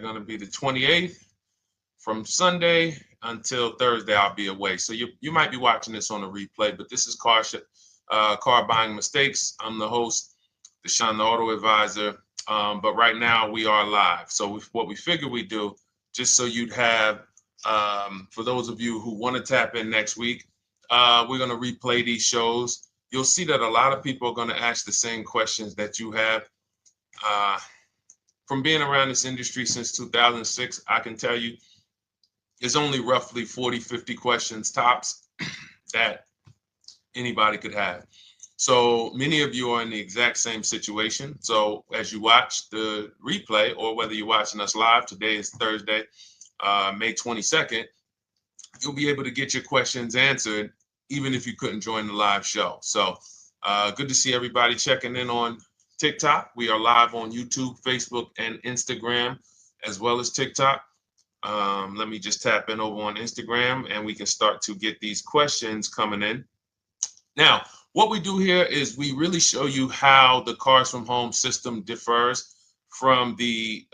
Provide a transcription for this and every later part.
going to be the 28th. From Sunday until Thursday, I'll be away. So you might be watching this on a replay, but this is Car Buying Mistakes. I'm the host, Deshone the Auto Advisor. But right now we are live. So what we figure we do, just so you'd have, for those of you who want to tap in next week, we're going to replay these shows. You'll see that a lot of people are going to ask the same questions that you have. From being around this industry since 2006, I can tell you there's only roughly 40, 50 questions tops that anybody could have. So many of you are in the exact same situation. So as you watch the replay, or whether you're watching us live, today is Thursday, May 22nd, you'll be able to get your questions answered, even if you couldn't join the live show. So good to see everybody checking in on TikTok. We are live on YouTube, Facebook, and Instagram, as well as TikTok. Let me just tap in over on Instagram and we can start to get these questions coming in. Now, what we do here is we really show you how the Cars from Home system differs from the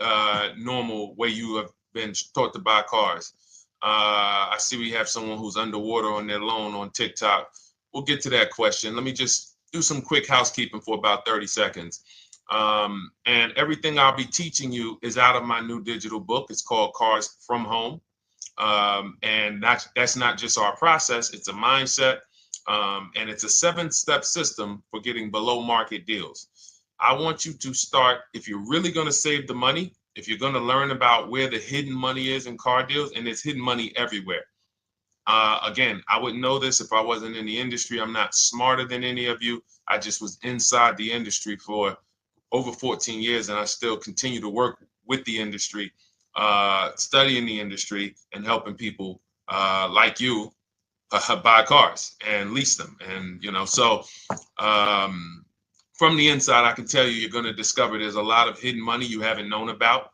normal way you have been taught to buy cars. I see we have someone who's underwater on their loan on TikTok. We'll get to that question. Let me just do some quick housekeeping for about 30 seconds. And everything I'll be teaching you is out of my new digital book. It's called Cars from Home. And that's not just our process, it's a mindset. And it's a 7-step system for getting below market deals. I want you to start, if you're really going to save the money, if you're going to learn about where the hidden money is in car deals, and there's hidden money everywhere. Again, I wouldn't know this if I wasn't in the industry. I'm not smarter than any of you. I just was inside the industry for over 14 years, and I still continue to work with the industry, studying the industry and helping people like you buy cars and lease them. And, so from the inside, I can tell you, you're going to discover there's a lot of hidden money you haven't known about.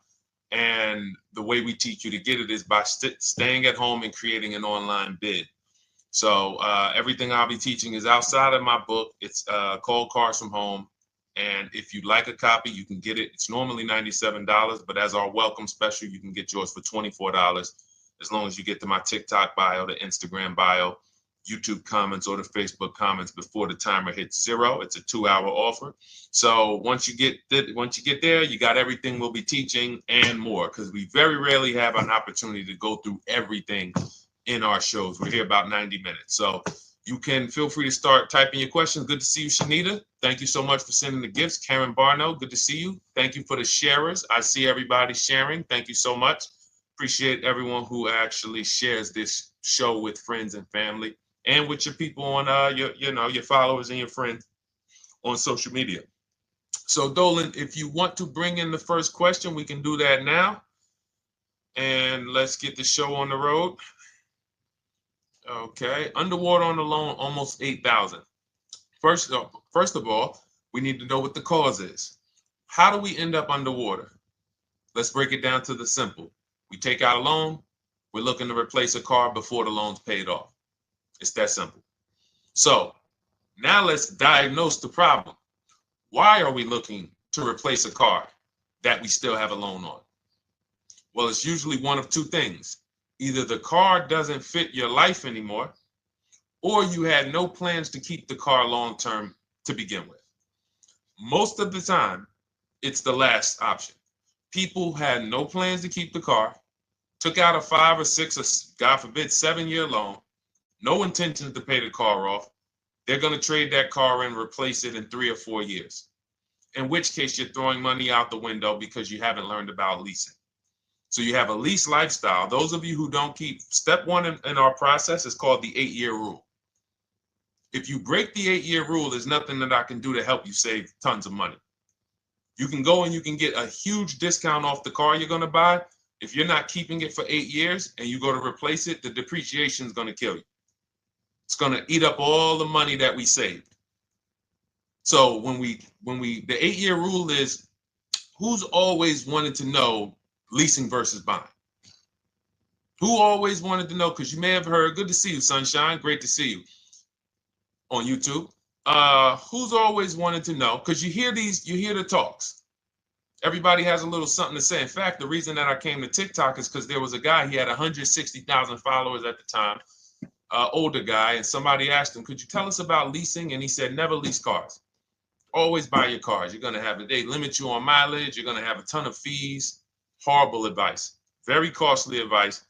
And the way we teach you to get it is by staying at home and creating an online bid. So everything I'll be teaching is outside of my book. It's called Cars from Home. And if you'd like a copy, you can get it. It's normally $97, but as our welcome special, you can get yours for $24, as long as you get to my TikTok bio, the Instagram bio, YouTube comments, or the Facebook comments before the timer hits 0. It's a 2-hour offer. So once you get there, you got everything we'll be teaching and more, because we very rarely have an opportunity to go through everything in our shows. We're here about 90 minutes. So you can feel free to start typing your questions. Good to see you, Shanita. Thank you so much for sending the gifts. Karen Barno, good to see you. Thank you for the sharers. I see everybody sharing. Thank you so much. Appreciate everyone who actually shares this show with friends and family, and with your people on your followers and your friends on social media. So Dolan, if you want to bring in the first question, we can do that now. And let's get the show on the road. Okay, underwater on the loan, almost 8,000. First of all, we need to know what the cause is. How do we end up underwater? Let's break it down to the simple. We take out a loan, we're looking to replace a car before the loan's paid off. It's that simple. So now let's diagnose the problem. Why are we looking to replace a car that we still have a loan on? Well, it's usually one of two things. Either the car doesn't fit your life anymore, or you had no plans to keep the car long-term to begin with. Most of the time, it's the last option. People had no plans to keep the car, took out a 5 or 6 or, God forbid, 7-year loan, no intention to pay the car off. They're going to trade that car and replace it in 3 or 4 years, in which case you're throwing money out the window because you haven't learned about leasing. So you have a lease lifestyle. Those of you who don't keep, step 1 in our process is called the 8-year rule. If you break the 8-year rule, there's nothing that I can do to help you save tons of money. You can go and you can get a huge discount off the car you're going to buy. If you're not keeping it for 8 years and you go to replace it, the depreciation is going to kill you. It's going to eat up all the money that we saved. So the 8-year rule is, who's always wanted to know leasing versus buying? Who always wanted to know? Because you may have heard, good to see you, Sunshine. Great to see you on YouTube. Who's always wanted to know? Because you hear the talks. Everybody has a little something to say. In fact, the reason that I came to TikTok is because there was a guy, he had 160,000 followers at the time, older guy, and somebody asked him, could you tell us about leasing? And he said, never lease cars. Always buy your cars. You're going to have they limit you on mileage. You're going to have a ton of fees. Horrible advice. Very costly advice.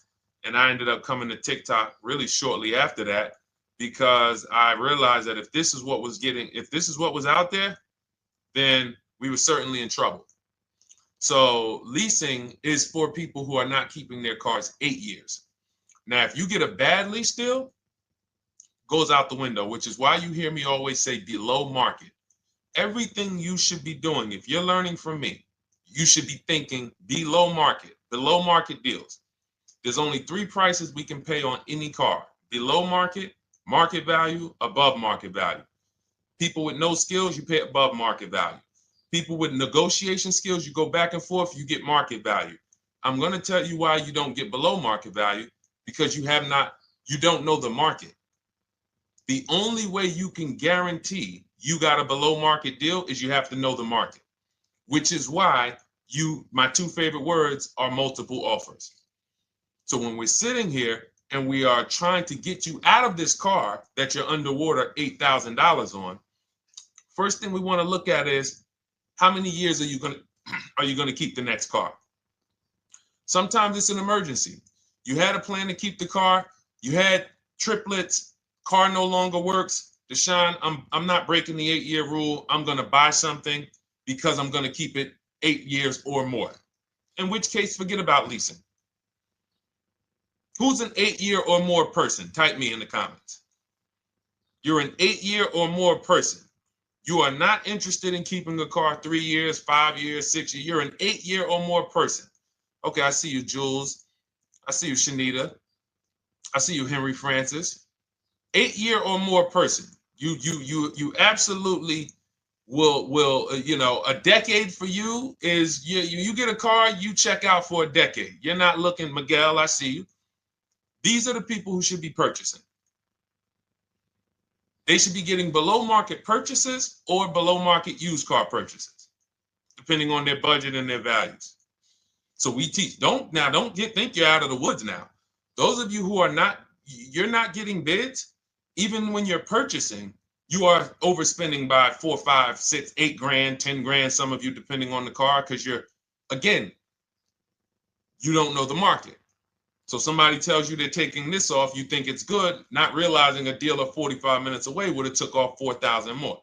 And I ended up coming to TikTok really shortly after that because I realized that if this is what was out there, then we were certainly in trouble. So leasing is for people who are not keeping their cars 8 years. Now, if you get a bad lease deal, goes out the window, which is why you hear me always say below market. Everything you should be doing, if you're learning from me, you should be thinking below market deals. There's only 3 prices we can pay on any car: below market, market value, above market value. People with no skills, you pay above market value. People with negotiation skills, you go back and forth, you get market value. I'm going to tell you why you don't get below market value, because you don't know the market. The only way you can guarantee you got a below market deal is you have to know the market, which is why my 2 favorite words are multiple offers. So when we're sitting here and we are trying to get you out of this car that you're underwater $8,000 on, first thing we want to look at is how many years are you going to keep the next car? Sometimes it's an emergency. You had a plan to keep the car. You had triplets. Car no longer works. Deshone, I'm not breaking the 8-year rule. I'm going to buy something because I'm going to keep it 8 years or more. In which case, forget about leasing. Who's an 8-year or more person? Type me in the comments. You're an 8-year or more person. You are not interested in keeping a car 3 years, 5 years, 6 years. You're an 8-year or more person. Okay, I see you, Jules. I see you, Shanita. I see you, Henry Francis. 8-year or more person. You absolutely will a decade for you is you get a car, you check out for a decade. You're not looking, Miguel, I see you. These are the people who should be purchasing. They should be getting below market purchases or below market used car purchases, depending on their budget and their values. So we teach. Think you're out of the woods now. Those of you who you're not getting bids, even when you're purchasing, you are overspending by 4, 5, 6, 8 grand, 10 grand, some of you, depending on the car, because you don't know the market. So somebody tells you they're taking this off, you think it's good, not realizing a dealer 45 minutes away would have took off 4,000 more.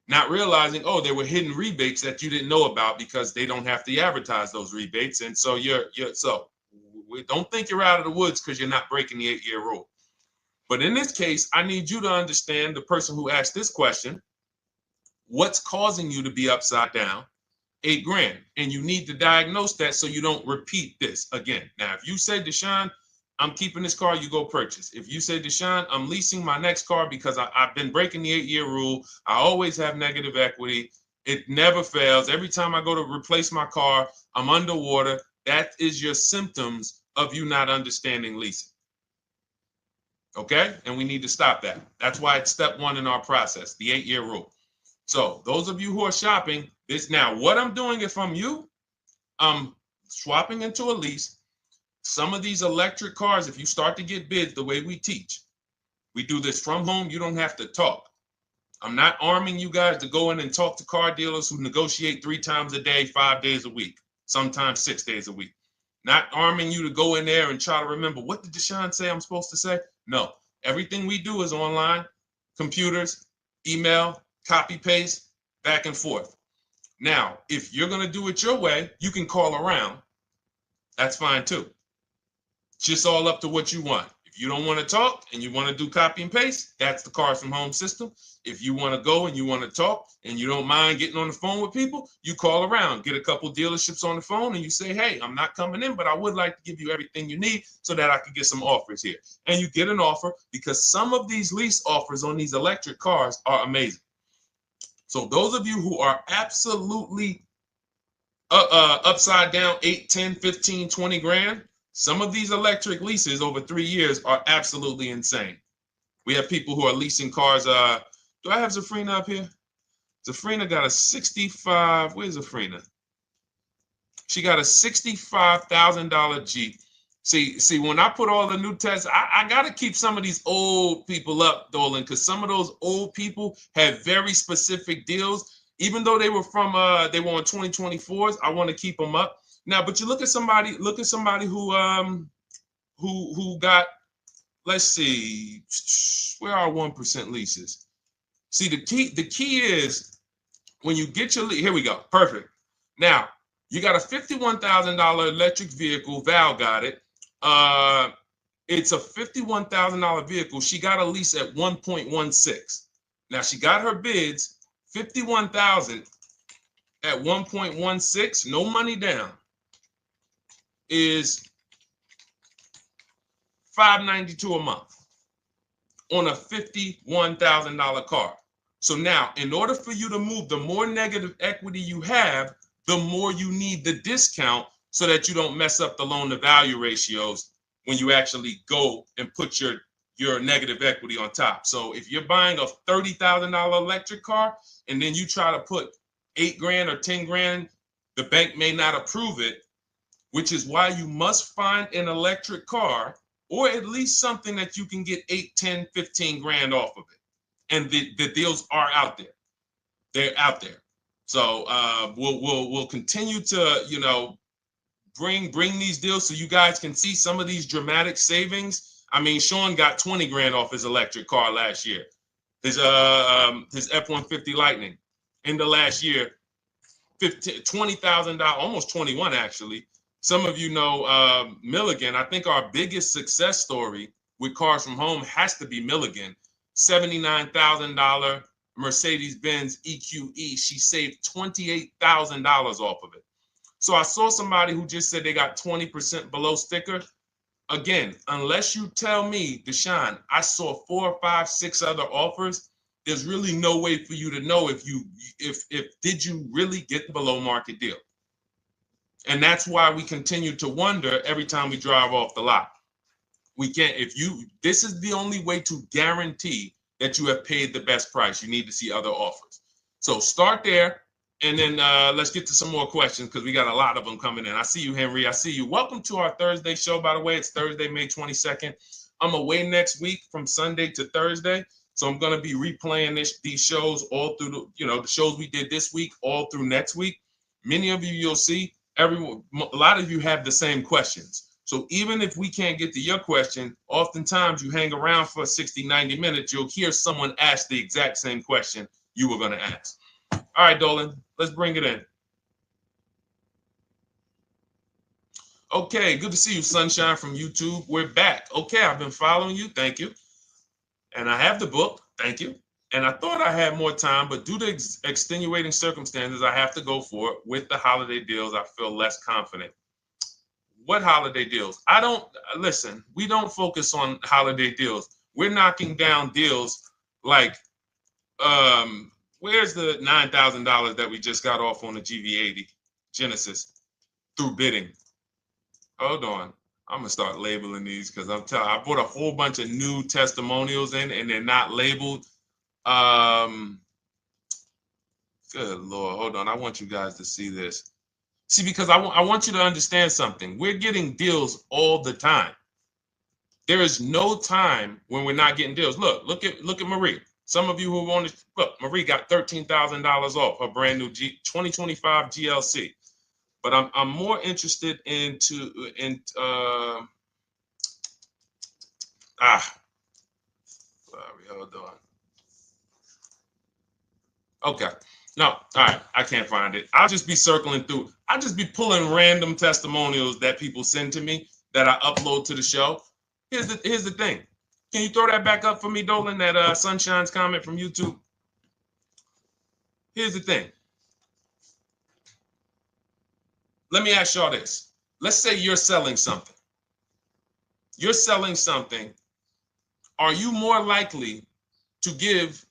Not realizing, there were hidden rebates that you didn't know about because they don't have to advertise those rebates. And so don't think you're out of the woods because you're not breaking the 8-year rule. But in this case, I need you to understand, the person who asked this question, what's causing you to be upside down 8 grand? And you need to diagnose that so you don't repeat this again. Now, if you say, Deshone, I'm keeping this car, you go purchase. If you say, Deshone, I'm leasing my next car because I've been breaking the 8-year rule. I always have negative equity. It never fails. Every time I go to replace my car, I'm underwater. That is your symptoms of you not understanding leasing. Okay? And we need to stop that. That's why it's step 1 in our process, the 8-year rule. So those of you who are shopping this now, what I'm doing if I'm you, I'm swapping into a lease. Some of these electric cars, if you start to get bids the way we teach, we do this from home. You don't have to talk. I'm not arming you guys to go in and talk to car dealers who negotiate 3 times a day, 5 days a week, sometimes 6 days a week. Not arming you to go in there and try to remember, what did Deshone say I'm supposed to say? No, everything we do is online, computers, email, copy, paste, back and forth. Now, if you're going to do it your way, you can call around. That's fine too. It's just all up to what you want. If you don't want to talk and you want to do copy and paste, that's the Cars from Home system. If you want to go and you want to talk and you don't mind getting on the phone with people, you call around, get a couple dealerships on the phone and you say, hey, I'm not coming in, but I would like to give you everything you need so that I could get some offers here. And you get an offer, because some of these lease offers on these electric cars are amazing. So those of you who are absolutely upside down 8, 10, 15, 20 grand, some of these electric leases over 3 years are absolutely insane. We have people who are leasing cars. Do I have Zafrina up here? Zafrina got a 65. Where's Zafrina? She got a $65,000 Jeep. See, when I put all the new tests, I got to keep some of these old people up, Dolan, because some of those old people have very specific deals. Even though they were on 2024s, I want to keep them up. Now, but you look at somebody who got, let's see, where are 1% leases? See, the key is when you get your lease, here we go. Perfect. Now, you got a $51,000 electric vehicle. Val got it. It's a $51,000 vehicle. She got a lease at 1.16. Now she got her bids, 51,000 at 1.16, no money down, is $592 a month on a $51,000 car. So now, in order for you to move, the more negative equity you have, the more you need the discount so that you don't mess up the loan to value ratios when you actually go and put your negative equity on top. So if you're buying a $30,000 electric car and then you try to put $8,000 or $10,000, the bank may not approve it, which is why you must find an electric car or at least something that you can get 8, 10, 15 grand off of it. And the deals are out there. They're out there. So we'll continue to bring these deals so you guys can see some of these dramatic savings. I mean, Sean got 20 grand off his electric car last year. His F-150 Lightning in the last year, $20,000, almost 21 actually. Some of you know Milligan. I think our biggest success story with Cars from Home has to be Milligan. $79,000 Mercedes-Benz EQE. She saved $28,000 off of it. So I saw somebody who just said they got 20% below sticker. Again, unless you tell me, Deshone, I saw 4, 5, 6 other offers, there's really no way for you to know if did you really get the below market deal. And that's why we continue to wonder every time we drive off the lot. We can't, this is the only way to guarantee that you have paid the best price. You need to see other offers. So start there, and then let's get to some more questions because we got a lot of them coming in. I see you, Henry. I see you. Welcome to our Thursday show, by the way. It's Thursday, May 22nd. I'm away next week from Sunday to Thursday. So I'm going to be replaying these shows all through, the shows we did this week, all through next week. Many of you, you'll see, a lot of you have the same questions. So even if we can't get to your question, oftentimes you hang around for 60, 90 minutes, you'll hear someone ask the exact same question you were going to ask. All right, Dolan, let's bring it in. Okay, good to see you, Sunshine from YouTube. We're back. Okay, I've been following you. Thank you. And I have the book. Thank you. And I thought I had more time, but due to extenuating circumstances, I have to go for it. With the holiday deals, I feel less confident. What holiday deals? Listen, we don't focus on holiday deals. We're knocking down deals like, where's the $9,000 that we just got off on the GV80 Genesis through bidding? Hold on. I'm gonna start labeling these because I put a whole bunch of new testimonials in and they're not labeled. Good Lord, hold on. I want you guys to see this. See, because I want you to understand something. We're getting deals all the time. There is no time when we're not getting deals. Look at Marie. Some of you who want to look, Marie got $13,000 off her brand new 2025 GLC. But I'm more interested sorry, hold on. Okay. No, all right. I can't find it. I'll just be circling through. I'll just be pulling random testimonials that people send to me that I upload to the show. Here's the thing. Can you throw that back up for me, Dolan? That Sunshine's comment from YouTube. Here's the thing. Let me ask y'all this. Let's say you're selling something. You're selling something. Are you more likely to give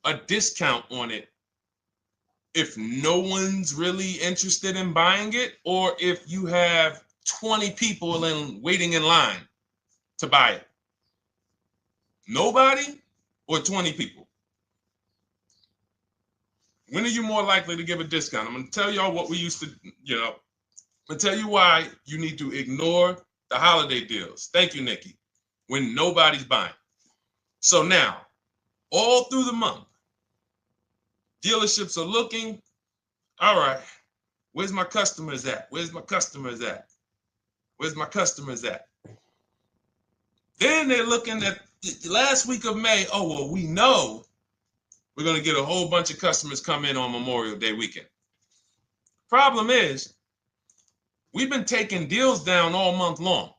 a discount on it if no one's really interested in buying it, or if you have 20 people waiting in line to buy it? Nobody or 20 people? When are you more likely to give a discount? I'm going to tell y'all what we used to, I'm going to tell you why you need to ignore the holiday deals. Thank you, Nikki. When nobody's buying. So now, all through the month, dealerships are looking, all right, where's my customers at? Where's my customers at? Where's my customers at? Then they're looking at the last week of May. Oh, well, we know we're going to get a whole bunch of customers come in on Memorial Day weekend. Problem is, we've been taking deals down all month long.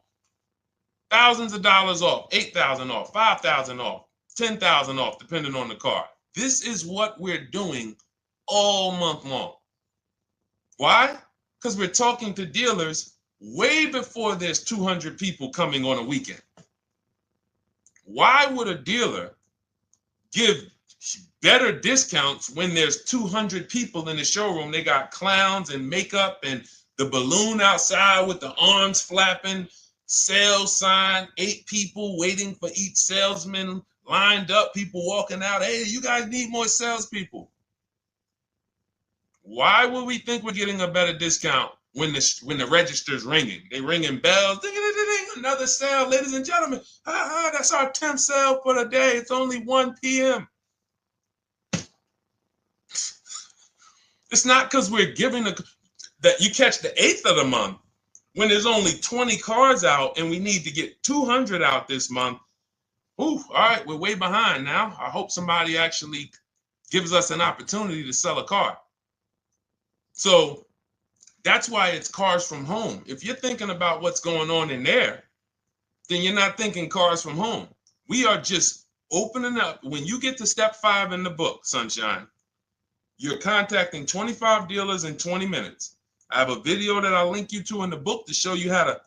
Thousands of dollars off, 8,000 off, 5,000 off, 10,000 off, depending on the car. This is what we're doing all month long. Why? Because we're talking to dealers way before there's 200 people coming on a weekend. Why would a dealer give better discounts when there's 200 people in the showroom? They got clowns and makeup and the balloon outside with the arms flapping, sales sign, 8 people waiting for each salesman lined up, people walking out. Hey, you guys need more salespeople. Why would we think we're getting a better discount when the register's ringing? They ringing bells, ding, ding, ding, ding, another sale, ladies and gentlemen. That's our 10th sale for the day. It's only 1 p.m. It's not because we're giving that you catch the 8th of the month when there's only 20 cars out and we need to get 200 out this month. Ooh, all right, we're way behind now. I hope somebody actually gives us an opportunity to sell a car. So that's why it's cars from home. If you're thinking about what's going on in there, then you're not thinking cars from home. We are just opening up. When you get to step 5 in the book, Sunshine, you're contacting 25 dealers in 20 minutes. I have a video that I'll link you to in the book to show you how to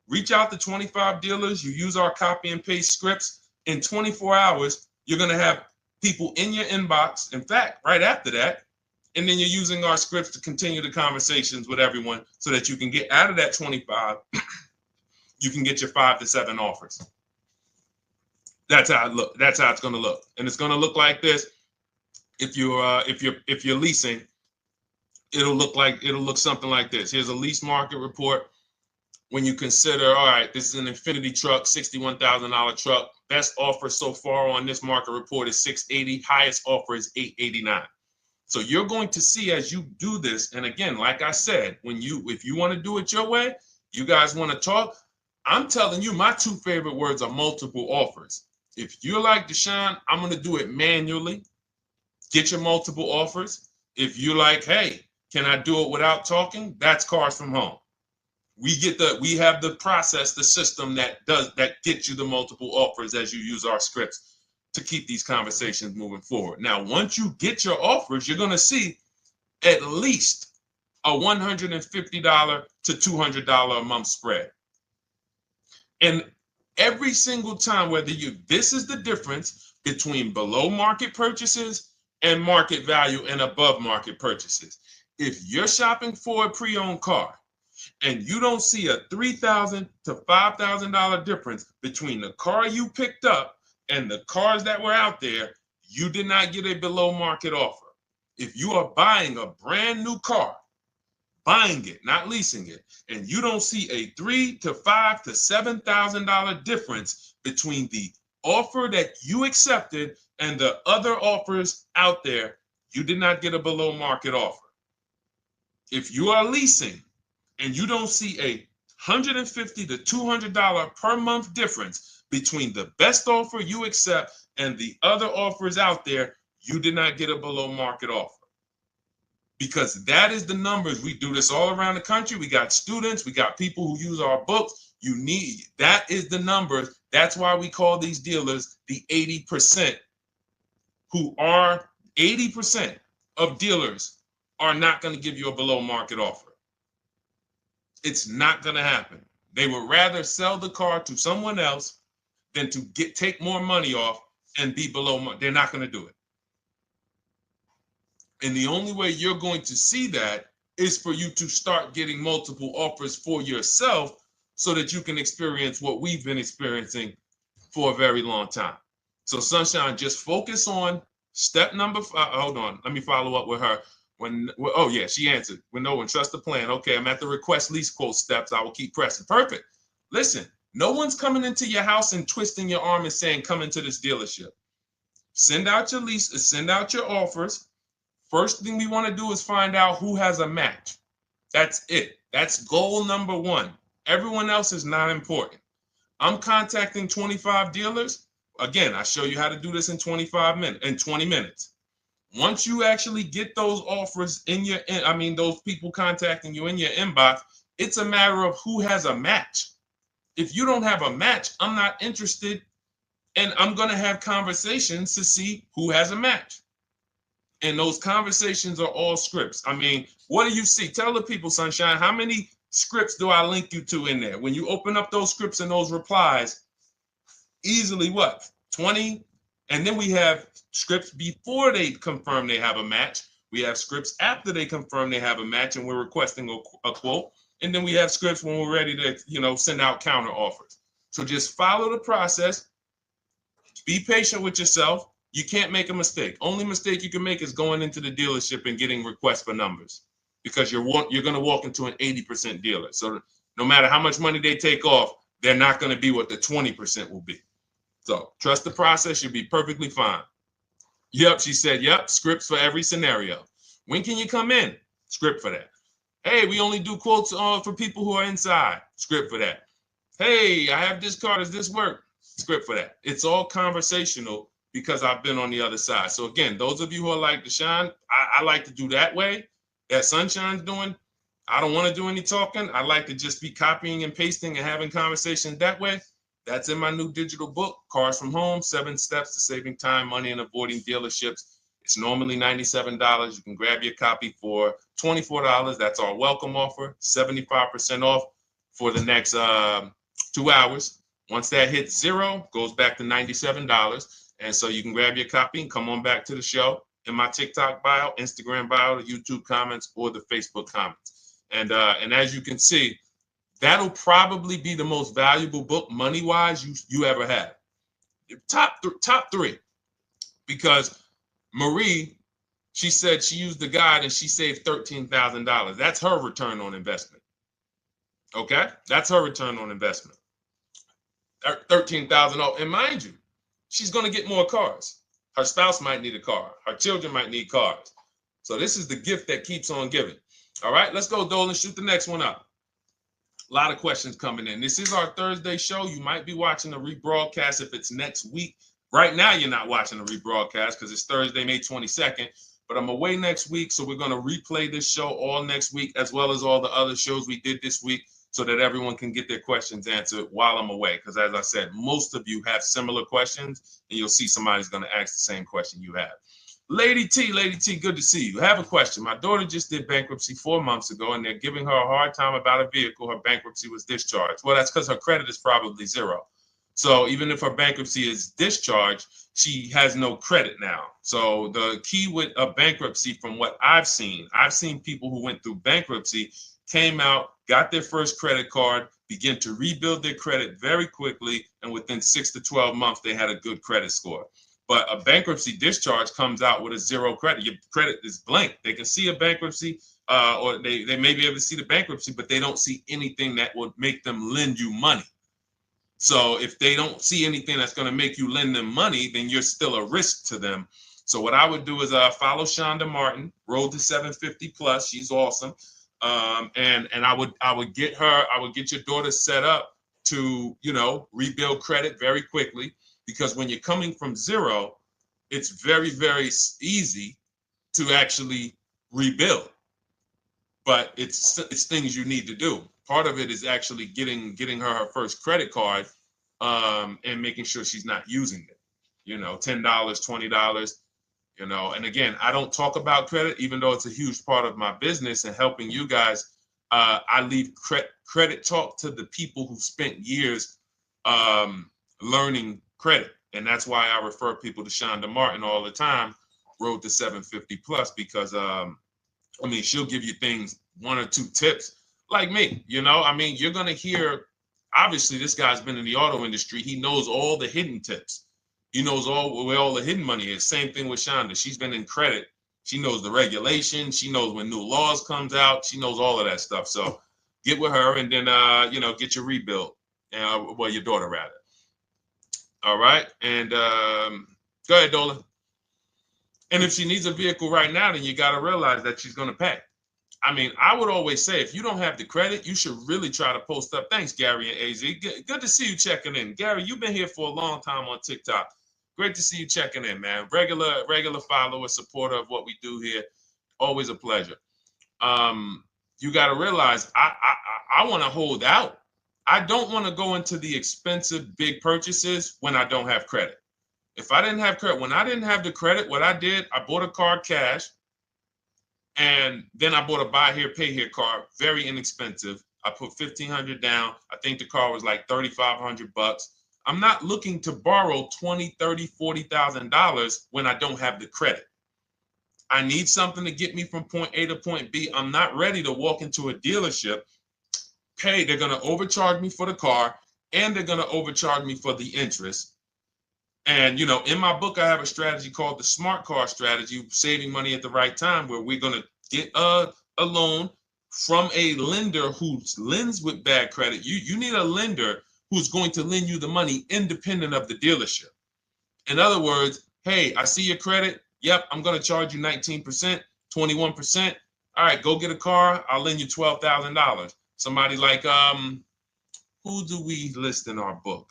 reach out to 25 dealers. You use our copy and paste scripts. In 24 hours, you're going to have people in your inbox. In fact, right after that, and then you're using our scripts to continue the conversations with everyone so that you can get out of that 25, you can get your 5 to 7 offers. That's how it look. That's how it's going to look. And it's going to look like this. If you're leasing, it'll look something like this. Here's a lease market report. When you consider, all right, this is an Infinity truck, $61,000 truck. Best offer so far on this market report is $680. Highest offer is $889. So you're going to see as you do this, and again, like I said, if you want to do it your way, you guys want to talk, I'm telling you, my 2 favorite words are multiple offers. If you're like Deshone, I'm going to do it manually. Get your multiple offers. If you're like, hey, can I do it without talking? That's cars from home. We have the process, the system that gets you the multiple offers as you use our scripts to keep these conversations moving forward. Now, once you get your offers, you're going to see at least a $150 to $200 a month spread. And every single time, this is the difference between below market purchases and market value and above market purchases. If you're shopping for a pre-owned car and you don't see a $3,000 to $5,000 difference between the car you picked up and the cars that were out there, you did not get a below market offer. If you are buying a brand new car, buying it, not leasing it, and you don't see a $3,000 to $5,000 to $7,000 difference between the offer that you accepted and the other offers out there, you did not get a below market offer. If you are leasing and you don't see a $150 to $200 per month difference between the best offer you accept and the other offers out there, you did not get a below market offer. Because that is the numbers. We do this all around the country. We got students, we got people who use our books. That is the numbers. That's why we call these dealers the 80%, who are 80% of dealers are not going to give you a below market offer. It's not going to happen. They would rather sell the car to someone else than to take more money off and be below market. They're not going to do it. And the only way you're going to see that is for you to start getting multiple offers for yourself so that you can experience what we've been experiencing for a very long time. So Sunshine, just focus on Step number hold on, let me follow up with her. Oh yeah, she answered. When no one trusts the plan. Okay, I'm at the request lease quote steps. I will keep pressing. Perfect. Listen, no one's coming into your house and twisting your arm and saying, come into this dealership. Send out your leases, send out your offers. First thing we want to do is find out who has a match. That's it. That's goal number one. Everyone else is not important. I'm contacting 25 dealers. Again, I show you how to do this in 20 minutes. Once you actually get those offers those people contacting you in your inbox, it's a matter of who has a match. If you don't have a match, I'm not interested, and I'm going to have conversations to see who has a match. And those conversations are all scripts. I mean, what do you see? Tell the people, Sunshine, how many scripts do I link you to in there? When you open up those scripts and those replies, easily what? 20? And then we have scripts before they confirm they have a match. We have scripts after they confirm they have a match and we're requesting a quote. And then we have scripts when we're ready to, send out counter offers. So just follow the process. Be patient with yourself. You can't make a mistake. Only mistake you can make is going into the dealership and getting requests for numbers, because you're going to walk into an 80% dealer. So no matter how much money they take off, they're not going to be what the 20% will be. So trust the process. You'll be perfectly fine. Yep, she said, yep, scripts for every scenario. When can you come in? Script for that. Hey, we only do quotes for people who are inside. Script for that. Hey, I have this car. Does this work? Script for that. It's all conversational because I've been on the other side. So again, those of you who are like Deshone, I like to do that way, that Sunshine's doing. I don't want to do any talking. I like to just be copying and pasting and having conversations that way. That's in my new digital book, Cars from Home, 7 Steps to Saving Time, Money, and Avoiding Dealerships. It's normally $97. You can grab your copy for $24. That's our welcome offer, 75% off for the next 2 hours. Once that hits zero, goes back to $97. And so you can grab your copy and come on back to the show in my TikTok bio, Instagram bio, the YouTube comments, or the Facebook comments. And as you can see, that'll probably be the most valuable book money-wise you ever have. Top three. Because Marie, she said she used the guide and she saved $13,000. That's her return on investment. Okay? That's her return on investment. $13,000. And mind you, she's going to get more cars. Her spouse might need a car. Her children might need cars. So this is the gift that keeps on giving. All right, let's go, Dolan. Shoot the next one up. A lot of questions coming in. This is our Thursday show. You might be watching a rebroadcast if it's next week. Right now, you're not watching a rebroadcast because it's Thursday, May 22nd. But I'm away next week, so we're going to replay this show all next week, as well as all the other shows we did this week, so that everyone can get their questions answered while I'm away. Because as I said, most of you have similar questions, and you'll see somebody's going to ask the same question you have. Lady T, good to see you. I have a question. My daughter just did bankruptcy 4 months ago, and they're giving her a hard time about a vehicle. Her bankruptcy was discharged. Well, that's because her credit is probably zero. So even if her bankruptcy is discharged, she has no credit now. So the key with a bankruptcy, from what I've seen people who went through bankruptcy, came out, got their first credit card, began to rebuild their credit very quickly, and within 6 to 12 months, they had a good credit score. But a bankruptcy discharge comes out with a zero credit. Your credit is blank. They can see a bankruptcy, or they may be able to see the bankruptcy, but they don't see anything that would make them lend you money. So if they don't see anything that's going to make you lend them money, then you're still a risk to them. So what I would do is follow Shonda Martin, Road to 750 Plus. She's awesome. And I would get your daughter set up to, rebuild credit very quickly, because when you're coming from zero, it's very, very easy to actually rebuild. But it's things you need to do. Part of it is actually getting her first credit card, and making sure she's not using it. $10, $20. And again, I don't talk about credit, even though it's a huge part of my business and helping you guys. I leave credit talk to the people who spent years learning credit. And that's why I refer people to Shonda Martin all the time, Road to 750 Plus, because she'll give you things, 1 or 2 tips, like me. You're going to hear, obviously this guy's been in the auto industry. He knows all the hidden tips. He knows where all the hidden money is. Same thing with Shonda. She's been in credit. She knows the regulations. She knows when new laws comes out. She knows all of that stuff. So get with her and then, get your rebuild. Well, your daughter rather. All right. And go ahead, Dola. And if she needs a vehicle right now, then you got to realize that she's going to pay. I mean, I would always say, if you don't have the credit, you should really try to post up. Thanks, Gary and AZ. Good to see you checking in. Gary, you've been here for a long time on TikTok. Great to see you checking in, man. Regular follower, supporter of what we do here. Always a pleasure. You got to realize, I want to hold out. I don't want to go into the expensive big purchases when I don't have credit. If I didn't have credit, when I didn't have the credit, what I did, I bought a car cash. And then I bought a buy here, pay here car, very inexpensive. I put $1,500 down. I think the car was like $3,500. I'm not looking to borrow $20,000, $30,000, $40,000 when I don't have the credit. I need something to get me from point A to point B. I'm not ready to walk into a dealership, pay. They're going to overcharge me for the car, and they're going to overcharge me for the interest. And, in my book, I have a strategy called the smart car strategy, saving money at the right time, where we're going to get a loan from a lender who lends with bad credit. You need a lender who's going to lend you the money independent of the dealership. In other words, hey, I see your credit. Yep, I'm going to charge you 19%, 21%. All right, go get a car. I'll lend you $12,000. Somebody like, who do we list in our book?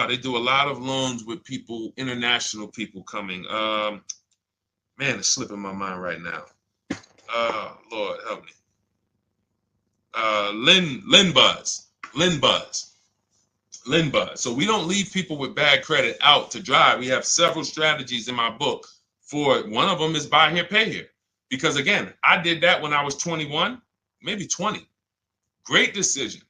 They do a lot of loans with people, international people coming. Man, it's slipping my mind right now. Lord help me. Linbuzz. So we don't leave people with bad credit out to dry. We have several strategies in my book. For one of them is buy here, pay here. Because again, I did that when I was 21, maybe 20. Great decision.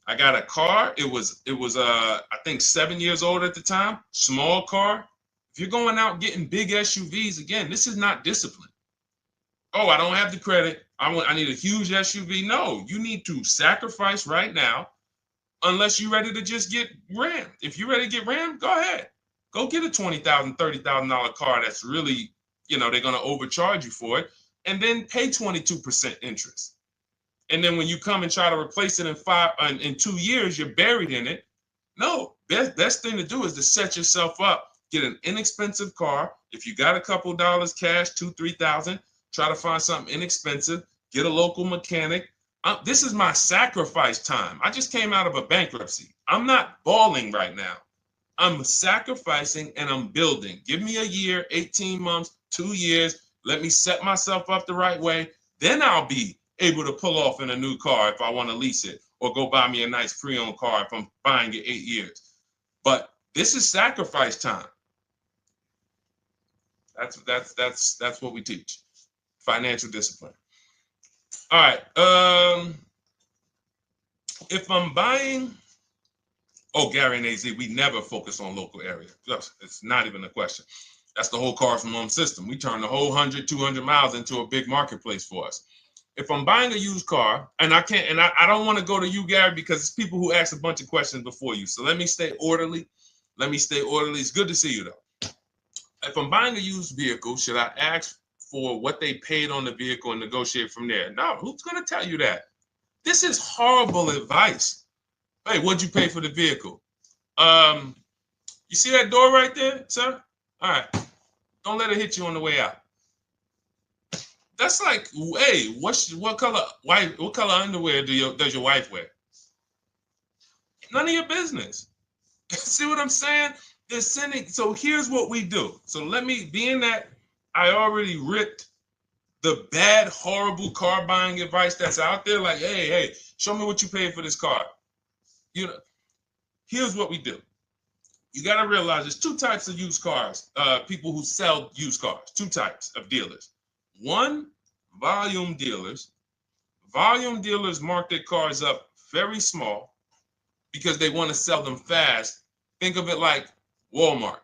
I got a car. It was I think 7 years old at the time. Small car. If you're going out getting big SUVs, again, this is not discipline. Oh, I don't have the credit. I need a huge SUV. No, you need to sacrifice right now, unless you're ready to just get rammed. If you're ready to get rammed, go ahead. Go get a $20,000, $30,000 car that's really, they're going to overcharge you for it, and then pay 22% interest. And then when you come and try to replace it in 2 years, you're buried in it. No, best thing to do is to set yourself up. Get an inexpensive car. If you got a couple dollars cash, $2,000, $3,000, try to find something inexpensive. Get a local mechanic. This is my sacrifice time. I just came out of a bankruptcy. I'm not balling right now. I'm sacrificing and I'm building. Give me a year, 18 months, 2 years. Let me set myself up the right way. Then I'll be able to pull off in a new car if I want to lease it, or go buy me a nice pre-owned car if I'm buying it 8 years. But this is sacrifice time. That's what we teach. Financial discipline. All right. If I'm buying, Gary and AZ, we never focus on local area. It's not even a question. That's the whole car from home system. We turn the whole 100, 200 miles into a big marketplace for us. If I'm buying a used car, and I don't want to go to you, Gary, because it's people who ask a bunch of questions before you. So let me stay orderly. It's good to see you, though. If I'm buying a used vehicle, should I ask for what they paid on the vehicle and negotiate from there? No, who's going to tell you that? This is horrible advice. Hey, what'd you pay for the vehicle? You see that door right there, sir? All right. Don't let it hit you on the way out. That's like, hey, what color underwear does your wife wear? None of your business. See what I'm saying? They're sending. So here's what we do. So being that I already ripped the bad, horrible car buying advice that's out there, like, hey, show me what you paid for this car. Here's what we do. You got to realize there's two types of used cars, people who sell used cars, two types of dealers. One, volume dealers. Volume dealers mark their cars up very small because they want to sell them fast. Think of it like Walmart.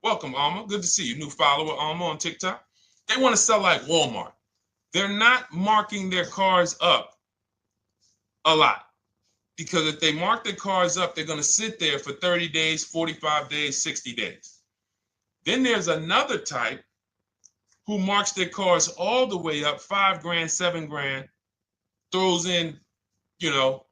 Welcome, Alma. Good to see you. New follower, Alma, on TikTok. They want to sell like Walmart. They're not marking their cars up a lot. Because if they mark their cars up, they're going to sit there for 30 days, 45 days, 60 days. Then there's another type who marks their cars all the way up, 5 grand, 7 grand, throws in, you know,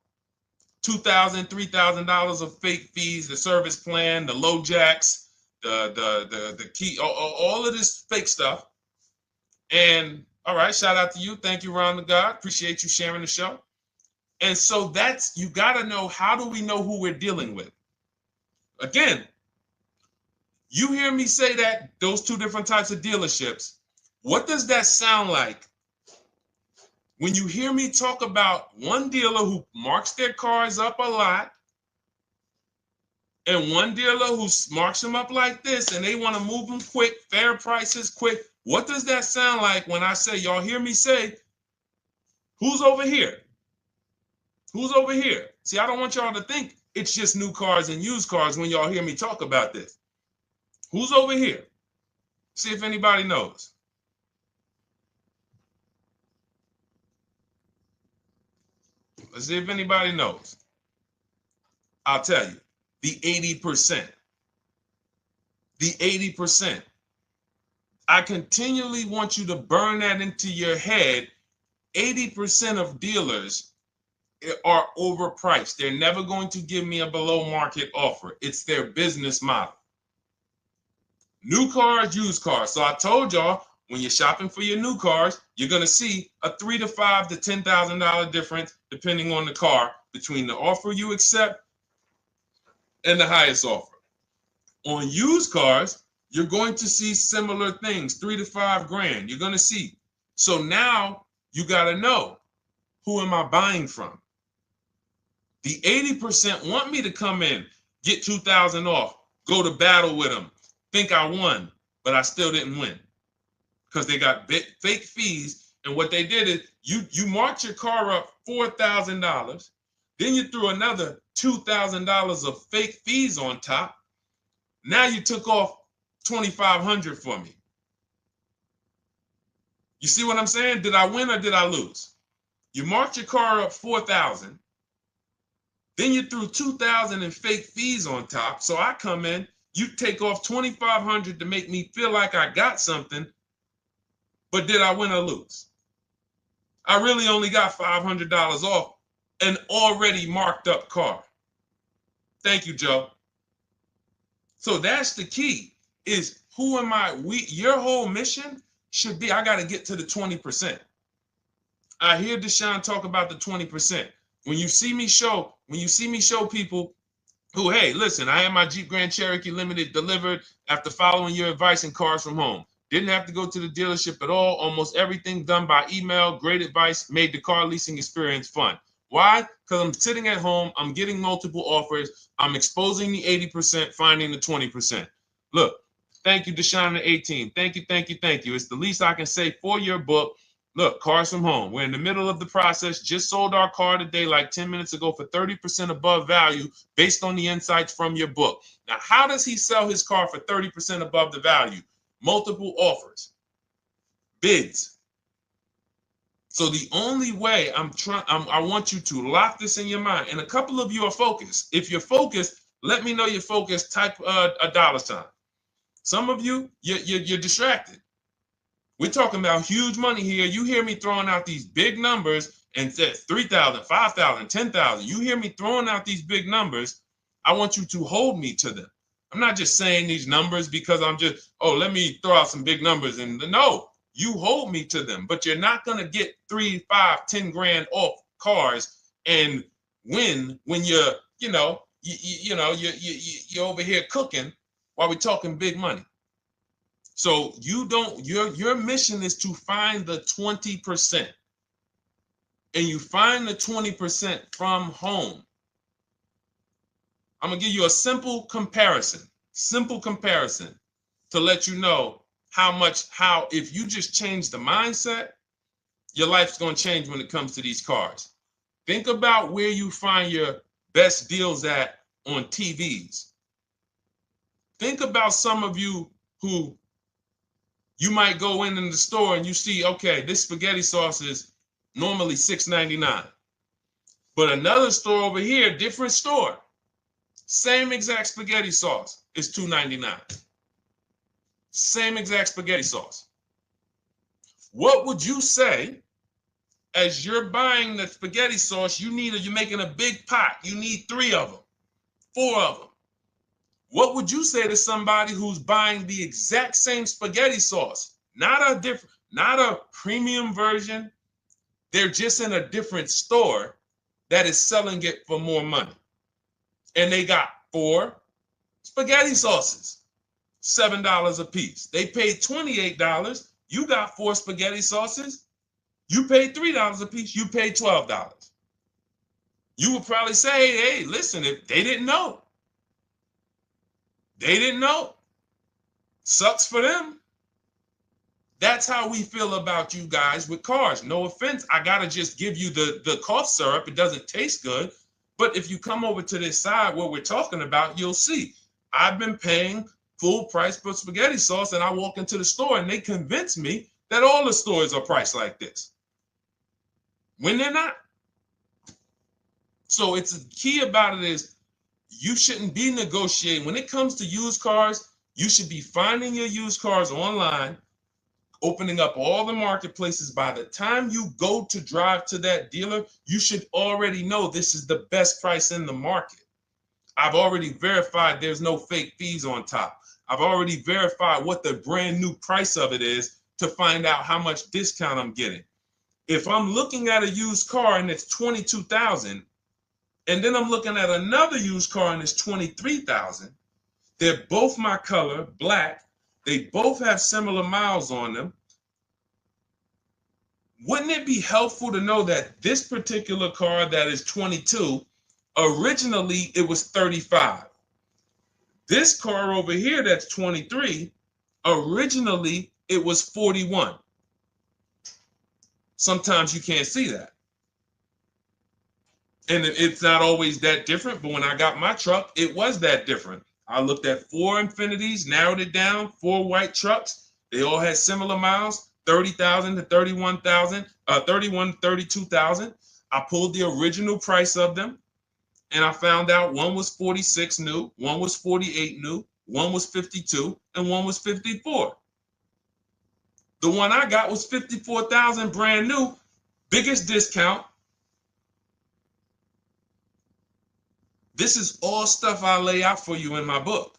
$2,000, $3,000 of fake fees, the service plan, the low jacks, the key, all of this fake stuff. And all right, shout out to you. Thank you, Ron the God. Appreciate you sharing the show. And so that's, you got to know, how do we know who we're dealing with? Again, you hear me say that, those two different types of dealerships. What does that sound like when you hear me talk about one dealer who marks their cars up a lot and one dealer who marks them up like this and they want to move them quick, fair prices, quick? What does that sound like when I say, y'all hear me say, who's over here? Who's over here? See, I don't want y'all to think it's just new cars and used cars when y'all hear me talk about this. Who's over here? See if anybody knows. Let's see if anybody knows. I'll tell you, the 80%. The 80%. I continually want you to burn that into your head. 80% of dealers are overpriced. They're never going to give me a below market offer. It's their business model. New cars, used cars. So I told y'all, when you're shopping for your new cars, you're going to see a $3,000 to $5,000 to $10,000 difference, depending on the car, between the offer you accept and the highest offer. On used cars, you're going to see similar things, 3 to 5 grand. You're going to see. So now you got to know, who am I buying from? The 80% want me to come in, get 2,000 off, go to battle with them, think I won, but I still didn't win because they got fake fees. And what they did is you marked your car up $4,000, then you threw another $2,000 of fake fees on top. Now you took off $2,500 for me. You see what I'm saying? Did I win or did I lose? You marked your car up $4,000. Then you threw $2,000 in fake fees on top. So I come in, you take off $2,500 to make me feel like I got something. But did I win or lose? I really only got $500 off an already marked up car. Thank you, Joe. So that's the key, is who am I? Your whole mission should be, I got to get to the 20%. I hear Deshone talk about the 20%. When you see me show people who, hey, listen, I had my Jeep Grand Cherokee Limited delivered after following your advice and cars from home. Didn't have to go to the dealership at all. Almost everything done by email. Great advice. Made the car leasing experience fun. Why? Because I'm sitting at home. I'm getting multiple offers. I'm exposing the 80%, finding the 20%. Look, thank you, Deshone the 18. Thank you, thank you, thank you. It's the least I can say for your book. Look, cars from home. We're in the middle of the process. Just sold our car today, like 10 minutes ago, for 30% above value based on the insights from your book. Now, how does he sell his car for 30% above the value? Multiple offers, bids. So the only way I want you to lock this in your mind. And a couple of you are focused. If you're focused, let me know you're focused. Type a $. Some of you, you're distracted. We're talking about huge money here. You hear me throwing out these big numbers and said 3,000, 5,000, 10,000. You hear me throwing out these big numbers. I want you to hold me to them. I'm not just saying these numbers because I'm just, oh, let me throw out some big numbers. And no, you hold me to them, but you're not going to get 3, 5, 10 grand off cars and win when you're over here cooking while we're talking big money. So your mission is to find the 20%. And you find the 20% from home. I'm going to give you a simple comparison to let you know how if you just change the mindset, your life's going to change when it comes to these cars. Think about where you find your best deals at on TVs. Think about some of you who you might go in the store and you see, okay, this spaghetti sauce is normally $6.99. But another store over here, different store, same exact spaghetti sauce is $2.99. Same exact spaghetti sauce. What would you say as you're buying the spaghetti sauce? You're making a big pot. You need 3 of them, 4 of them. What would you say to somebody who's buying the exact same spaghetti sauce? Not a premium version. They're just in a different store that is selling it for more money. And they got 4 spaghetti sauces, $7 a piece. They paid $28. You got 4 spaghetti sauces. You paid $3 a piece. You paid $12. You would probably say, hey, listen, if they didn't know. They didn't know. Sucks for them. That's how we feel about you guys with cars. No offense. I got to just give you the cough syrup. It doesn't taste good. But if you come over to this side where we're talking about, you'll see. I've been paying full price for spaghetti sauce, and I walk into the store and they convince me that all the stores are priced like this, when they're not. So it's the key about it is you shouldn't be negotiating. When it comes to used cars, you should be finding your used cars online, opening up all the marketplaces. By the time you go to drive to that dealer, you should already know this is the best price in the market. I've already verified there's no fake fees on top. I've already verified what the brand new price of it is to find out how much discount I'm getting. If I'm looking at a used car and it's $22,000, and then I'm looking at another used car and it's $23,000, they're both my color, black. They both have similar miles on them. Wouldn't it be helpful to know that this particular car that is 22, originally it was 35? This car over here that's 23, originally it was 41. Sometimes you can't see that. And it's not always that different, but when I got my truck, it was that different. I looked at 4 Infinities, narrowed it down, 4 white trucks. They all had similar miles, 30,000 to 31,000, 32,000. I pulled the original price of them, and I found out one was 46 new, one was 48 new, one was 52, and one was 54. The one I got was 54,000 brand new, biggest discount. This is all stuff I lay out for you in my book.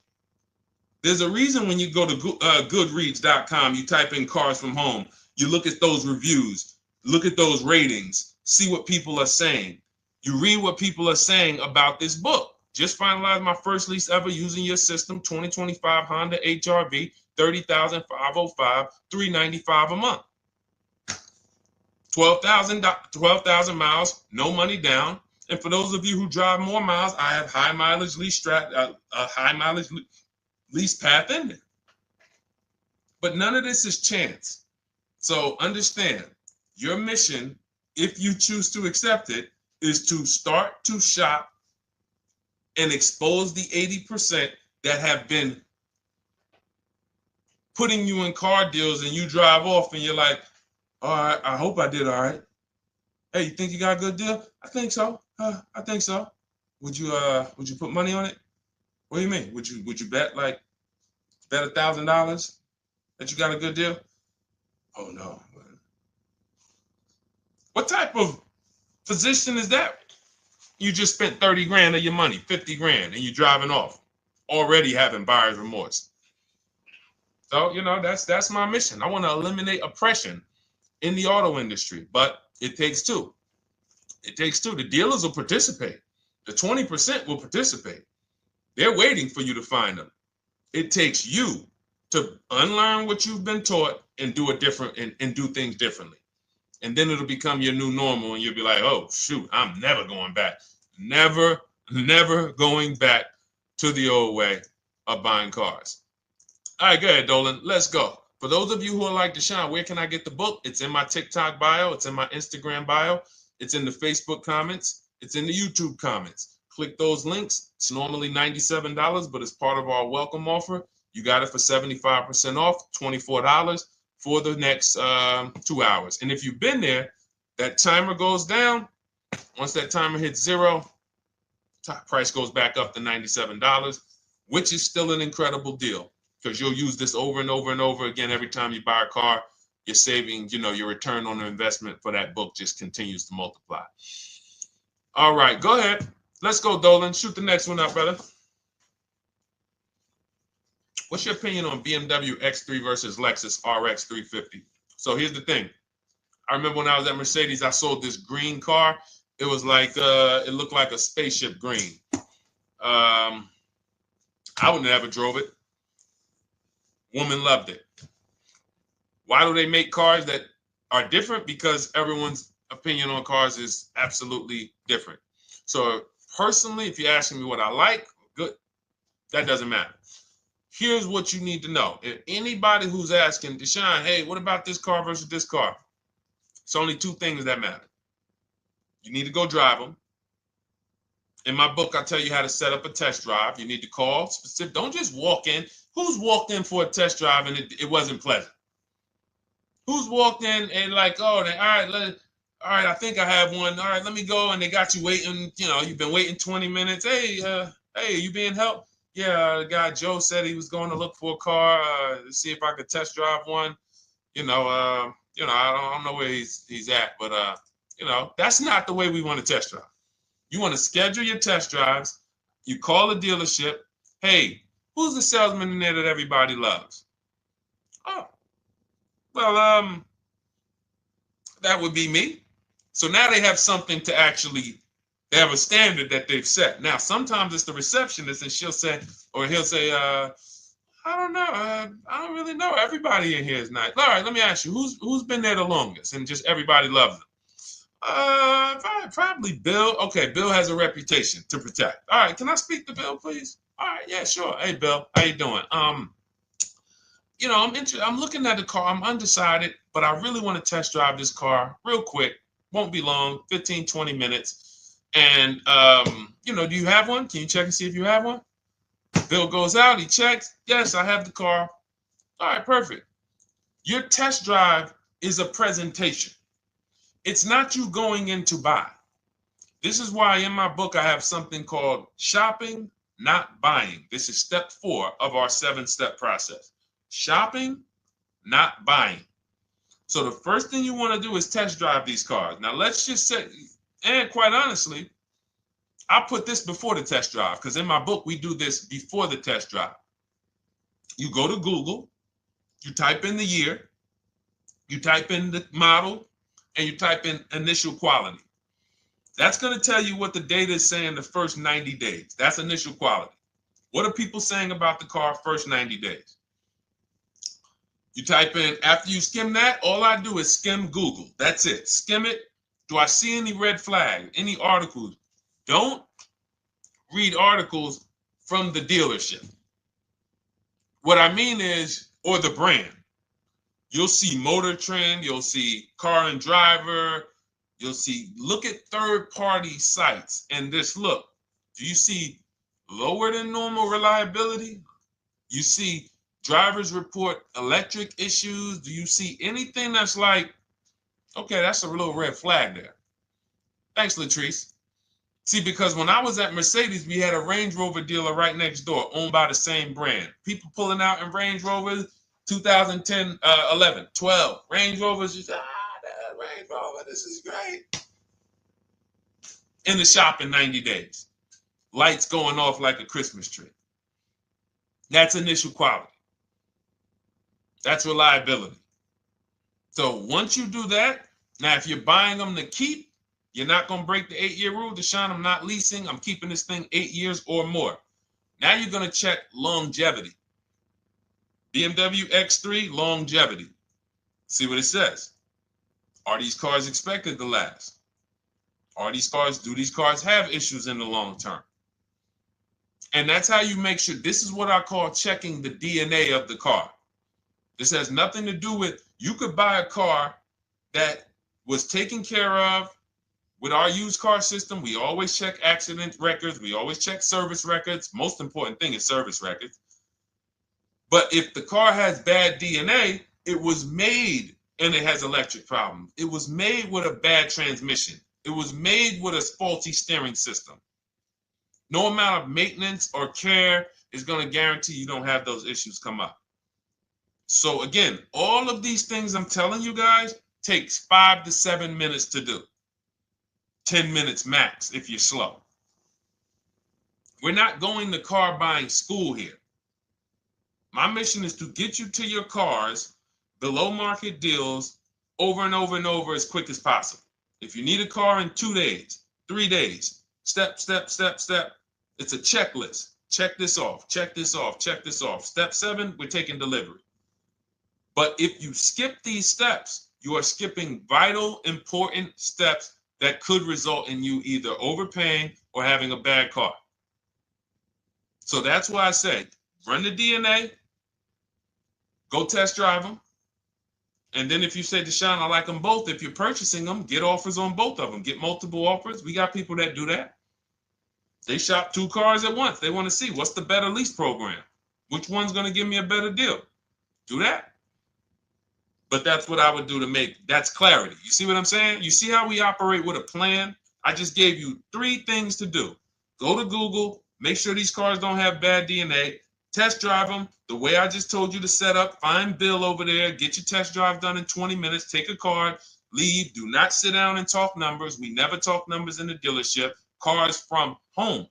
There's a reason when you go to Goodreads.com, you type in cars from home, you look at those reviews, look at those ratings, see what people are saying. You read what people are saying about this book. Just finalized my first lease ever using your system, 2025 Honda HRV, 30,505, $395 a month. 12,000 miles, no money down. And for those of you who drive more miles, I have high mileage lease lease path in there. But none of this is chance. So understand, your mission, if you choose to accept it, is to start to shop and expose the 80% that have been putting you in car deals, and you drive off and you're like, all right, I hope I did all right. Hey, you think you got a good deal? I think so. I think so. Would you put money on it? What do you mean? Would you bet $1,000 that you got a good deal? Oh no. What type of position is that? You just spent 30 grand of your money, 50 grand, and you're driving off, already having buyer's remorse. So, that's my mission. I want to eliminate oppression in the auto industry, but it takes two. It takes two. The dealers will participate. The 20% will participate. They're waiting for you to find them. It takes you to unlearn what you've been taught and do it different and do things differently. And then it'll become your new normal, and you'll be like, oh, shoot, I'm never going back. Never going back to the old way of buying cars. All right, go ahead, Dolan. Let's go. For those of you who are like Deshone, where can I get the book? It's in my TikTok bio. It's in my Instagram bio. It's in the Facebook comments. It's in the YouTube comments. Click those links. It's normally $97, but it's part of our welcome offer. You got it for 75% off, $24 for the next 2 hours. And if you've been there, that timer goes down. Once that timer hits 0, top price goes back up to $97, which is still an incredible deal because you'll use this over and over and over again every time you buy a car. You're saving, your return on the investment for that book just continues to multiply. All right, go ahead. Let's go, Dolan. Shoot the next one up, brother. What's your opinion on BMW X3 versus Lexus RX 350? So here's the thing. I remember when I was at Mercedes, I sold this green car. It was like, it looked like a spaceship green. I would never drove it. Woman loved it. Why do they make cars that are different? Because everyone's opinion on cars is absolutely different. So personally, if you're asking me what I like, good, that doesn't matter. Here's what you need to know. If anybody who's asking, Deshone, hey, what about this car versus this car? It's only two things that matter. You need to go drive them. In my book, I tell you how to set up a test drive. You need to call specific. Don't just walk in. Who's walked in for a test drive and it wasn't pleasant? Who's walked in and like, oh, all right, I think I have one. All right, let me go. And they got you waiting. You've been waiting 20 minutes. Hey, you being helped? Yeah, the guy Joe said he was going to look for a car to see if I could test drive one. I don't know where he's at, but that's not the way we want to test drive. You want to schedule your test drives. You call the dealership. Hey, who's the salesman in there that everybody loves? Oh, well, that would be me. So now they have something to actually. They have a standard that they've set. Now, sometimes it's the receptionist, and he'll say, I don't know. I don't really know. Everybody in here is nice. All right, let me ask you, who's been there the longest? And just everybody loves them. Probably Bill. Okay, Bill has a reputation to protect. All right, can I speak to Bill, please? All right, yeah, sure. Hey, Bill, how you doing? I'm looking at the car. I'm undecided, but I really want to test drive this car real quick. Won't be long, 15, 20 minutes. And, do you have one? Can you check and see if you have one? Bill goes out, he checks. Yes, I have the car. All right, perfect. Your test drive is a presentation. It's not you going in to buy. This is why in my book I have something called shopping, not buying. This is step 4 of our 7-step process. Shopping, not buying. So the first thing you want to do is test drive these cars. Now let's just say, and quite honestly, I put this before the test drive because in my book, we do this before the test drive. You go to Google, you type in the year, you type in the model, and you type in initial quality. That's going to tell you what the data is saying the first 90 days. That's initial quality. What are people saying about the car first 90 days? You type in, after you skim that, all I do is skim Google. That's it. Skim it. Do I see any red flag, any articles? Don't read articles from the dealership. What I mean is, or the brand. You'll see Motor Trend, you'll see Car and Driver, look at third-party sites and just look. Do you see lower than normal reliability? You see drivers report electric issues? Do you see anything that's like, okay, that's a little red flag there? Thanks, Latrice. See, because when I was at Mercedes, we had a Range Rover dealer right next door, owned by the same brand. People pulling out in Range Rovers, 2010, 11, 12. Range Rovers, that Range Rover, this is great. In the shop in 90 days. Lights going off like a Christmas tree. That's initial quality. That's reliability. So once you do that, now if you're buying them to keep, you're not going to break the 8-year rule. Deshone, I'm not leasing. I'm keeping this thing 8 years or more. Now you're going to check longevity. BMW X3, longevity. See what it says. Are these cars expected to last? Do these cars have issues in the long term? And that's how you make sure. This is what I call checking the DNA of the car. This has nothing to do with, you could buy a car that was taken care of. With our used car system, we always check accident records. We always check service records. Most important thing is service records. But if the car has bad DNA, it was made and it has electric problems. It was made with a bad transmission. It was made with a faulty steering system. No amount of maintenance or care is going to guarantee you don't have those issues come up. So again, all of these things I'm telling you guys takes 5 to 7 minutes to do. 10 minutes max if you're slow. We're not going to car buying school here. My mission is to get you to your cars below market deals over and over and over as quick as possible. If you need a car in 2 days, 3 days, step, step, step, step. It's a checklist. Check this off, check this off, check this off. Step 7, we're taking delivery. But if you skip these steps, you are skipping vital, important steps that could result in you either overpaying or having a bad car. So that's why I say, run the DNA, go test drive them. And then if you say, Deshone, I like them both, if you're purchasing them, get offers on both of them. Get multiple offers. We got people that do that. They shop 2 cars at once. They want to see what's the better lease program. Which one's going to give me a better deal? Do that. But that's what I would do to make, that's clarity. You see what I'm saying? You see how we operate with a plan? I just gave you 3 things to do. Go to Google, make sure these cars don't have bad DNA, test drive them the way I just told you to set up, find Bill over there, get your test drive done in 20 minutes, take a card, leave, do not sit down and talk numbers. We never talk numbers in the dealership. Cars from home,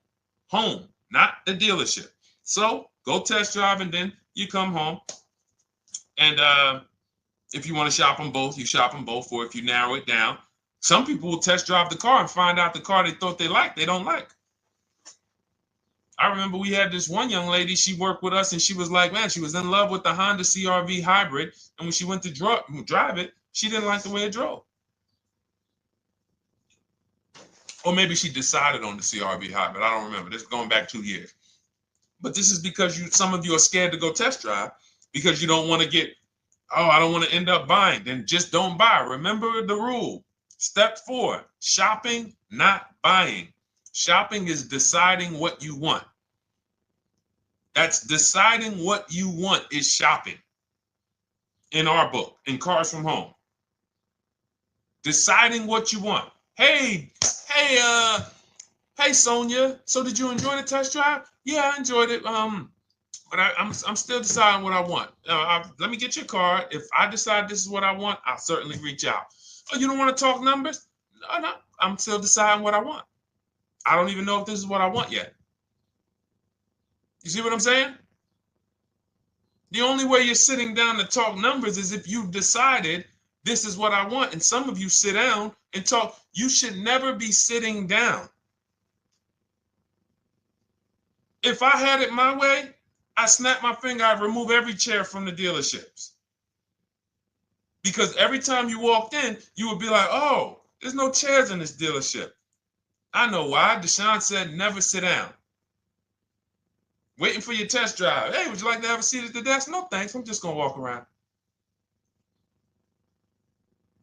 not the dealership. So go test drive and then you come home. And if you want to shop them both, you shop them both. Or if you narrow it down, some people will test drive the car and find out the car they thought they liked, they don't like. I remember we had this one young lady, she worked with us and she was like, man, she was in love with the Honda CR-V hybrid. And when she went to drive it, she didn't like the way it drove. Or maybe she decided on the CR-V hybrid. I don't remember. This is going back 2 years. But this is because some of you are scared to go test drive because you don't want to get, oh, I don't want to end up buying. Then just don't buy. Remember the rule. Step 4, shopping, not buying. Shopping is deciding what you want. That's deciding what you want is shopping. In our book, in Cars from Home. Deciding what you want. Hey, Sonia. So did you enjoy the test drive? Yeah, I enjoyed it. But I'm still deciding what I want. Let me get your card. If I decide this is what I want, I'll certainly reach out. Oh, you don't want to talk numbers? No, I'm still deciding what I want. I don't even know if this is what I want yet. You see what I'm saying? The only way you're sitting down to talk numbers is if you've decided this is what I want. And some of you sit down and talk. You should never be sitting down. If I had it my way, I snap my finger, I'd remove every chair from the dealerships. Because every time you walked in, you would be like, oh, there's no chairs in this dealership. I know why. Deshone said never sit down. Waiting for your test drive. Hey, would you like to have a seat at the desk? No, thanks. I'm just going to walk around.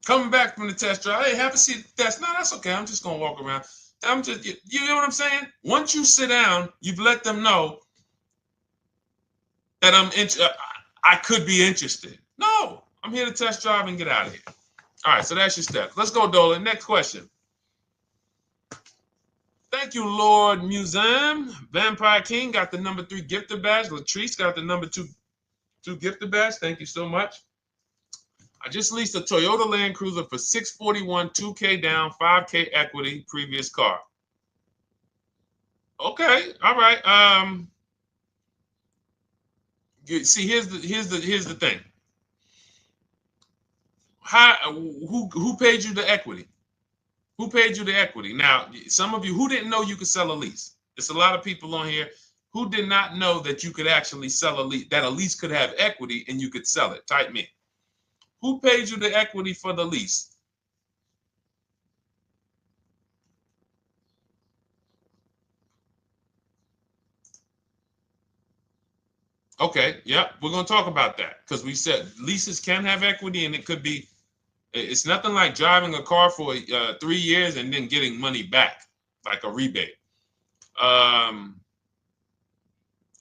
Coming back from the test drive. Hey, have a seat at the desk. No, that's okay. I'm just going to walk around. You know what I'm saying? Once you sit down, you've let them know that I could be interested. No, I'm here to test drive and get out of here. All right, so that's your steps. Let's go, Dolan. Next question. Thank you, Lord Museum. Vampire King got the number 3 gifter badge. Latrice got the number 2 gifter badge. Thank you so much. I just leased a Toyota Land Cruiser for $641, $2K down, $5K equity, previous car. Okay, all right. See, here's the thing. Who paid you the equity? Who paid you the equity? Now, some of you who didn't know you could sell a lease. There's a lot of people on here who did not know that you could actually sell a lease, that a lease could have equity and you could sell it. Type me. Who paid you the equity for the lease? Okay, yeah, we're going to talk about that because we said leases can have equity and it could be, it's nothing like driving a car for 3 years and then getting money back, like a rebate.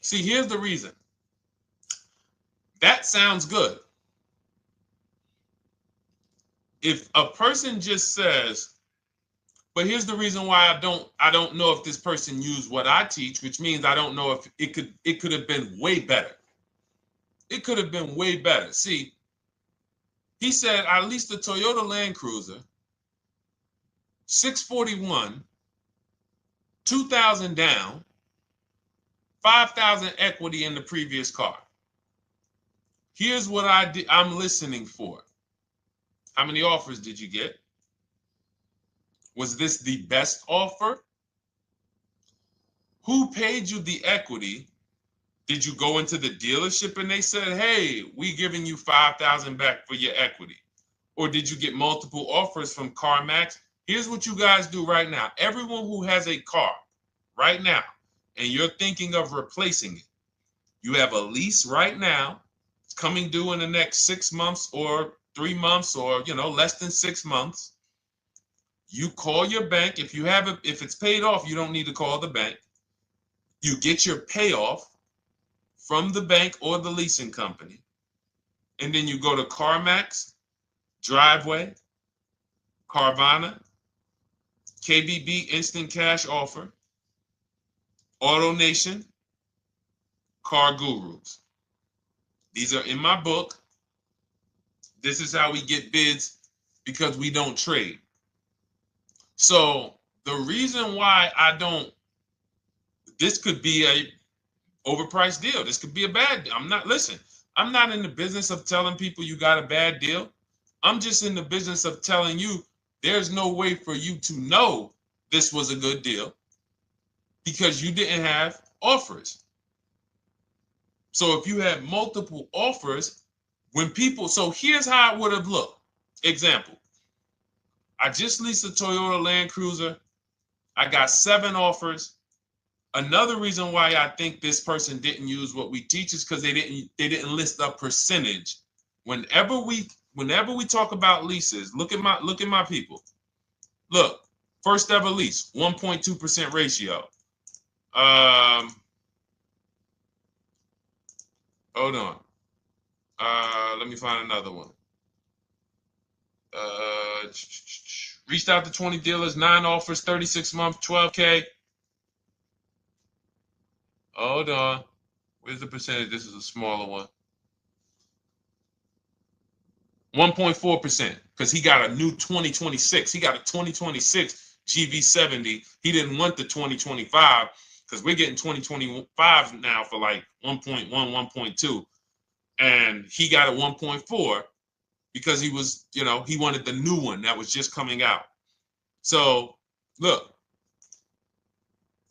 See, here's the reason. That sounds good. If a person just says, But here's the reason why I don't know if this person used what I teach, which means I don't know if it could have been way better. It could have been way better. See, he said I leased a Toyota Land Cruiser, 641, 2,000 down, 5,000 equity in the previous car. Here's what I'm listening for. How many offers did you get? Was this the best offer? Who paid you the equity? Did you go into the dealership and they said, hey, we giving you 5,000 back for your equity? Or did you get multiple offers from CarMax? Here's what you guys do right now. Everyone who has a car right now, and you're thinking of replacing it, you have a lease right now. It's coming due in the next 6 months or 3 months or, less than 6 months. You call your bank. If it's paid off, you don't need to call the bank. You get your payoff from the bank or the leasing company. And then you go to CarMax, Driveway, Carvana, KBB Instant Cash Offer, AutoNation, Car Gurus. These are in my book. This is how we get bids because we don't trade. So the reason why this could be a overpriced deal. This could be a bad deal. I'm not in the business of telling people you got a bad deal. I'm just in the business of telling you there's no way for you to know this was a good deal because you didn't have offers. So if you had multiple offers, so here's how it would have looked. Example, I just leased a Toyota Land Cruiser. I got 7 offers. Another reason why I think this person didn't use what we teach is because they didn't list a percentage. Whenever we talk about leases, look at my people. Look, first ever lease, 1.2% ratio. Hold on. Let me find another one. Reached out to 20 dealers, 9 offers, 36 months, 12K. Hold on. Where's the percentage? This is a smaller one. 1.4%, because he got a new 2026. He got a 2026 GV70. He didn't want the 2025 because we're getting 2025 now for like 1.1, 1.2. And he got a 1.4 because he was, he wanted the new one that was just coming out. So look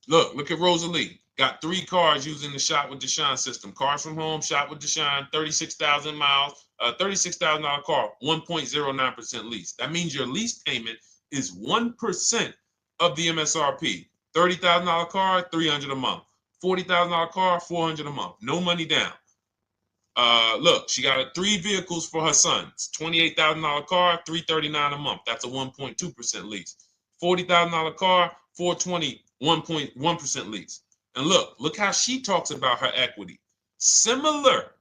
at Rosalie. Got 3 cars using the Shop with Deshone system. Cars from home, Shop with Deshone, 36,000 miles, $36,000 car, 1.09% lease. That means your lease payment is 1% of the MSRP. $30,000 car, $300 a month. $40,000 car, $400 a month. No money down. Look, she got 3 vehicles for her sons. $28,000 car, $339 a month. That's a 1.2% lease. $40,000 car, $420, 1.1% lease. And look how she talks about her equity. Similar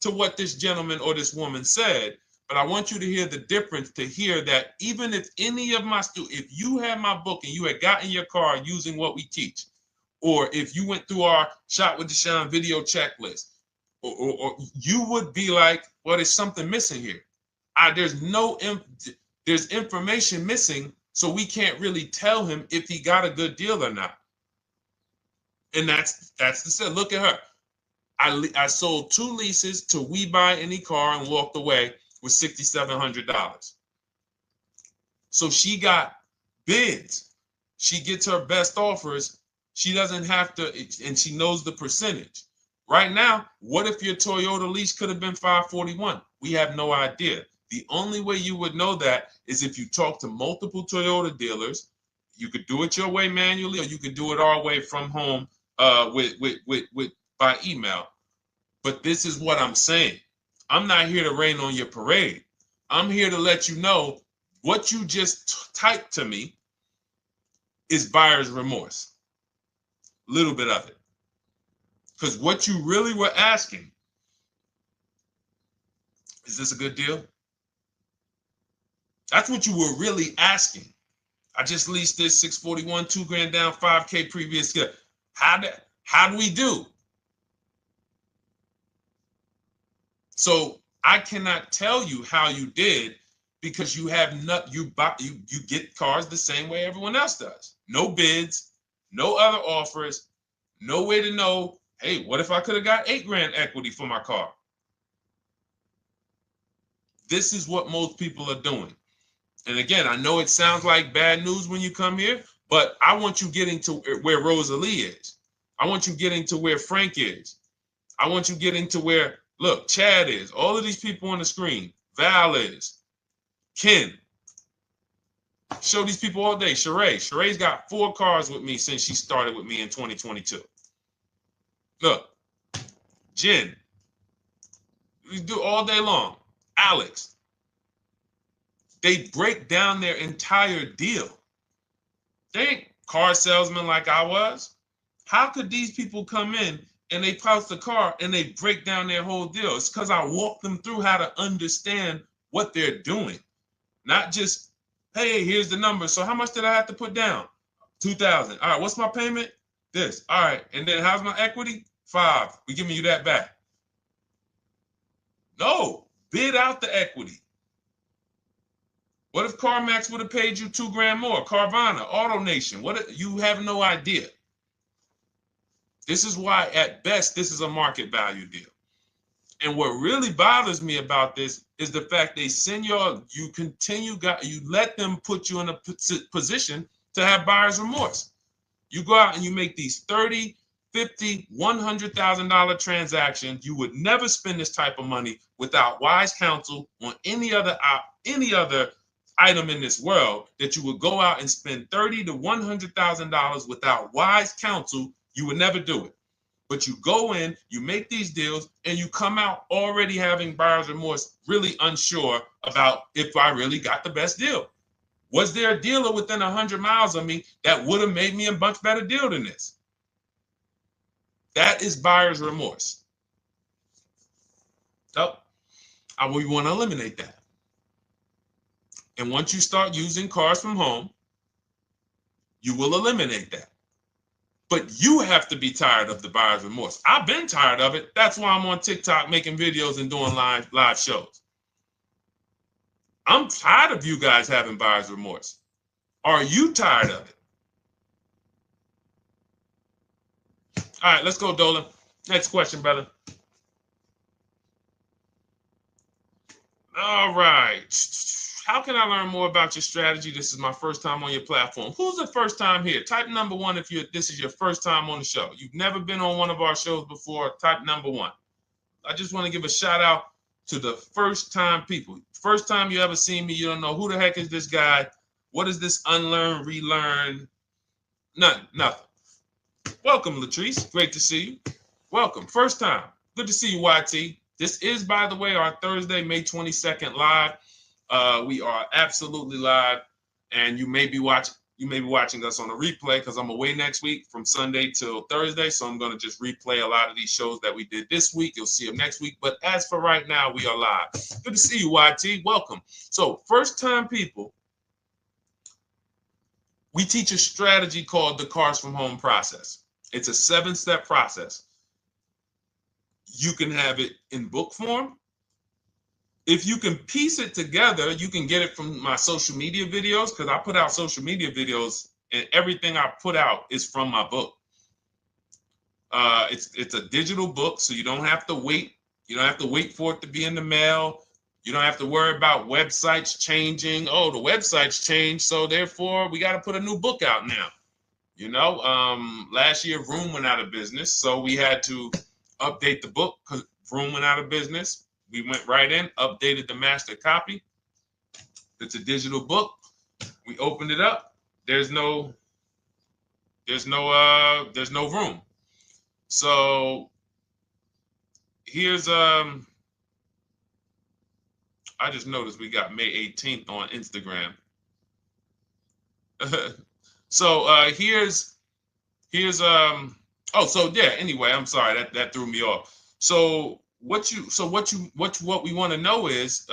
to what this gentleman or this woman said, but I want you to hear the difference, to hear that even if any of my students, if you had my book and you had gotten your car using what we teach, or if you went through our Shop with Deshone video checklist, or you would be like, well, there's something missing here. There's information missing, so we can't really tell him if he got a good deal or not. And that's the set. Look at her. I sold 2 leases to We Buy Any Car and walked away with $6,700. So she got bids. She gets her best offers. She doesn't have to, and she knows the percentage. Right now, what if your Toyota lease could have been 541? We have no idea. The only way you would know that is if you talk to multiple Toyota dealers. You could do it your way manually, or you could do it our way from home by email. But this is what I'm saying. I'm not here to rain on your parade. I'm here to let you know what you just typed to me is buyer's remorse. A little bit of it. Because what you really were asking, is this a good deal? That's what you were really asking. I just leased this 641, 2 grand down, 5K previous. How do we do? So I cannot tell you how you did because you have not you get cars the same way everyone else does. No bids, no other offers, no way to know, hey, what if I could have got 8 grand equity for my car? This is what most people are doing. And again, I know it sounds like bad news when you come here, but I want you getting to where Rosalie is. I want you getting to where Frank is. I want you getting to where, look, Chad is. All of these people on the screen. Val is. Ken. Show these people all day. Sheree. Sheree's got 4 cars with me since she started with me in 2022. Look. Jen. We do all day long. Alex. They break down their entire deal. They ain't car salesmen like I was. How could these people come in and they post the car and they break down their whole deal? It's because I walk them through how to understand what they're doing. Not just, hey, here's the number. So how much did I have to put down? 2,000. All right, what's my payment? This. All right, and then how's my equity? 5. We giving you that back. No, bid out the equity. What if CarMax would have paid you 2 grand more? Carvana, AutoNation, what? You have no idea. This is why, at best, this is a market value deal. And what really bothers me about this is the fact they send you let them put you in a position to have buyer's remorse. You go out and you make these $30,000, $50,000, $100,000 transactions. You would never spend this type of money without wise counsel on any other item in this world, that you would go out and spend $30,000 to $100,000 without wise counsel. You would never do it. But you go in, you make these deals, and you come out already having buyer's remorse, really unsure about if I really got the best deal. Was there a dealer within 100 miles of me that would have made me a much better deal than this? That is buyer's remorse. So we want to eliminate that. And once you start using cars from home, you will eliminate that. But you have to be tired of the buyer's remorse. I've been tired of it. That's why I'm on TikTok making videos and doing live shows. I'm tired of you guys having buyer's remorse. Are you tired of it? All right, let's go, Dolan. Next question, brother. All right. How can I learn more about your strategy? This is my first time on your platform. Who's the first time here? Type number 1 if this is your first time on the show. You've never been on one of our shows before. Type number 1. I just want to give a shout out to the first time people. First time you ever seen me, you don't know who the heck is this guy. What is this unlearn, relearn? Nothing. Welcome, Latrice. Great to see you. Welcome. First time. Good to see you, YT. This is, by the way, our Thursday, May 22nd live. We are absolutely live, and you may be watching us on a replay because I'm away next week from Sunday till Thursday, so I'm going to just replay a lot of these shows that we did this week. You'll see them next week, but as for right now, we are live. Good to see you, YT. Welcome. So, first-time people, we teach a strategy called the Cars from Home process. It's a 7-step process. You can have it in book form. If you can piece it together, you can get it from my social media videos, because I put out social media videos and everything I put out is from my book. It's a digital book, so you don't have to wait. You don't have to wait for it to be in the mail. You don't have to worry about websites changing. Oh, the website's changed, so therefore we got to put a new book out now. You know, last year Vroom went out of business, so we had to update the book because Vroom went out of business. We went right in, updated the master copy. It's a digital book. We opened it up. There's no room. So here's I just noticed we got May 18th on Instagram. So here's anyway, I'm sorry, that threw me off. So what we want to know is,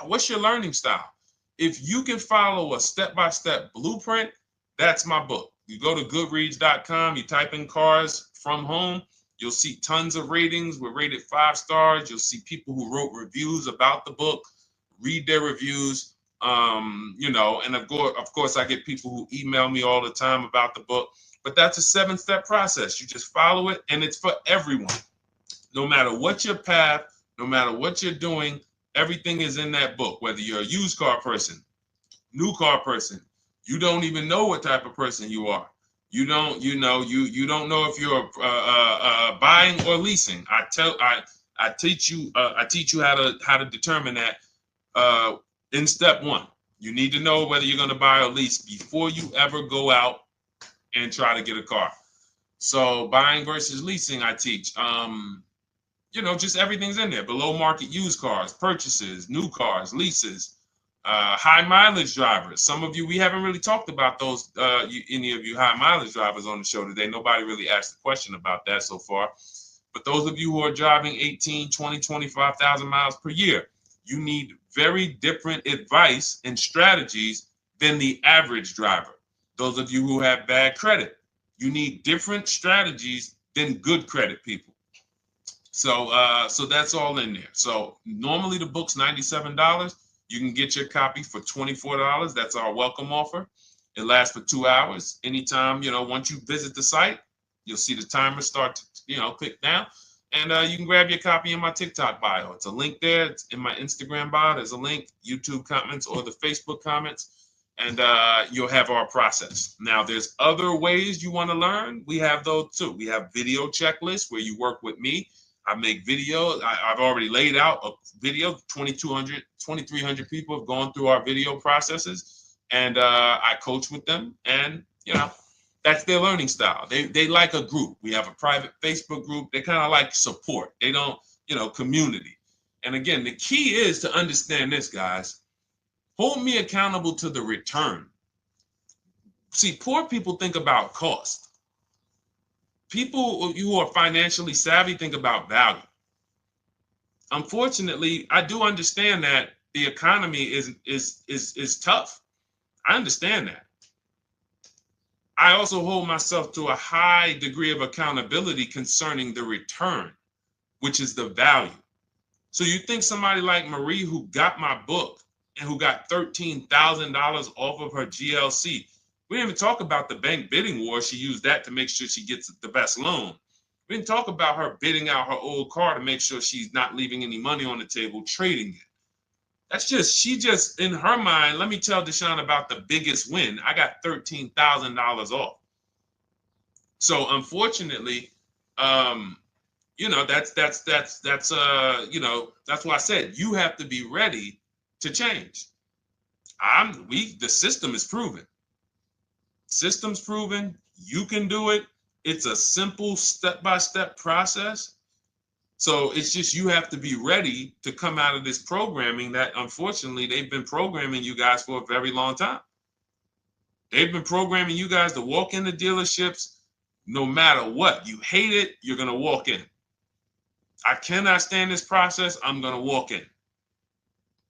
what's your learning style? If you can follow a step-by-step blueprint, that's my book. You go to goodreads.com, you type in cars from home, you'll see tons of ratings. We're rated 5 stars. You'll see people who wrote reviews about the book, read their reviews. And of course, I get people who email me all the time about the book. But that's a 7-step process. You just follow it, and it's for everyone. No matter what your path, no matter what you're doing, everything is in that book. Whether you're a used car person, new car person, you don't even know what type of person you are. You don't know if you're buying or leasing. I teach you how to determine that in step 1. You need to know whether you're going to buy or lease before you ever go out and try to get a car. So buying versus leasing, I teach. Just everything's in there. Below market used cars, purchases, new cars, leases, high mileage drivers. Some of you, we haven't really talked about those, any of you high mileage drivers on the show today. Nobody really asked a question about that so far. But those of you who are driving 18, 20, 25,000 miles per year, you need very different advice and strategies than the average driver. Those of you who have bad credit, you need different strategies than good credit people. So that's all in there. So normally the book's $97. You can get your copy for $24. That's our welcome offer. It lasts for 2 hours. Anytime, once you visit the site, you'll see the timer start to, click down. And you can grab your copy in my TikTok bio. It's a link there. It's in my Instagram bio. There's a link, YouTube comments or the Facebook comments. And you'll have our process. Now, there's other ways you want to learn. We have those too. We have video checklists where you work with me. I make videos. I've already laid out a video. 2,300 people have gone through our video processes, and I coach with them. And that's their learning style. They like a group. We have a private Facebook group. They kind of like support. They don't, community. And again, the key is to understand this, guys. Hold me accountable to the return. See, poor people think about cost. People who are financially savvy think about value. Unfortunately, I do understand that the economy is tough. I understand that. I also hold myself to a high degree of accountability concerning the return, which is the value. So you think somebody like Marie, who got my book and who got $13,000 off of her GLC, we didn't even talk about the bank bidding war. She used that to make sure she gets the best loan. We didn't talk about her bidding out her old car to make sure she's not leaving any money on the table, trading it. She just, in her mind, let me tell Deshone about the biggest win. I got $13,000 off. So unfortunately, that's why I said you have to be ready to change. The system is proven. System's proven. You can do it. It's a simple step-by-step process. So it's just you have to be ready to come out of this programming that, unfortunately, they've been programming you guys for a very long time. They've been programming you guys to walk into dealerships no matter what. You hate it, you're going to walk in. I cannot stand this process, I'm going to walk in.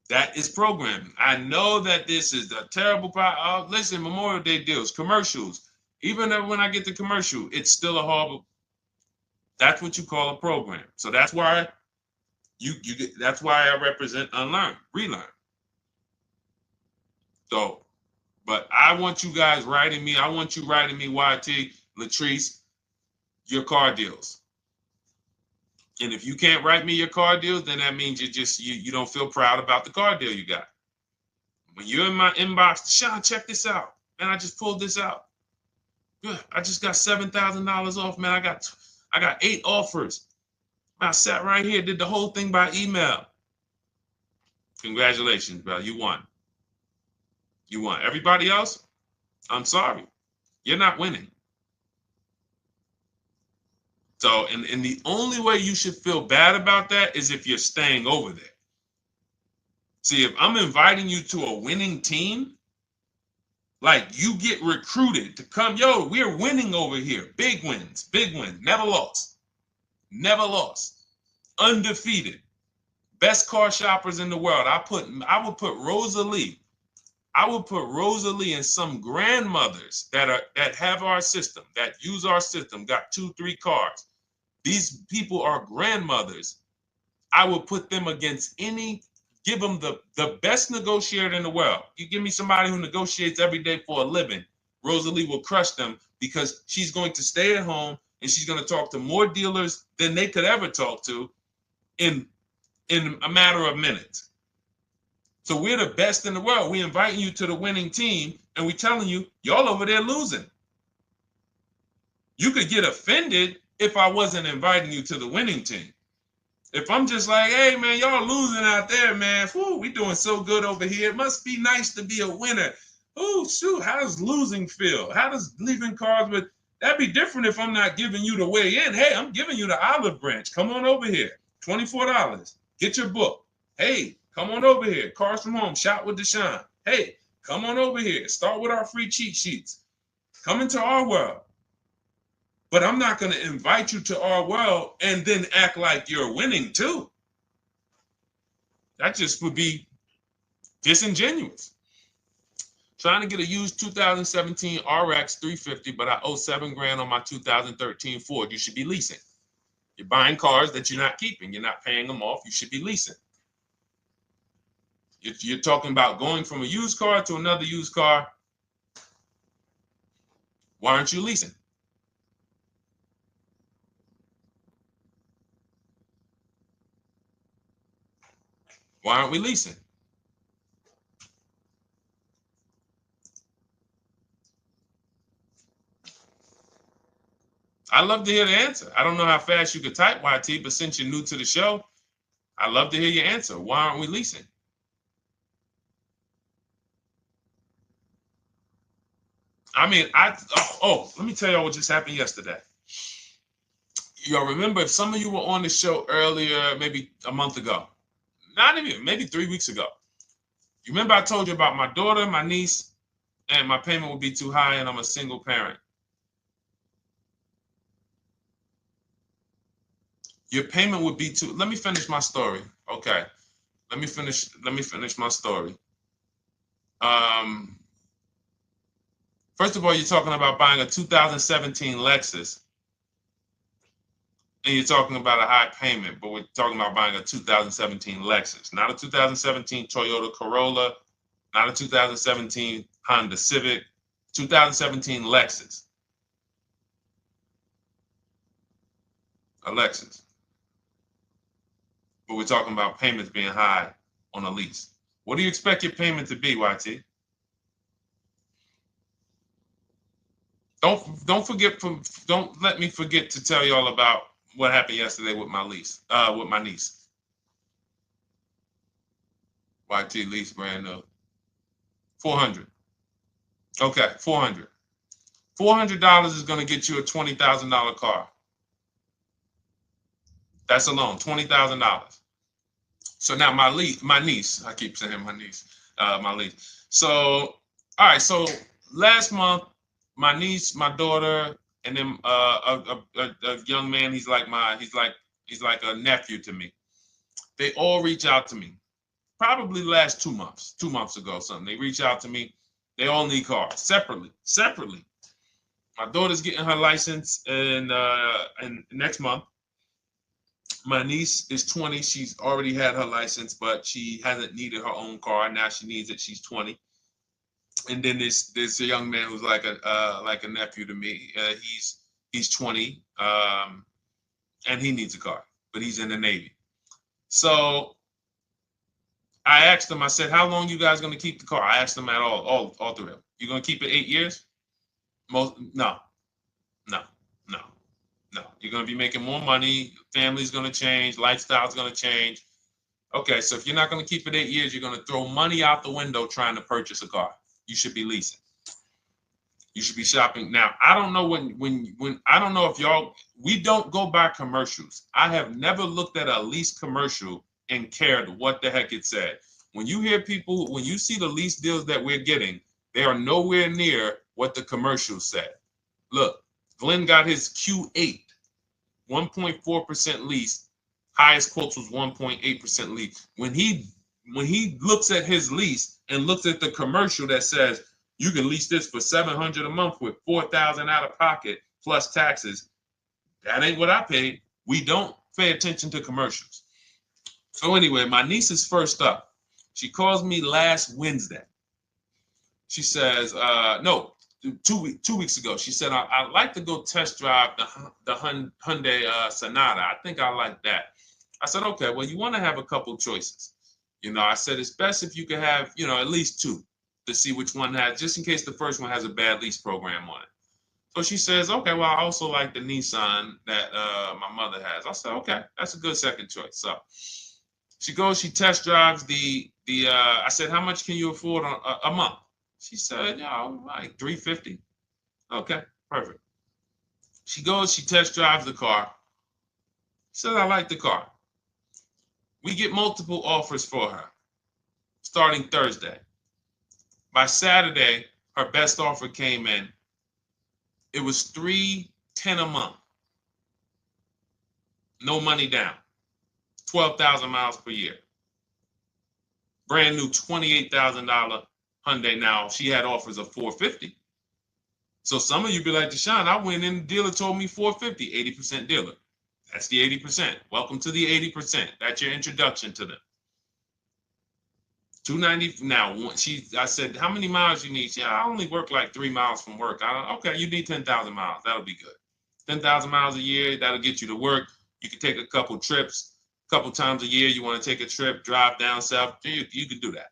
That is programming. I know that this is a terrible problem. Listen, Memorial Day deals, commercials. Even when I get the commercial, it's still a horrible. That's what you call a program. So that's why that's why I represent unlearn, relearn. So, but I want you guys writing me. I want you writing me, YT, Latrice, your car deals. And if you can't write me your car deals, then that means you don't feel proud about the car deal you got. When you're in my inbox, Deshone, check this out. Man, I just pulled this out. I just got $7,000 off, man. I got 8 offers. I sat right here, did the whole thing by email. Congratulations, bro. You won. You won. Everybody else, I'm sorry. You're not winning. So, and the only way you should feel bad about that is if you're staying over there. See, if I'm inviting you to a winning team, like you get recruited to come, yo, we're winning over here. Big wins, never lost. Never lost. Undefeated. Best car shoppers in the world. I would put Rosalie I would put Rosalie and some grandmothers that have our system, that use our system, got 2-3 cars. These people are grandmothers. I would put them against give them the best negotiator in the world. You give me somebody who negotiates every day for a living, Rosalie will crush them because she's going to stay at home and she's going to talk to more dealers than they could ever talk to in a matter of minutes. So we're the best in the world. We're inviting you to the winning team, and we're telling you, y'all over there losing. You could get offended if I wasn't inviting you to the winning team. If I'm just like, hey, man, y'all losing out there, man. Whew, we doing so good over here. It must be nice to be a winner. Oh, shoot, how does losing feel? How does leaving cards with... That'd be different if I'm not giving you the way in. Hey, I'm giving you the olive branch. Come on over here. $24. Get your book. Hey, come on over here. Cars from Home. Shop with Deshone. Hey, come on over here. Start with our free cheat sheets. Come into our world. But I'm not going to invite you to our world and then act like you're winning too. That just would be disingenuous. Trying to get a used 2017 RX 350, but I owe $7,000 on my 2013 Ford. You should be leasing. You're buying cars that you're not keeping. You're not paying them off. You should be leasing. If you're talking about going from a used car to another used car, why aren't you leasing? Why aren't we leasing? I'd love to hear the answer. I don't know how fast you could type, YT, but since you're new to the show, I'd love to hear your answer. Why aren't we leasing? I mean, let me tell y'all what just happened yesterday. Y'all remember, if some of you were on the show earlier, maybe a month ago, not even, maybe 3 weeks ago. You remember I told you about my daughter, my niece, and my payment would be too high, and I'm a single parent. Your payment would be too... Let me finish my story. Okay. Let me finish my story. First of all, you're talking about buying a 2017 Lexus, and you're talking about a high payment, but we're talking about buying a 2017 Lexus, not a 2017 Toyota Corolla, not a 2017 Honda Civic, 2017 Lexus. A Lexus. But we're talking about payments being high on a lease. What do you expect your payment to be, YT? Don't let me forget to tell y'all about what happened yesterday with my niece. YT lease brand new. $400. Okay, $400. $400 is going to get you a $20,000 car. That's alone, $20,000. So now my niece, I keep saying my niece, my lease. So, all right, so last month, my niece, my daughter, and then a young man, he's like a nephew to me. They all reach out to me. Probably the last 2 months, 2 months ago, something. They reach out to me. They all need cars separately. My daughter's getting her license in next month. My niece is 20. She's already had her license, but she hasn't needed her own car. Now she needs it. She's 20. And then there's a young man who's like a nephew to me. He's 20, and he needs a car, but he's in the Navy. So I asked them. I said, "How long you guys going to keep the car?" I asked them at all three of them. You going to keep it 8 years? No. You're going to be making more money. Family's going to change. Lifestyle's going to change. Okay, so if you're not going to keep it 8 years, you're going to throw money out the window trying to purchase a car. You should be leasing. You should be shopping. Now, I don't know when I don't know if y'all, we don't go by commercials. I have never looked at a lease commercial and cared what the heck it said. When you hear people, when you see the lease deals that we're getting, they are nowhere near what the commercial said. Look, Glenn got his Q8, 1.4% lease. Highest quotes was 1.8% lease. When he when he looks at his lease and looks at the commercial that says you can lease this for $700 a month with $4,000 out of pocket plus taxes, that ain't what I paid. We don't pay attention to commercials. So anyway, my niece is first up. She calls me last Wednesday. She says, no, 2 weeks ago. She said, I'd like to go test drive the Hyundai Sonata. I think I like that. I said, okay, well, you want to have a couple choices. I said, it's best if you could have, at least two to see which one has, just in case the first one has a bad lease program on it. So she says, okay, well, I also like the Nissan that my mother has. I said, okay, that's a good second choice. So she goes, she test drives I said, how much can you afford a month? She said, like $350. Okay, perfect. She goes, she test drives the car. She said, I like the car. We get multiple offers for her starting Thursday. By Saturday, her best offer came in. It was $310 a month. No money down. 12,000 miles per year. Brand new $28,000 Hyundai. Now, she had offers of $450. So some of you be like, Deshone, I went in, the dealer told me $450, 80% dealer. That's the 80%. Welcome to the 80%. That's your introduction to them. $290. Now, I said, how many miles you need? She said, I only work like 3 miles from work. Okay, you need 10,000 miles. That'll be good. 10,000 miles a year, that'll get you to work. You can take a couple trips, a couple times a year. You want to take a trip, drive down south, you can do that.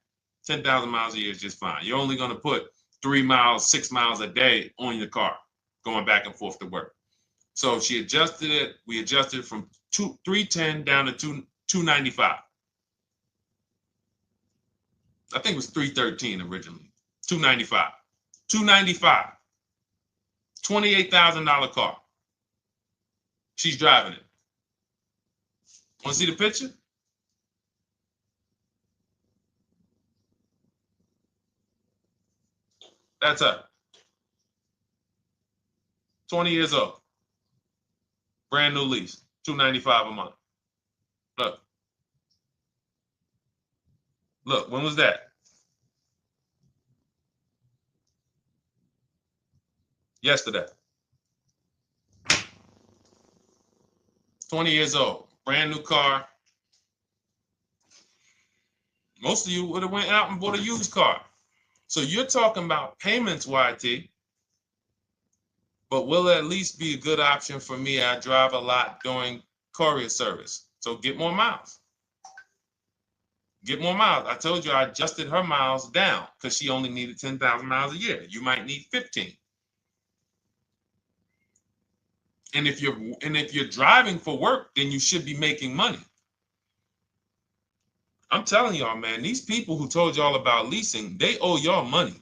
10,000 miles a year is just fine. You're only going to put 3 miles, 6 miles a day on your car, going back and forth to work. So she adjusted it. We adjusted it from 310 down to 295. I think it was 313 originally. 295. 295. $28,000 car. She's driving it. Want to see the picture? That's her. 20 years old. Brand new lease. $295 a month. Look. Look, when was that? Yesterday. 20 years old. Brand new car. Most of you would have went out and bought a used car. So you're talking about payments, YT. But will it at least be a good option for me? I drive a lot during courier service. So get more miles. Get more miles. I told you I adjusted her miles down because she only needed 10,000 miles a year. You might need 15. And if you're driving for work, then you should be making money. I'm telling y'all, man, these people who told y'all about leasing, they owe y'all money.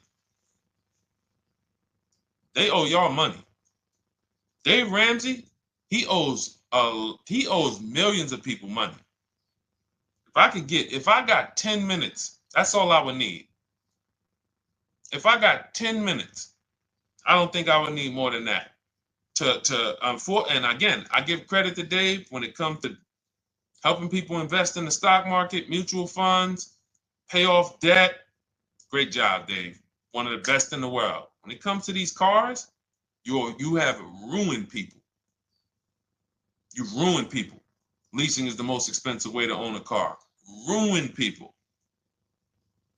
They owe y'all money. Dave Ramsey, he owes millions of people money. If I got 10 minutes, that's all I would need. If I got 10 minutes, I don't think I would need more than that. And again, I give credit to Dave when it comes to helping people invest in the stock market, mutual funds, pay off debt. Great job, Dave. One of the best in the world. When it comes to these cars, you have ruined people. You've ruined people. Leasing is the most expensive way to own a car. Ruined people.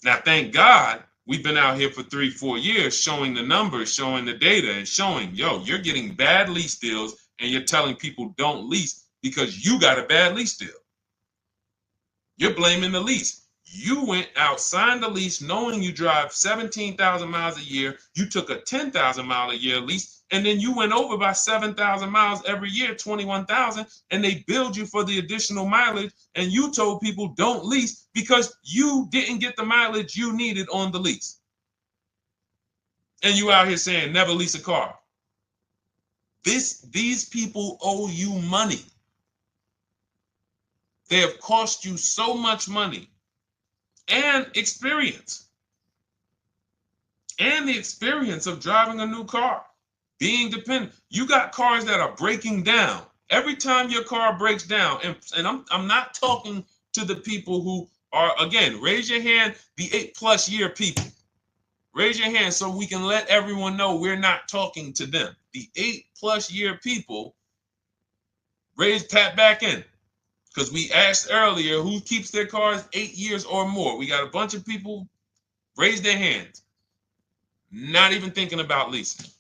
Now, thank God, we've been out here for 3-4 years showing the numbers, showing the data, and showing, you're getting bad lease deals, and you're telling people don't lease because you got a bad lease deal. You're blaming the lease. You went out, signed the lease, knowing you drive 17,000 miles a year. You took a 10,000 mile a year lease, and then you went over by 7,000 miles every year, 21,000, and they billed you for the additional mileage, and you told people don't lease because you didn't get the mileage you needed on the lease. And you out here saying never lease a car. These people owe you money. They have cost you so much money and experience. And the experience of driving a new car, being dependent. You got cars that are breaking down. Every time your car breaks down, and I'm not talking to the people who Or again, raise your hand, the 8+ year people. Raise your hand so we can let everyone know we're not talking to them. The 8+ year people, tap back in. Because we asked earlier who keeps their cars 8 years or more. We got a bunch of people raise their hands. Not even thinking about leasing.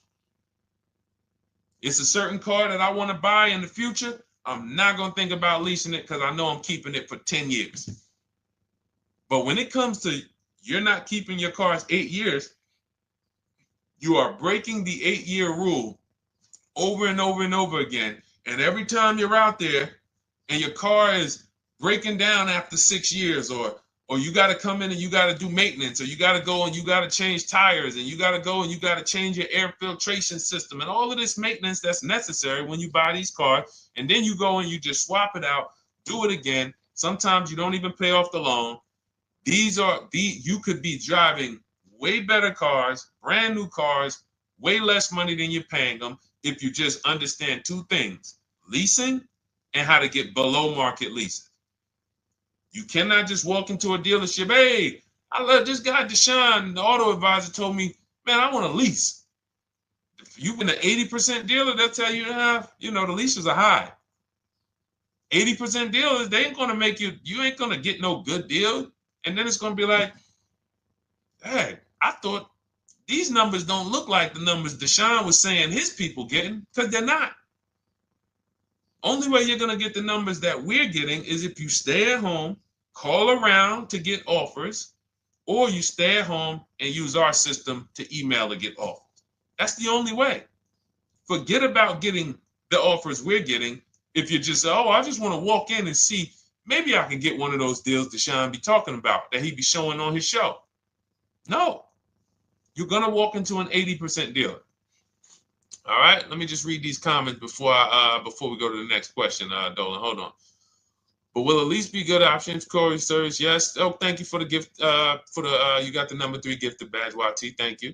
It's a certain car that I want to buy in the future. I'm not going to think about leasing it because I know I'm keeping it for 10 years. But when it comes to you're not keeping your cars 8 years, you are breaking the 8-year rule over and over and over again. And every time you're out there and your car is breaking down after 6 years, or you got to come in and you got to do maintenance, or you got to go and you got to change tires, and you got to go and you got to change your air filtration system, and all of this maintenance that's necessary when you buy these cars, and then you go and you just swap it out, do it again. Sometimes you don't even pay off the loan. You could be driving way better cars, brand new cars, way less money than you're paying them if you just understand 2 things: leasing and how to get below market leasing. You cannot just walk into a dealership. Hey, I love this guy, Deshone, the auto advisor, told me, man, I want to lease. If you've been an 80% dealer, they'll tell you, the leases are high. 80% dealers, they ain't going to make you ain't going to get no good deal. And then it's going to be like, hey, I thought these numbers don't look like the numbers Deshone was saying his people getting, because they're not. Only way you're going to get the numbers that we're getting is if you stay at home, call around to get offers, or you stay at home and use our system to email to get offers. That's the only way. Forget about getting the offers we're getting. If you just say, oh, I just want to walk in and see, maybe I can get one of those deals Deshone be talking about that he be showing on his show. No, you're going to walk into an 80% dealer. All right, let me just read these comments before we go to the next question, Dolan. Hold on. But will a lease be good options? Corey Sirs, yes. Oh, thank you for the gift. You got the number 3 gifted badge, YT. Thank you.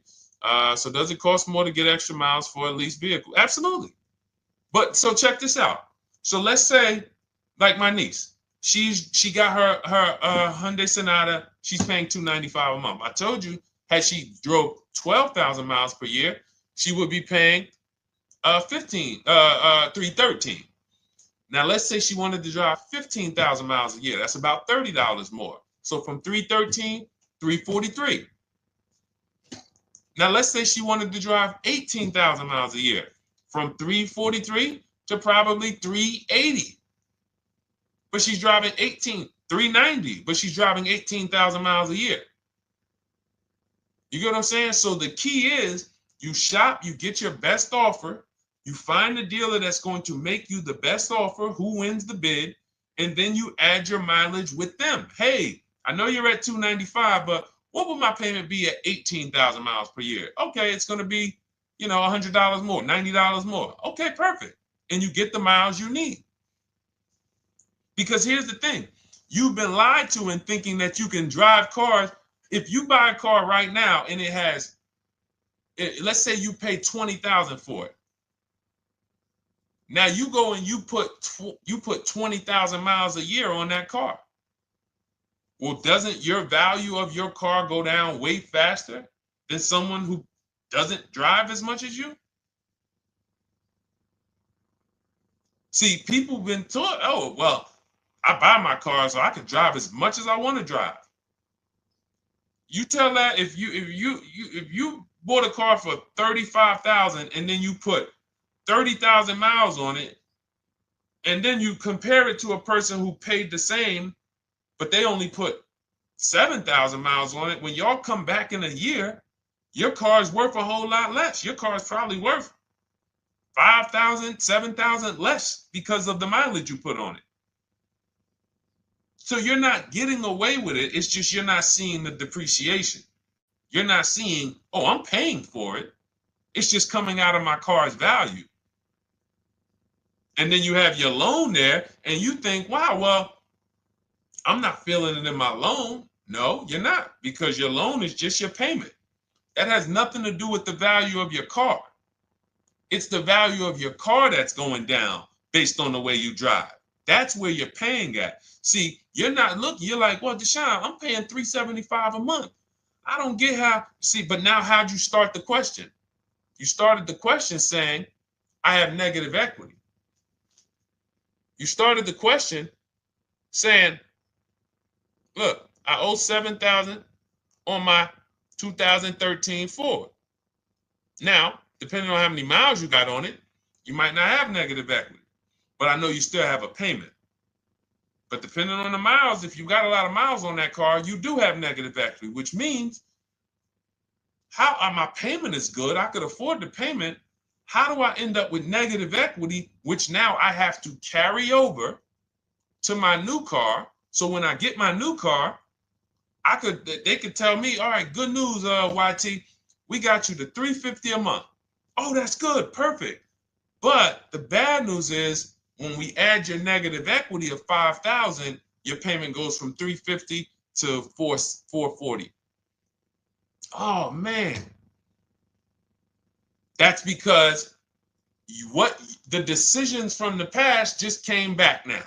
So does it cost more to get extra miles for a leased vehicle? Absolutely. But so check this out. So let's say, like my niece, she got her Hyundai Sonata. She's paying $295 a month. I told you, had she drove 12,000 miles per year, she would be paying $313. Now let's say she wanted to drive 15,000 miles a year. That's about $30 more. So from $313, $343. Now let's say she wanted to drive 18,000 miles a year, from $343 to probably $380. But she's driving $390, but she's driving 18,000 miles a year. You get what I'm saying? So the key is you shop, you get your best offer, you find the dealer that's going to make you the best offer, who wins the bid, and then you add your mileage with them. Hey, I know you're at $295, but what would my payment be at 18,000 miles per year? Okay, it's going to be, $100 more, $90 more. Okay, perfect. And you get the miles you need. Because here's the thing. You've been lied to in thinking that you can drive cars. If you buy a car right now and it has, let's say you pay $20,000 for it. Now you go and you put 20,000 miles a year on that car. Well, doesn't your value of your car go down way faster than someone who doesn't drive as much as you? See, people have been taught, oh, well, I buy my car so I can drive as much as I want to drive. You tell that if you bought a car for $35,000 and then you put 30,000 miles on it, and then you compare it to a person who paid the same, but they only put 7,000 miles on it. When y'all come back in a year, your car is worth a whole lot less. Your car is probably worth 5,000, 7,000 less because of the mileage you put on it. So you're not getting away with it. It's just you're not seeing the depreciation. You're not seeing, oh, I'm paying for it. It's just coming out of my car's value. And then you have your loan there and you think, wow, well, I'm not feeling it in my loan. No, you're not, because your loan is just your payment. That has nothing to do with the value of your car. It's the value of your car that's going down based on the way you drive. That's where you're paying at. See, you're not looking, you're like, well, Deshone, I'm paying $375 a month. I don't get how, see, but now how'd you start the question? You started the question saying, I have negative equity. You started the question saying, look, I owe $7,000 on my 2013 Ford. Now, depending on how many miles you got on it, you might not have negative equity, but I know you still have a payment. But depending on the miles, if you got a lot of miles on that car, you do have negative equity, which means my payment is good. I could afford the payment. How do I end up with negative equity, which now I have to carry over to my new car? So when I get my new car, they could tell me, all right, good news, YT, we got you to $350 a month. Oh, that's good, perfect. But the bad news is when we add your negative equity of $5,000, your payment goes from $350 to $440. Oh man, that's because the decisions from the past just came back now.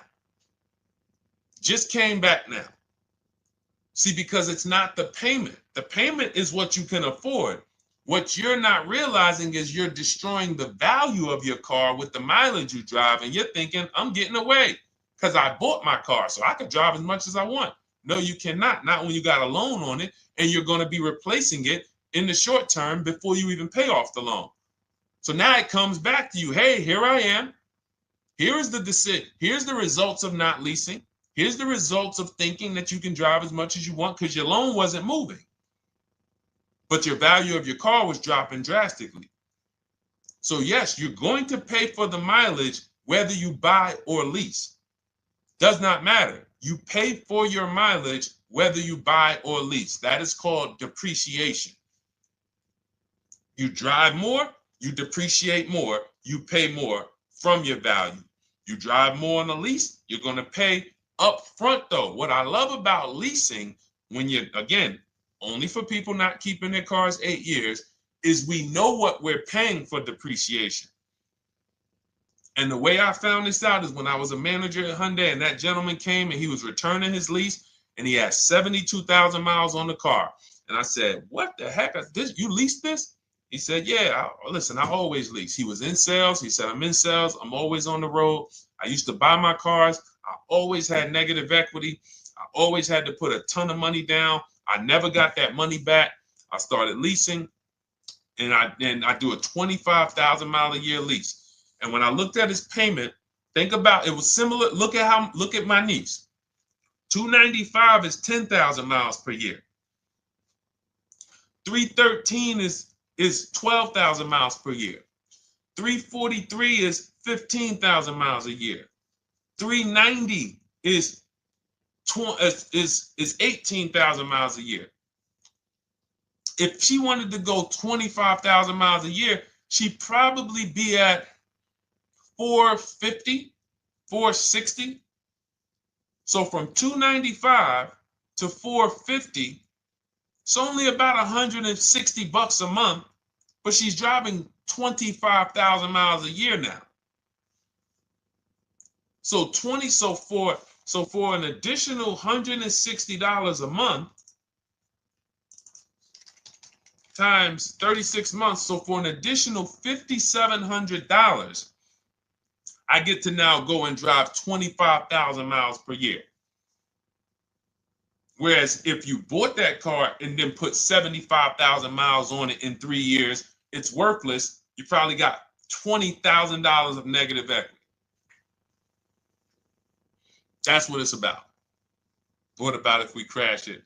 Just came back now. See, because it's not the payment. The payment is what you can afford. What you're not realizing is you're destroying the value of your car with the mileage you drive, and you're thinking, I'm getting away because I bought my car, so I can drive as much as I want. No, you cannot. Not when you got a loan on it, and you're going to be replacing it in the short term before you even pay off the loan. So now it comes back to you. Hey, here I am. Here is the decision. Here's the results of not leasing. Here's the results of thinking that you can drive as much as you want because your loan wasn't moving. But your value of your car was dropping drastically. So yes, you're going to pay for the mileage whether you buy or lease. Does not matter. You pay for your mileage whether you buy or lease. That is called depreciation. You drive more, you depreciate more, you pay more from your value. You drive more on a lease, you're going to pay up front though. What I love about leasing, when you're, again, only for people not keeping their cars 8 years, is we know what we're paying for depreciation. And the way I found this out is when I was a manager at Hyundai and that gentleman came and he was returning his lease and he had 72,000 miles on the car. And I said, what the heck? You leased this? He said, yeah, listen, I always lease. He was in sales. He said, I'm in sales. I'm always on the road. I used to buy my cars. I always had negative equity. I always had to put a ton of money down. I never got that money back. I started leasing, and I do a 25,000 mile a year lease. And when I looked at his payment, think about it was similar. Look at my niece. 295 is 10,000 miles per year. 313 is 12,000 miles per year. 343 is 15,000 miles a year. 390 is 18,000 miles a year. If she wanted to go 25,000 miles a year, she'd probably be at 450, 460. So from 295 to 450, it's only about 160 bucks a month, but she's driving 25,000 miles a year now. So for an additional $160 a month times 36 months, so for an additional $5,700, I get to now go and drive 25,000 miles per year. Whereas if you bought that car and then put 75,000 miles on it in 3 years, it's worthless. You probably got $20,000 of negative equity. That's what it's about. What about if we crash it?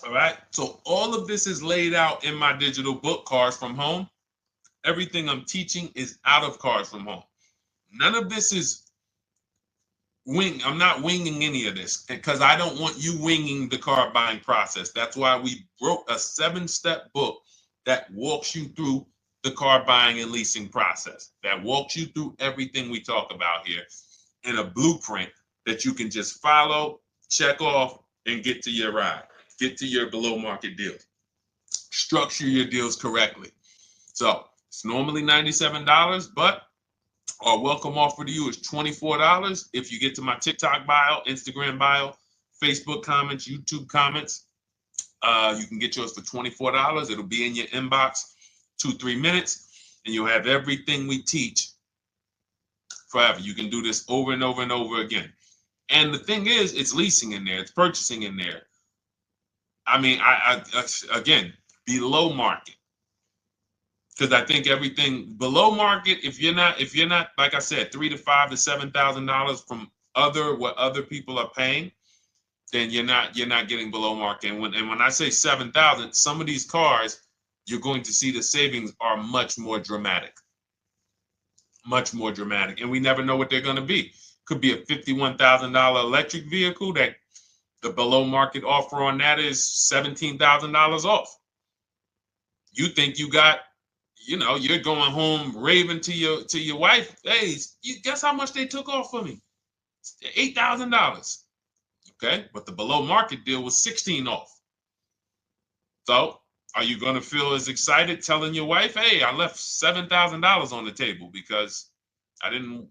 All right. So all of this is laid out in my digital book, Cars from Home. Everything I'm teaching is out of Cars from Home. None of this is I'm not winging any of this because I don't want you winging the car buying process. That's why we wrote a 7-step book that walks you through the car buying and leasing process, that walks you through everything we talk about here in a blueprint that you can just follow, check off, and get to your ride, get to your below market deals, structure your deals correctly. So it's normally $97, but our welcome offer to you is $24 if you get to my TikTok bio, Instagram bio, Facebook comments, YouTube comments. You can get yours for $24. It'll be in your inbox 2-3 minutes, and you'll have everything we teach forever. You can do this over and over and over again. And the thing is, it's leasing in there, it's purchasing in there. I mean, I again, below market. Because I think everything below market, if you're not, like I said, $3,000 to $5,000 to $7,000 from what other people are paying, then you're not getting below market. And when I say 7,000, some of these cars, you're going to see the savings are much more dramatic, and we never know what they're going to be. Could be a $51,000 electric vehicle that the below market offer on that is $17,000 off. You think you got, you're going home raving to your wife. Hey, you guess how much they took off for me? $8,000. Okay, but the below market deal was 16 off. So are you going to feel as excited telling your wife, hey, I left $7,000 on the table because I didn't,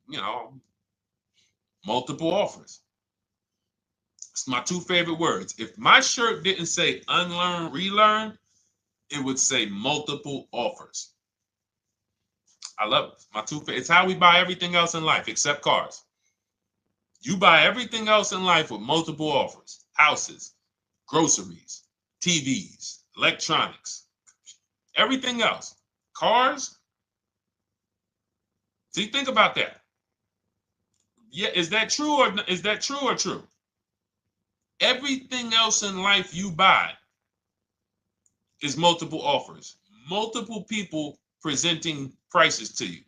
multiple offers? It's my two favorite words. If my shirt didn't say unlearn, relearn, it would say multiple offers. I love it. My two favorite. It's how we buy everything else in life except cars. You buy everything else in life with multiple offers: houses, groceries, TVs, electronics, everything else. Cars. See, think about that. Yeah, is that true or true? Everything else in life you buy is multiple offers, multiple people presenting prices to you.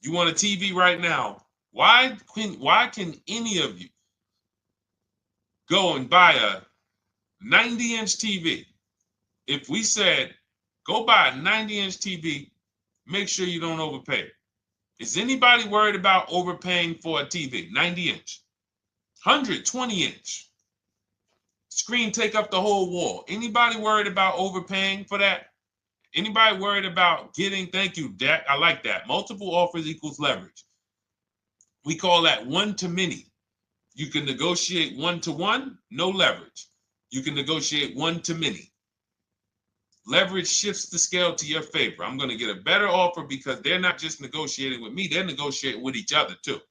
You want a TV right now? Why can any of you go and buy a 90-inch TV? If we said, go buy a 90-inch TV, make sure you don't overpay. Is anybody worried about overpaying for a TV? 90-inch, 120-inch. Screen take up the whole wall. Anybody worried about overpaying for that? Anybody worried about getting, thank you, Dak, I like that. Multiple offers equals leverage. We call that one to many. You can negotiate 1-to-1, no leverage. You can negotiate 1 to many. Leverage shifts the scale to your favor. I'm going to get a better offer because they're not just negotiating with me, they're negotiating with each other too.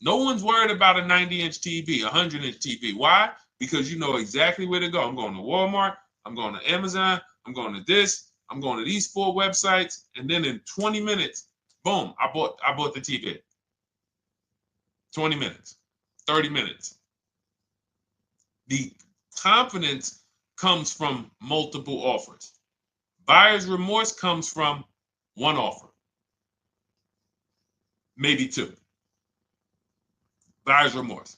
No one's worried about a 90-inch TV, a 100-inch TV. Why? Because you know exactly where to go. I'm going to Walmart, I'm going to Amazon, I'm going to this, I'm going to these 4 websites, and then in 20 minutes, boom, I bought the TV. 20 minutes, 30 minutes. The confidence comes from multiple offers. Buyer's remorse comes from one offer, maybe 2. Buyer's remorse.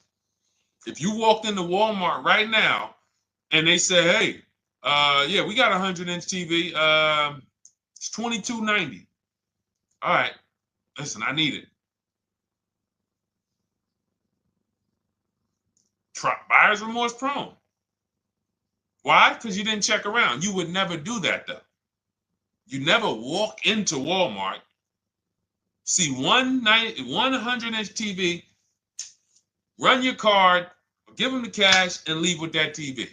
If you walked into Walmart right now and they say, hey, yeah, we got a 100-inch TV. It's $22.90. All right, listen, I need it. Buyer's remorse prone. Why? Because you didn't check around. You would never do that, though. You never walk into Walmart, see one 100-inch TV, run your card, give them the cash, and leave with that TV.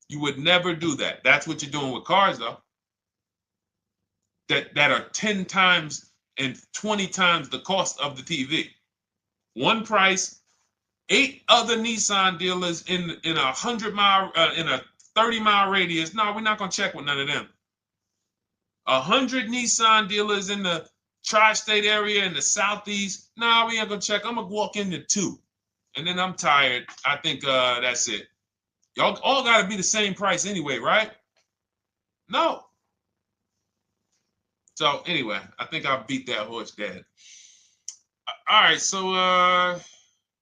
You would never do that. That's what you're doing with cars, though. That are 10 times and 20 times the cost of the TV. One price, 8 other Nissan dealers in a 100-mile, in a 30-mile radius. No, we're not gonna check with none of them. 100 Nissan dealers in the tri-state area in the southeast. No, we ain't gonna check. I'm gonna walk into 2, and then I'm tired. I think that's it. Y'all all gotta be the same price anyway, right? No. So anyway, I think I beat that horse dead. All right, so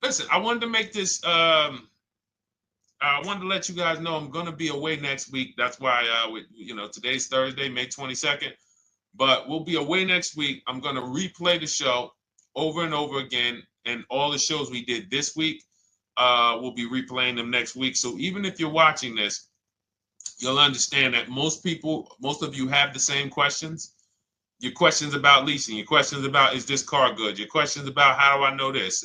listen, I wanted to make this. I wanted to let you guys know I'm gonna be away next week. That's why today's Thursday, May 22nd, but we'll be away next week. I'm gonna replay the show over and over again, and all the shows we did this week, we'll be replaying them next week. So even if you're watching this you'll understand that most of you have the same questions. Your questions about leasing, your questions about, is this car good? Your questions about, how do I know this?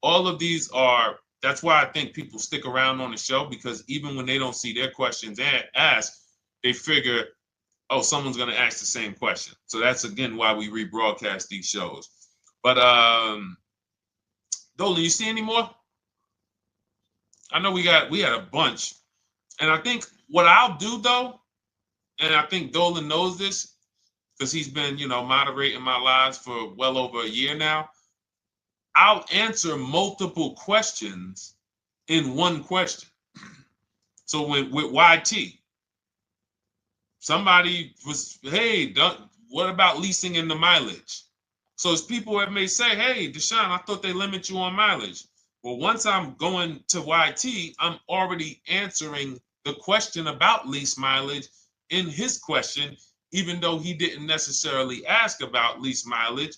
All of these are, that's why I think people stick around on the show, because even when they don't see their questions asked, they figure, oh, someone's going to ask the same question. So that's, again, why we rebroadcast these shows. But Dolan, you see any more? I know we had a bunch. And I think what I'll do, though, and I think Dolan knows this because he's been, moderating my lives for well over a year now, I'll answer multiple questions in one question. So with YT, somebody was, hey, what about leasing in the mileage? So it's people that may say, hey, Deshone, I thought they limit you on mileage. Well, once I'm going to YT, I'm already answering the question about lease mileage in his question, even though he didn't necessarily ask about lease mileage.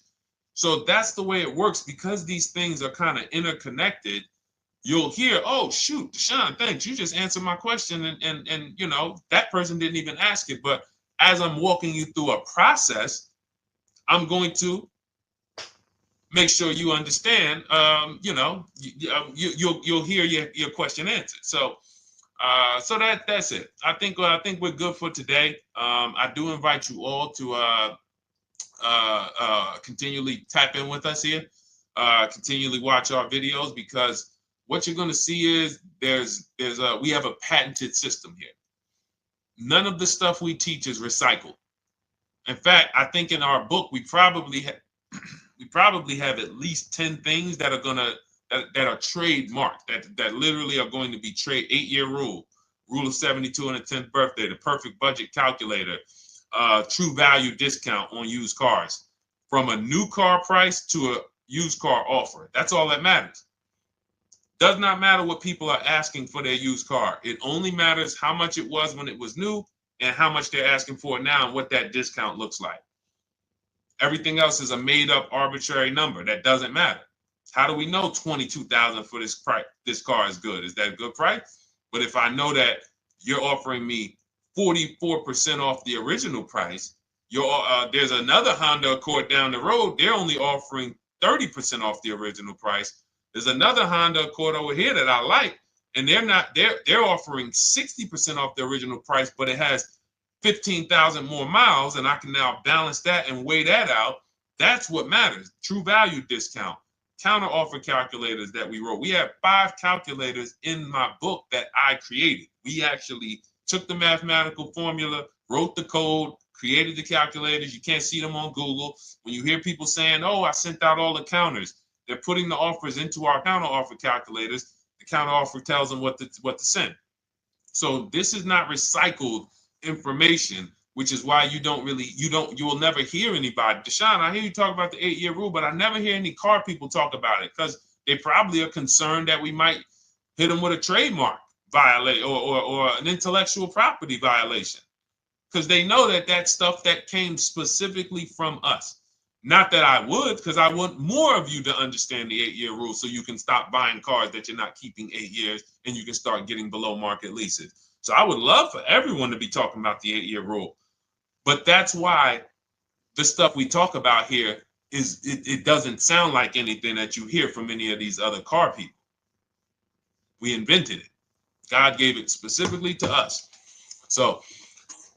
So that's the way it works, because these things are kind of interconnected. You'll hear, oh, shoot, Deshone, thanks. You just answered my question. And that person didn't even ask it. But as I'm walking you through a process, I'm going to make sure you understand, you'll hear your question answered. So that's it. I think we're good for today. I do invite you all to continually tap in with us here, continually watch our videos, because what you're going to see is we have a patented system here. None of the stuff we teach is recycled. In fact, I think in our book we probably have at least 10 things that are trademarked, that literally are going to be 8-year rule of 72 on the 10th birthday, the perfect budget calculator, true value discount on used cars, from a new car price to a used car offer. That's all that matters. Does not matter what people are asking for their used car. It only matters how much it was when it was new and how much they're asking for it now and what that discount looks like. Everything else is a made up arbitrary number that doesn't matter. How do we know $22,000 for this price? This car is good. Is that a good price? But if I know that you're offering me 44% off the original price, there's another Honda Accord down the road. They're only offering 30% off the original price. There's another Honda Accord over here that I like, and they're offering 60% off the original price, but it has 15,000 more miles, and I can now balance that and weigh that out. That's what matters. True value discount, counter offer calculators that we wrote. We have 5 calculators in my book that I created. We actually took the mathematical formula, wrote the code, created the calculators. You can't see them on Google. When you hear people saying, oh, I sent out all the counters, they're putting the offers into our counter offer calculators. The counter offer tells them what to send. So this is not recycled information, which is why you will never hear anybody. Deshone, I hear you talk about the 8-year rule, but I never hear any car people talk about it, because they probably are concerned that we might hit them with a trademark violation or an intellectual property violation, because they know that that's stuff that came specifically from us. Not that I would, because I want more of you to understand the 8-year rule, so you can stop buying cars that you're not keeping 8 years, and you can start getting below market leases. So I would love for everyone to be talking about the 8-year rule. But that's why the stuff we talk about here it doesn't sound like anything that you hear from any of these other car people. We invented it. God gave it specifically to us. So,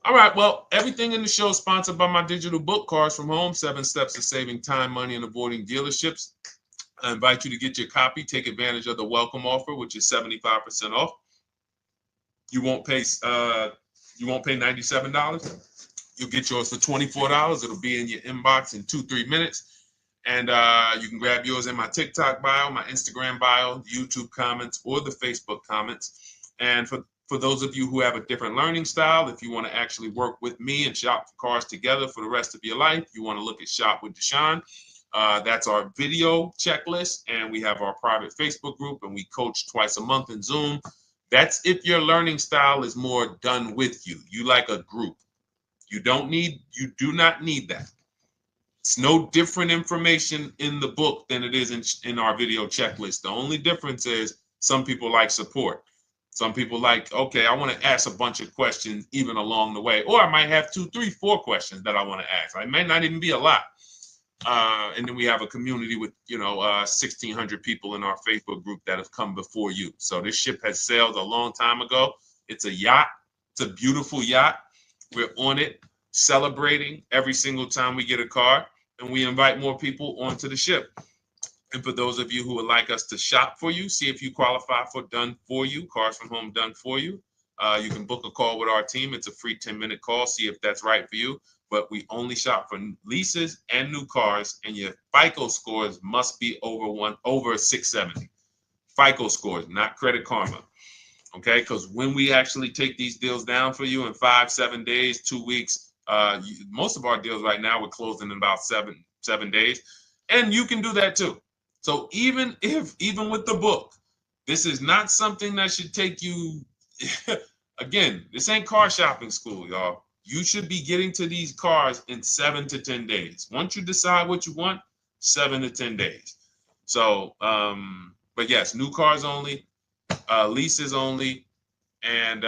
all right, well, everything in the show is sponsored by my digital book, Cars from Home, 7 Steps to Saving Time, Money, and Avoiding Dealerships. I invite you to get your copy. Take advantage of the welcome offer, which is 75% off. You won't pay $97. You'll get yours for $24. It'll be in your inbox in 2-3 minutes. And you can grab yours in my TikTok bio, my Instagram bio, YouTube comments, or the Facebook comments. And for those of you who have a different learning style, if you want to actually work with me and shop for cars together for the rest of your life, you want to look at Shop with Deshone. That's our video checklist. And we have our private Facebook group, and we coach twice a month in Zoom. That's if your learning style is more done with you. You like a group. You do not need that. It's no different information in the book than it is in our video checklist. The only difference is some people like support. Some people like, okay, I want to ask a bunch of questions even along the way, or I might have 2, 3, 4 questions that I want to ask. It may not even be a lot. And then we have a community with, 1,600 people in our Facebook group that have come before you. So this ship has sailed a long time ago. It's a yacht. It's a beautiful yacht. We're on it, celebrating every single time we get a car, and we invite more people onto the ship. And for those of you who would like us to shop for you, see if you qualify for Done For You, Cars from Home Done For You. You can book a call with our team. It's a free 10-minute call. See if that's right for you. But we only shop for leases and new cars, and your FICO scores must be over 670. FICO scores, not Credit Karma. Okay, because when we actually take these deals down for you in 5, 7 days, 2 weeks, most of our deals right now we're closing in about seven days, and you can do that too. So even with the book, this is not something that should take you. Again, this ain't car shopping school, y'all. You should be getting to these cars in 7 to 10 days. Once you decide what you want, 7 to 10 days. So, but yes, new cars only, leases only, and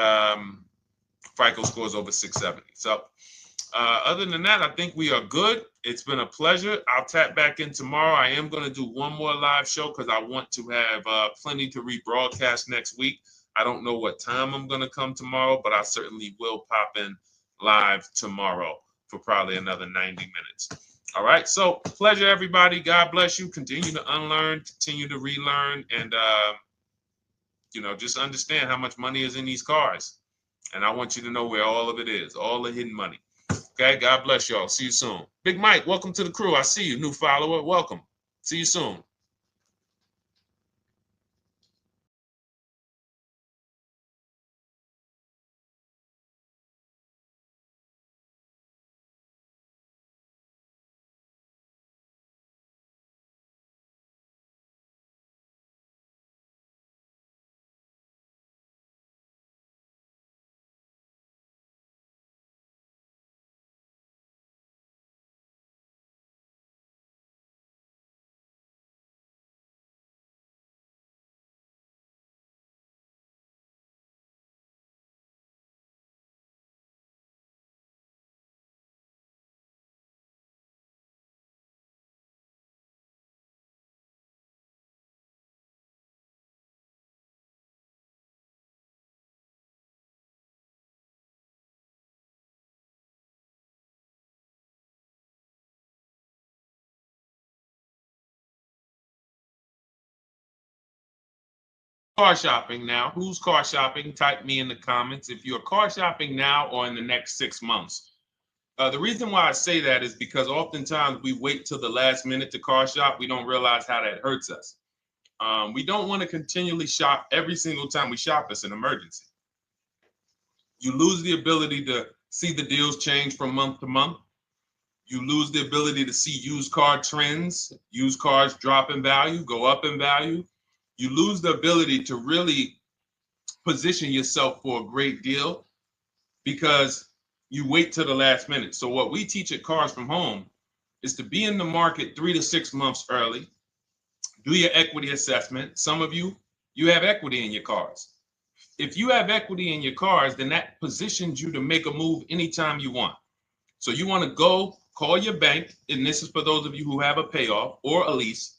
FICO scores over 670. So other than that, I think we are good. It's been a pleasure. I'll tap back in tomorrow. I am going to do one more live show because I want to have plenty to rebroadcast next week. I don't know what time I'm going to come tomorrow, but I certainly will pop in live tomorrow for probably another 90 minutes. All right. So pleasure, everybody. God bless you. Continue to unlearn, continue to relearn, and, just understand how much money is in these cars. And I want you to know where all of it is, all the hidden money. Okay, God bless y'all. See you soon. Big Mike, welcome to the crew. I see you, new follower. Welcome. See you soon. Car shopping now. Who's car shopping? Type me in the comments if you're car shopping now or in the next 6 months. The reason why I say that is because oftentimes we wait till the last minute to car shop. We don't realize how that hurts us. We don't want to continually shop every single time we shop. It's an emergency. You lose the ability to see the deals change from month to month. You lose the ability to see used car trends, used cars drop in value, go up in value. You lose the ability to really position yourself for a great deal because you wait till the last minute. So what we teach at Cars from Home is to be in the market 3 to 6 months early, do your equity assessment. Some of you have equity in your cars. If you have equity in your cars, then that positions you to make a move anytime you want. So you want to go call your bank, and this is for those of you who have a payoff or a lease.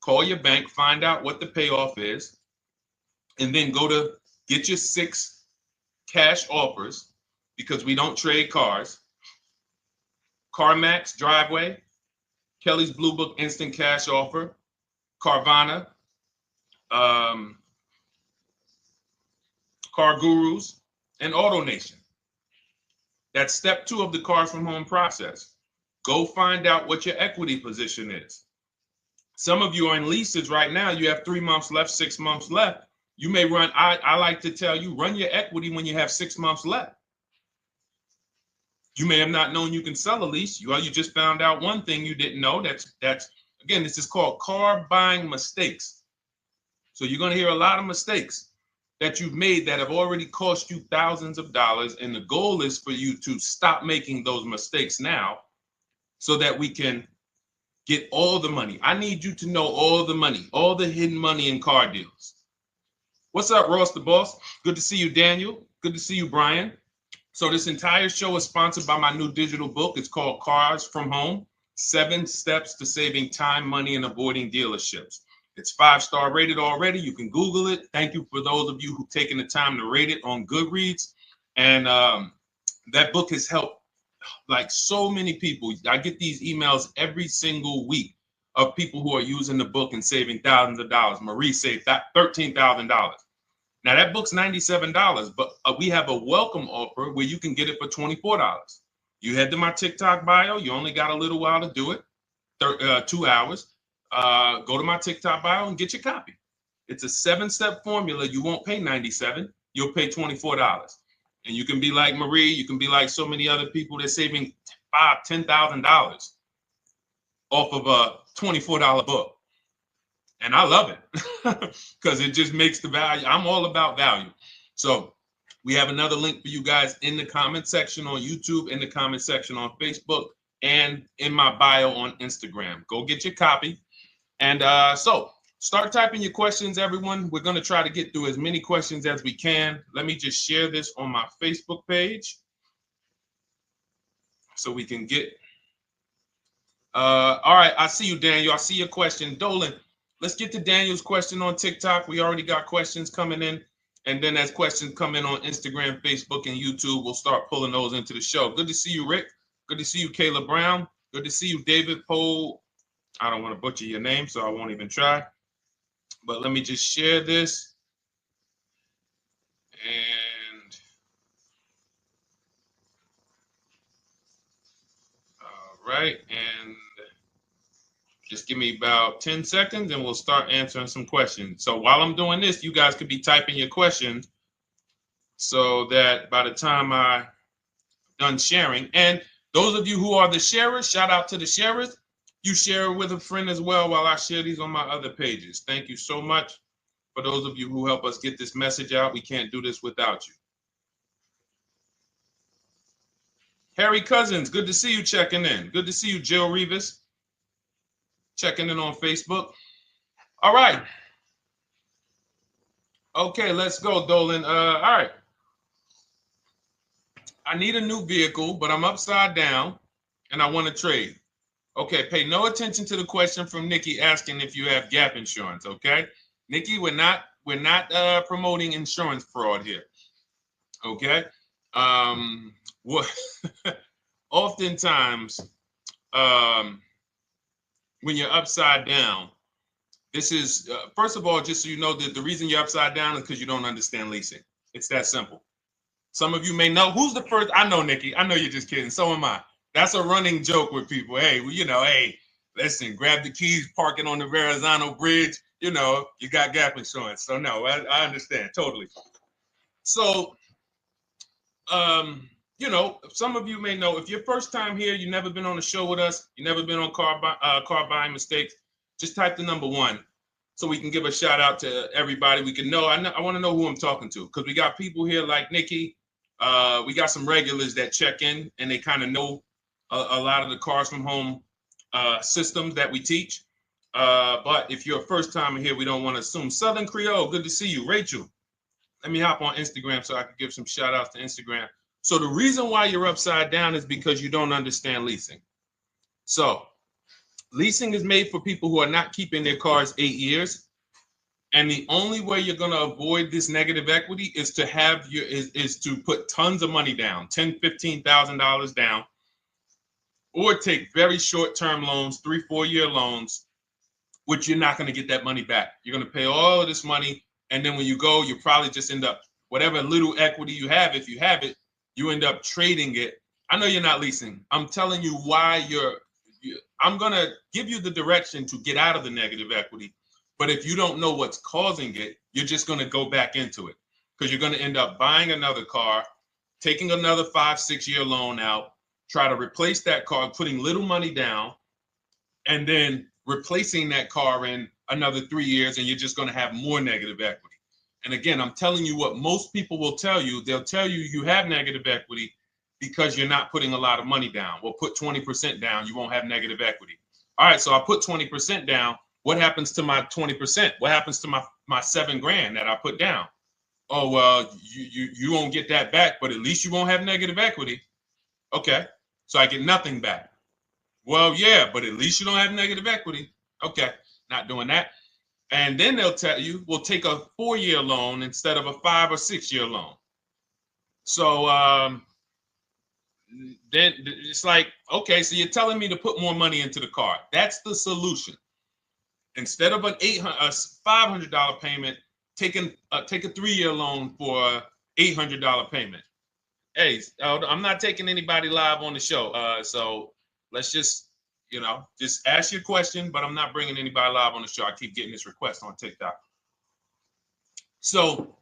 Call your bank, find out what the payoff is, and then go to get your 6 cash offers because we don't trade cars. CarMax, Driveway, Kelly's Blue Book Instant Cash Offer, Carvana, Car Gurus, and AutoNation. That's step 2 of the Cars from Home process. Go find out what your equity position is. Some of you are in leases right now. You have 3 months left, 6 months left. You may run, I like to tell you, run your equity when you have 6 months left. You may have not known you can sell a lease. You just found out one thing you didn't know. That's again, this is called car buying mistakes. So you're going to hear a lot of mistakes that you've made that have already cost you thousands of dollars. And the goal is for you to stop making those mistakes now so that we can get all the money. I need you to know all the money, all the hidden money in car deals. What's up, Ross the Boss? Good to see you, Daniel. Good to see you, Brian. So this entire show is sponsored by my new digital book. It's called Cars from Home, 7 Steps to Saving Time, Money, and Avoiding Dealerships. It's 5-star rated already. You can Google it. Thank you for those of you who've taken the time to rate it on Goodreads. And that book has helped like so many people. I get these emails every single week of people who are using the book and saving thousands of dollars. Marie saved $13,000. Now that book's $97, but we have a welcome offer where you can get it for $24. You head to my TikTok bio. You only got a little while to do it, 2 hours. Go to my TikTok bio and get your copy. It's a 7-step formula. You won't pay $97. You'll pay $24. And you can be like Marie. You can be like so many other people. They're saving $5,000, $10,000 off of a $24 book. And I love it because it just makes the value. I'm all about value. So we have another link for you guys in the comment section on YouTube, in the comment section on Facebook, and in my bio on Instagram. Go get your copy. And so start typing your questions, everyone. We're going to try to get through as many questions as we can. Let me just share this on my Facebook page so we can get. All right. I see you, Daniel. I see your question. Dolan, let's get to Daniel's question on TikTok. We already got questions coming in. And then as questions come in on Instagram, Facebook, and YouTube, we'll start pulling those into the show. Good to see you, Rick. Good to see you, Kayla Brown. Good to see you, David Poe. I don't want to butcher your name, so I won't even try. But let me just share this. And all right. And just give me about 10 seconds and we'll start answering some questions. So while I'm doing this, you guys could be typing your questions so that by the time I'm done sharing, and those of you who are the sharers, shout out to the sharers. You share it with a friend as well while I share these on my other pages. Thank you so much for those of you who help us get this message out. We can't do this without you. Harry Cousins, good to see you checking in. Good to see you, Jill Rivas, checking in on Facebook. All right. Okay, let's go, Dolan. All right. I need a new vehicle, but I'm upside down and I want to trade. Okay, pay no attention to the question from Nikki asking if you have gap insurance, okay? Nikki, we're not promoting insurance fraud here, okay? Oftentimes, when you're upside down, this is, first of all, just so you know, that the reason you're upside down is because you don't understand leasing. It's that simple. Some of you may know, who's the first? I know, Nikki. I know you're just kidding. So am I. That's a running joke with people. Hey, well, you know, hey, listen, grab the keys, park it on the Verrazano Bridge. You know, you got gap insurance. So no, I understand totally. So, you know, some of you may know, if you're first time here, you've never been on a show with us, you've never been on car buying mistakes, just type the number 1 so we can give a shout out to everybody. We can know. I want to know who I'm talking to because we got people here like Nikki. We got some regulars that check in and they kind of know a lot of the Cars from Home systems that we teach. But if you're a first timer here, we don't want to assume. Southern Creole, good to see you. Rachel, let me hop on Instagram so I can give some shout outs to Instagram. So the reason why you're upside down is because you don't understand leasing. So leasing is made for people who are not keeping their cars 8 years. And the only way you're going to avoid this negative equity is to have is to put tons of money down, $10,000, $15,000 down, or take very short-term loans, 3-4 year loans, which you're not going to get that money back. You're going to pay all of this money. And then when you go, you probably just end up, whatever little equity you have, if you have it, you end up trading it. I know you're not leasing. I'm telling you why I'm going to give you the direction to get out of the negative equity. But if you don't know what's causing it, you're just going to go back into it because you're going to end up buying another car, taking another 5-6 year loan out, try to replace that car, putting little money down, and then replacing that car in another 3 years, and you're just going to have more negative equity. And again, I'm telling you what most people will tell you. They'll tell you you have negative equity because you're not putting a lot of money down. Well, put 20% down, you won't have negative equity. All right, so I put 20% down. What happens to my 20%? What happens to my my $7,000 that I put down. Oh, well, you won't get that back, but at least you won't have negative equity. Okay, so I get nothing back. Well, yeah, but at least you don't have negative equity. Okay, not doing that. And then they'll tell you, we'll take a 4-year loan instead of a 5 or 6 year loan. So then it's like, okay, so you're telling me to put more money into the car. That's the solution. Instead of a $500 payment, take a 3-year loan for a $800 payment. Hey, I'm not taking anybody live on the show. So let's just ask your question, but I'm not bringing anybody live on the show. I keep getting this request on TikTok. So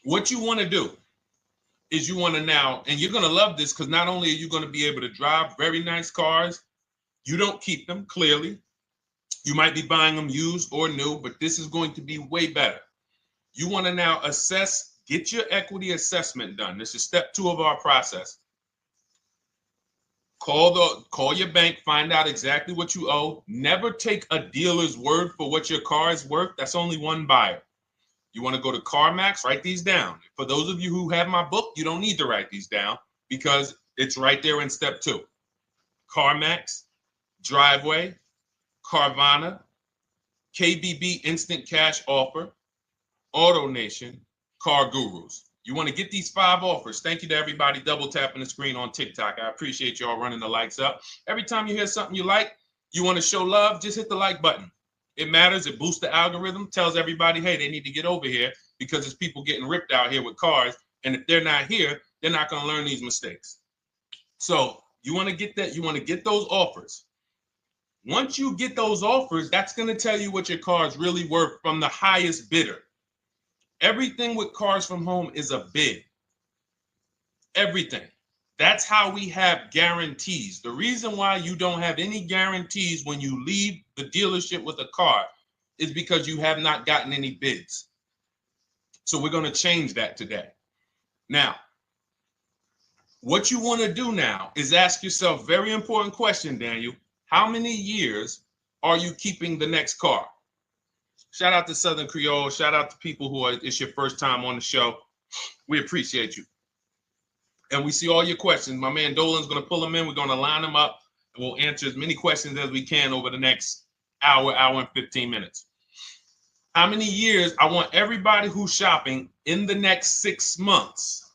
what you want to do is you want to now, and you're going to love this because not only are you going to be able to drive very nice cars, you don't keep them, clearly. You might be buying them used or new, but this is going to be way better. You want to now assess, get your equity assessment done. This is step 2 of our process. Call your bank, find out exactly what you owe. Never take a dealer's word for what your car is worth. That's only one buyer. You want to go to CarMax, write these down. For those of you who have my book, you don't need to write these down because it's right there in step 2. CarMax, Driveway, Carvana, KBB Instant Cash Offer, AutoNation, Car Gurus. You want to get these 5 offers. Thank you to everybody double tapping the screen on TikTok. I appreciate y'all running the likes up. Every time you hear something you like, you want to show love, just hit the like button. It matters. It boosts the algorithm, tells everybody, hey, they need to get over here because there's people getting ripped out here with cars. And if they're not here, they're not going to learn these mistakes. So you want to get that. You want to get those offers. Once you get those offers, that's going to tell you what your car is really worth from the highest bidder. Everything with Cars from Home is a bid. Everything. That's how we have guarantees. The reason why you don't have any guarantees when you leave the dealership with a car is because you have not gotten any bids. So we're going to change that today. Now, what you want to do now is ask yourself, very important question, Daniel. How many years are you keeping the next car? Shout out to Southern Creole. Shout out to people who it's your first time on the show. We appreciate you. And we see all your questions. My man Dolan's going to pull them in. We're going to line them up. And we'll answer as many questions as we can over the next hour and 15 minutes. How many years? I want everybody who's shopping in the next 6 months.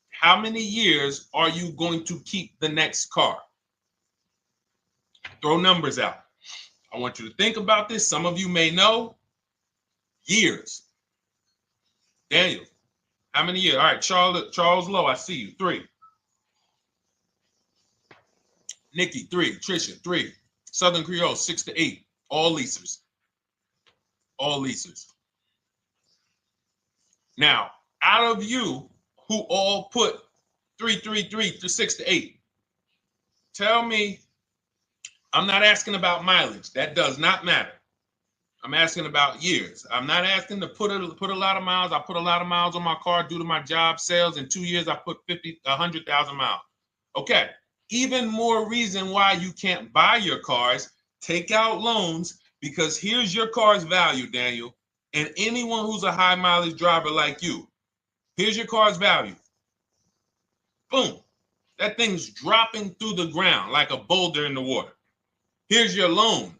How many years are you going to keep the next car? Throw numbers out. I want you to think about this. Some of you may know. Years. Daniel, how many years? All right, Charles Lowe, I see you. 3. Nikki, 3. Trisha, 3. Southern Creole, 6 to 8. All leasers. All leasers. Now, out of you who all put 3 to 6 to 8, tell me. I'm not asking about mileage. That does not matter. I'm asking about years. I'm not asking to put a lot of miles. I put a lot of miles on my car due to my job sales. In 2 years, I put 100,000 miles. Okay. Even more reason why you can't buy your cars. Take out loans because here's your car's value, Daniel. And anyone who's a high mileage driver like you, here's your car's value. Boom. That thing's dropping through the ground like a boulder in the water. Here's your loan.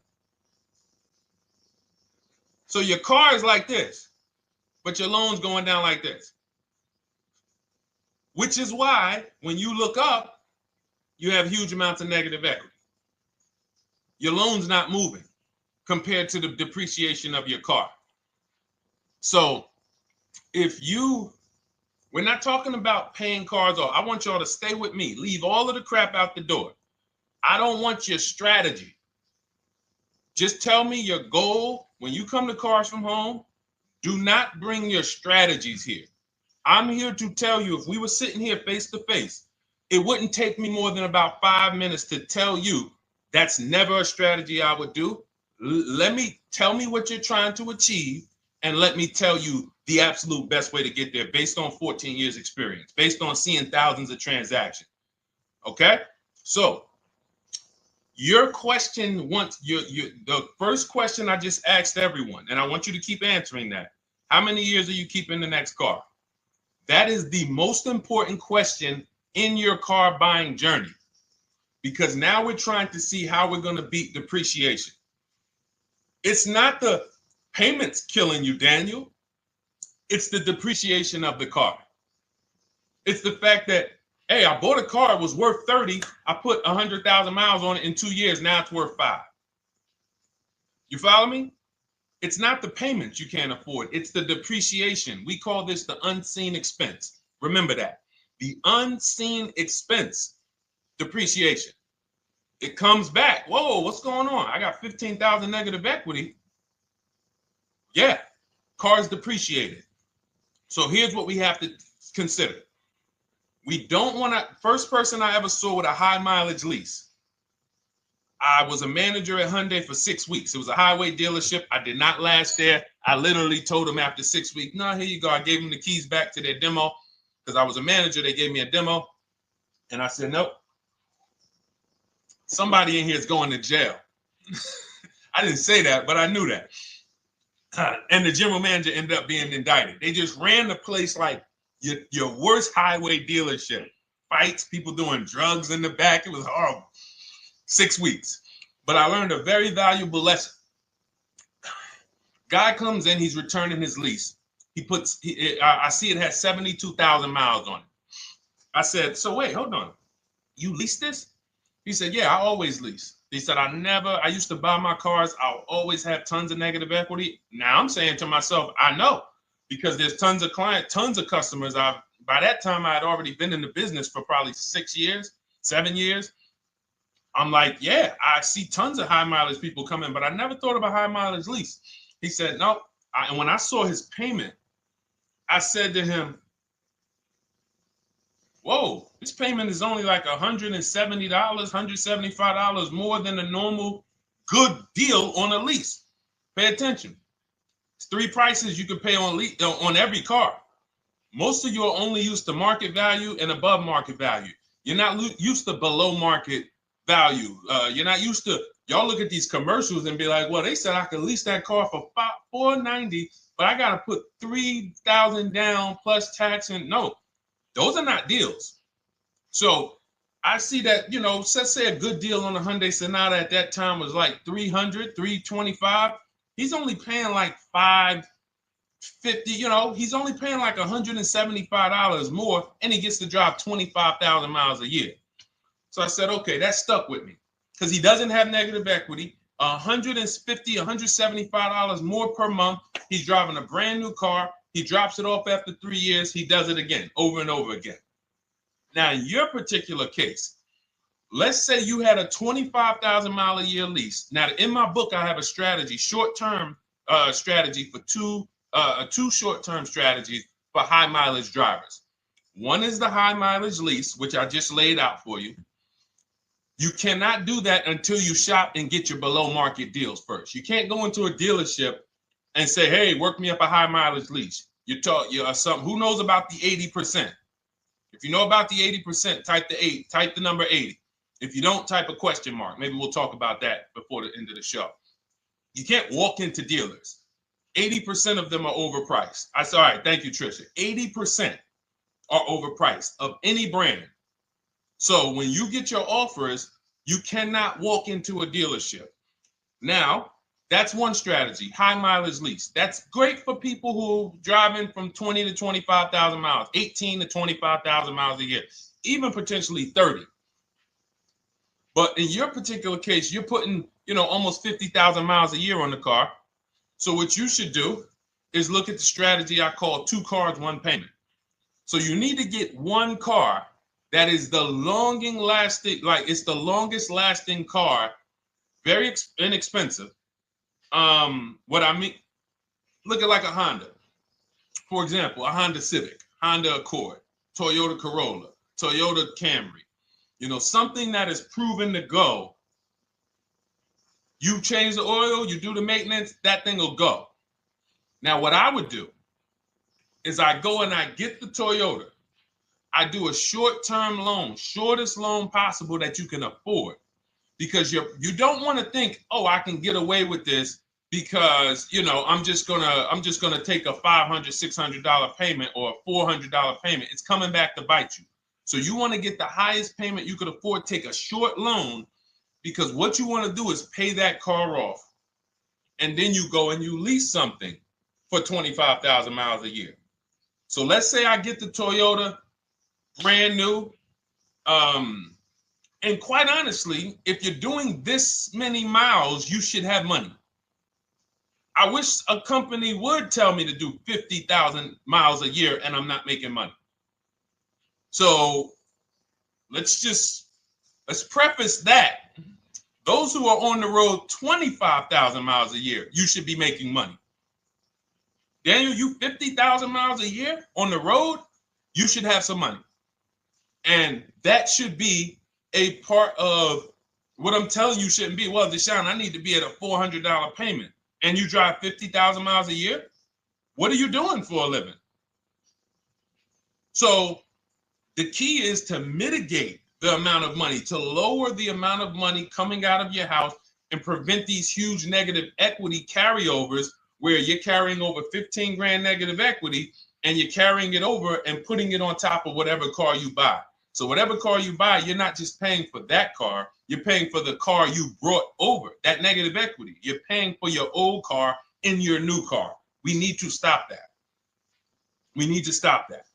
So your car is like this, but your loan's going down like this. Which is why when you look up, you have huge amounts of negative equity. Your loan's not moving compared to the depreciation of your car. So we're not talking about paying cars off. I want y'all to stay with me. Leave all of the crap out the door. I don't want your strategy. Just tell me your goal. When you come to Cars from Home, do not bring your strategies here. I'm here to tell you, if we were sitting here face to face, it wouldn't take me more than about 5 minutes to tell you that's never a strategy I would do. Tell me what you're trying to achieve, and let me tell you the absolute best way to get there based on 14 years experience, based on seeing thousands of transactions. Okay? So Your question the first question I just asked everyone, and I want you to keep answering that. How many years are you keeping the next car? That is the most important question in your car buying journey, because now we're trying to see how we're going to beat depreciation. It's not the payments killing you, Daniel. It's the depreciation of the car. It's the fact that, hey, I bought a car, it was worth 30. I put 100,000 miles on it in 2 years. Now it's worth 5. You follow me? It's not the payments you can't afford. It's the depreciation. We call this the unseen expense. Remember that. The unseen expense, depreciation. It comes back. Whoa, what's going on? I got 15,000 negative equity. Yeah, car's depreciated. So here's what we have to consider. We don't want to, first person I ever saw with a high mileage lease. I was a manager at Hyundai for 6 weeks. It was a highway dealership. I did not last there. I literally told them after 6 weeks, no, here you go. I gave them the keys back to their demo because I was a manager. They gave me a demo. And I said, nope. Somebody in here is going to jail. I didn't say that, but I knew that. And the general manager ended up being indicted. They just ran the place like your worst highway dealership. Fights, people doing drugs in the back. It was horrible. 6 weeks. But I learned a very valuable lesson. Guy comes in, he's returning his lease. I see it has 72,000 miles on it. I said, so wait, hold on. You leased this? He said, yeah, I always lease. He said, I used to buy my cars. I'll always have tons of negative equity. Now I'm saying to myself, I know, because there's tons of clients, tons of customers. By that time, I had already been in the business for probably 6 years, 7 years. I'm like, yeah, I see tons of high mileage people coming, but I never thought of a high mileage lease. He said, no. And when I saw his payment, I said to him, whoa, this payment is only like $170, $175 more than a normal good deal on a lease. Pay attention. It's 3 prices you can pay on every car. Most of you are only used to market value and above market value. You're not used to below market value. You're not used to, y'all look at these commercials and be like, well, they said I could lease that car for $490, but I got to put $3,000 down plus tax. And no, those are not deals. So I see that, let's say a good deal on a Hyundai Sonata at that time was like $300, $325. He's only paying like $550, he's only paying like $175 more, and he gets to drive 25,000 miles a year. So I said, okay, that stuck with me because he doesn't have negative equity. $150, $175 more per month. He's driving a brand new car. He drops it off after 3 years. He does it again, over and over again. Now, in your particular case, let's say you had a 25,000 mile a year lease. Now, in my book, I have a strategy, short-term strategy for two short-term strategies for high mileage drivers. One is the high mileage lease, which I just laid out for you. You cannot do that until you shop and get your below market deals first. You can't go into a dealership and say, hey, work me up a high mileage lease. You're something. Who knows about the 80%? If you know about the 80%, type the number 80. If you don't, type a question mark. Maybe we'll talk about that before the end of the show. You can't walk into dealers. 80% of them are overpriced. I said, all right, thank you, Trisha. 80% are overpriced of any brand. So when you get your offers, you cannot walk into a dealership. Now, that's one strategy, high mileage lease. That's great for people who are driving from 20 to 25,000 miles, 18 to 25,000 miles a year, even potentially 30. But in your particular case, you're putting, almost 50,000 miles a year on the car. So what you should do is look at the strategy I call 2 cars, 1 payment. So you need to get one car that is the longest lasting car, very inexpensive. What I mean, look at like a Honda. For example, a Honda Civic, Honda Accord, Toyota Corolla, Toyota Camry. Something that is proven to go. You change the oil, you do the maintenance, that thing will go. Now, what I would do is I go and I get the Toyota. I do a short-term loan, shortest loan possible that you can afford. because you don't want to think, oh, I can get away with this because, you know, I'm just gonna take a $500, $600 payment or a $400 payment. It's coming back to bite you. So you want to get the highest payment you could afford, take a short loan, because what you want to do is pay that car off. And then you go and you lease something for 25,000 miles a year. So let's say I get the Toyota brand new. And quite honestly, if you're doing this many miles, you should have money. I wish a company would tell me to do 50,000 miles a year and I'm not making money. So let's preface that. Those who are on the road 25,000 miles a year, you should be making money. Daniel, you 50,000 miles a year on the road, you should have some money. And that should be a part of what I'm telling you shouldn't be. Well, Deshone, I need to be at a $400 payment. And you drive 50,000 miles a year? What are you doing for a living? So the key is to mitigate the amount of money, to lower the amount of money coming out of your house and prevent these huge negative equity carryovers where you're carrying over 15 grand negative equity and you're carrying it over and putting it on top of whatever car you buy. So whatever car you buy, you're not just paying for that car, you're paying for the car you brought over, that negative equity. You're paying for your old car in your new car. We need to stop that. We need to stop that.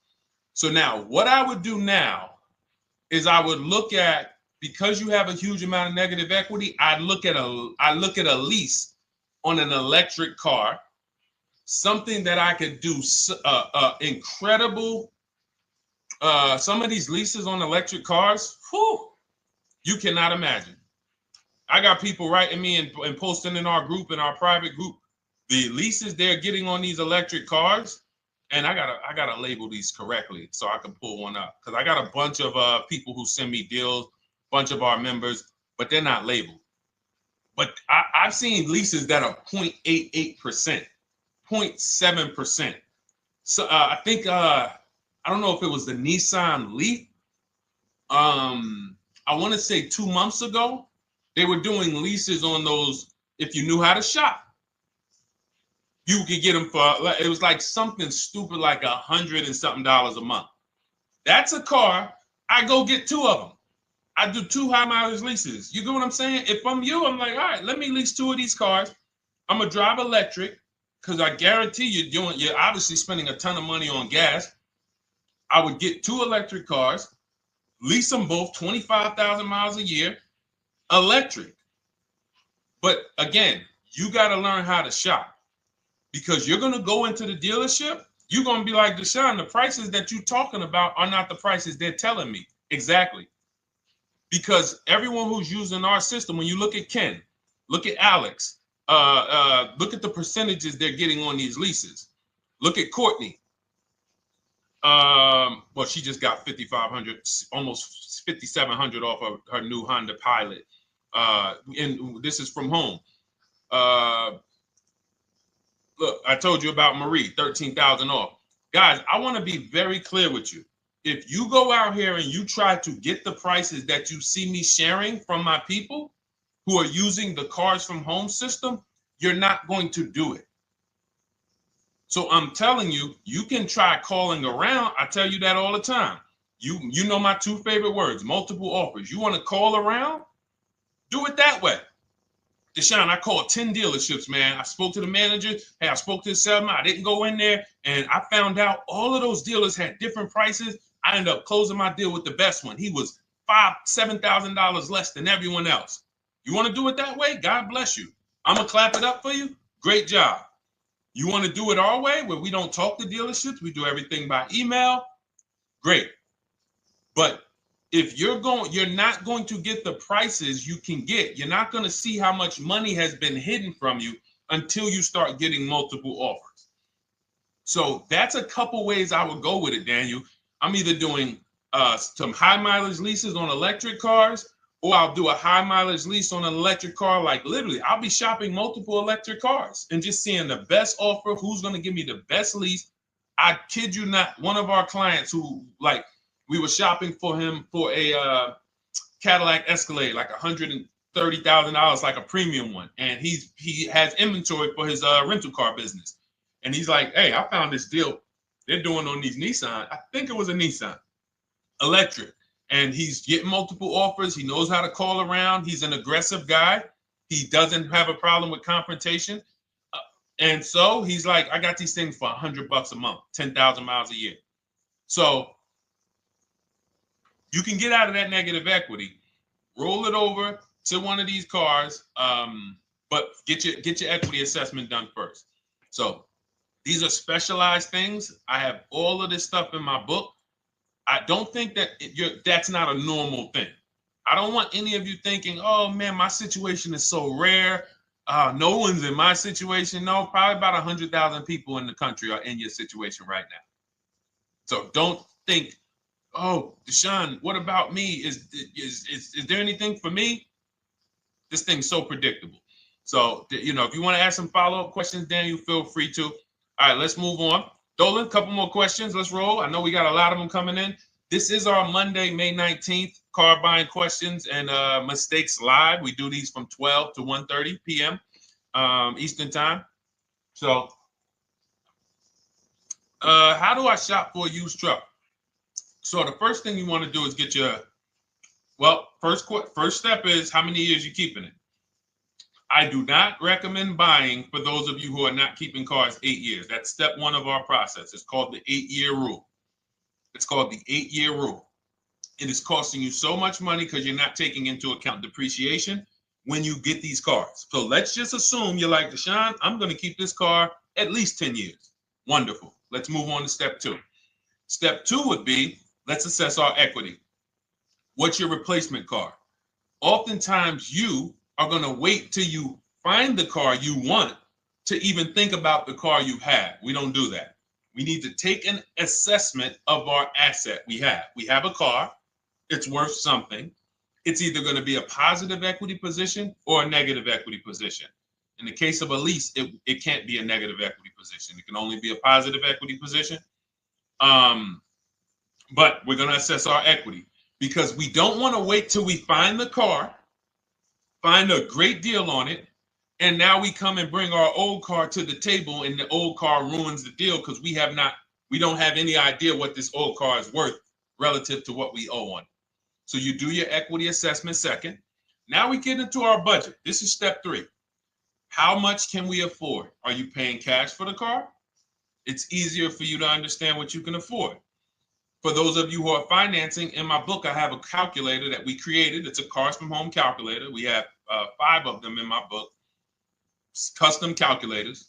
So now what I would do now is I would look at, because you have a huge amount of negative equity, I look at a lease on an electric car, something that I could do incredible. Some of these leases on electric cars, whew, you cannot imagine. I got people writing me and posting in our group, in our private group, the leases they're getting on these electric cars. And I gotta label these correctly so I can pull one up, because I got a bunch of people who send me deals, bunch of our members, but they're not labeled. But I've seen leases that are 0.88%, 0.7%. So I think I don't know if it was the Nissan Leaf. I want to say 2 months ago, they were doing leases on those. If you knew how to shop, you could get them for, it was like something stupid like $100 and something a month. That's a car. I go get 2 of them. I do 2 high mileage leases. You get what I'm saying? If I'm you, I'm like, all right, let me lease 2 of these cars. I'm gonna drive electric, because I guarantee you're obviously spending a ton of money on gas. I would get 2 electric cars, lease them both 25,000 miles a year, electric. But again, you got to learn how to shop, because you're going to go into the dealership. You're going to be like, Deshone, the prices that you're talking about are not the prices they're telling me. Exactly. Because everyone who's using our system, when you look at Ken, look at Alex, look at the percentages they're getting on these leases. Look at Courtney. Well, she just got 5,500, almost 5,700 off of her new Honda Pilot. And this is from home. Look, I told you about Marie, 13,000 off. Guys, I want to be very clear with you. If you go out here and you try to get the prices that you see me sharing from my people who are using the Cars from Home system, you're not going to do it. So I'm telling you, you can try calling around. I tell you that all the time. You know my 2 favorite words, multiple offers. You want to call around? Do it that way. Deshone, I called 10 dealerships, man. I spoke to the manager. Hey, I spoke to the salesman. I didn't go in there, and I found out all of those dealers had different prices. I ended up closing my deal with the best one. He was $5,000, $7,000 less than everyone else. You want to do it that way? God bless you. I'm going to clap it up for you. Great job. You want to do it our way, where we don't talk to dealerships? We do everything by email? Great. But if you're not going to get the prices you can get. You're not going to see how much money has been hidden from you until you start getting multiple offers. So that's a couple ways I would go with it, Daniel. I'm either doing some high mileage leases on electric cars, or I'll do a high mileage lease on an electric car. Like literally, I'll be shopping multiple electric cars and just seeing the best offer, who's going to give me the best lease. I kid you not, one of our clients who, like, we were shopping for him for a Cadillac Escalade, like $30,000, like a premium one, and he has inventory for his rental car business, and he's like, hey, I found this deal they're doing on these Nissan. I think it was a Nissan electric, and he's getting multiple offers. He knows how to call around. He's an aggressive guy. He doesn't have a problem with confrontation, and so he's like, I got these things for $100 a month, 10,000 miles a year. So you can get out of that negative equity, roll it over to one of these cars, but get your equity assessment done first. So these are specialized things. I have all of this stuff in my book. I don't think that that's not a normal thing. I don't want any of you thinking, oh man, my situation is so rare. No one's in my situation. No, probably about 100,000 people in the country are in your situation right now. So don't think, oh, Deshone, what about me? Is there anything for me? This thing's so predictable. So, if you want to ask some follow-up questions, Daniel, feel free to. All right, let's move on. Dolan, a couple more questions. Let's roll. I know we got a lot of them coming in. This is our Monday, May 19th, car buying questions and mistakes live. We do these from 12 to 1:30 p.m. Eastern time. So, how do I shop for a used truck? So the first thing you want to do is get your, first step is how many years you keeping it. I do not recommend buying for those of you who are not keeping cars 8 years. That's step one of our process. It's called the 8-year rule. It's called the 8-year rule. It is costing you so much money because you're not taking into account depreciation when you get these cars. So let's just assume you're like, Deshone, I'm going to keep this car at least 10 years. Wonderful. Let's move on to step two. Step two would be, let's assess our equity. What's your replacement car? Oftentimes you are going to wait till you find the car you want to even think about the car you have. We don't do that. We need to take an assessment of our asset we have. We have a car. It's worth something. It's either going to be a positive equity position or a negative equity position. In the case of a lease, it can't be a negative equity position. It can only be a positive equity position. But we're going to assess our equity because we don't want to wait till we find the car, find a great deal on it, and now we come and bring our old car to the table and the old car ruins the deal because we don't have any idea what this old car is worth relative to what we owe on it. So you do your equity assessment second. Now we get into our budget. This is step three. How much can we afford? Are you paying cash for the car? It's easier for you to understand what you can afford. For those of you who are financing, in my book, I have a calculator that we created. It's a Cars from Home calculator. We have 5 of them in my book, custom calculators.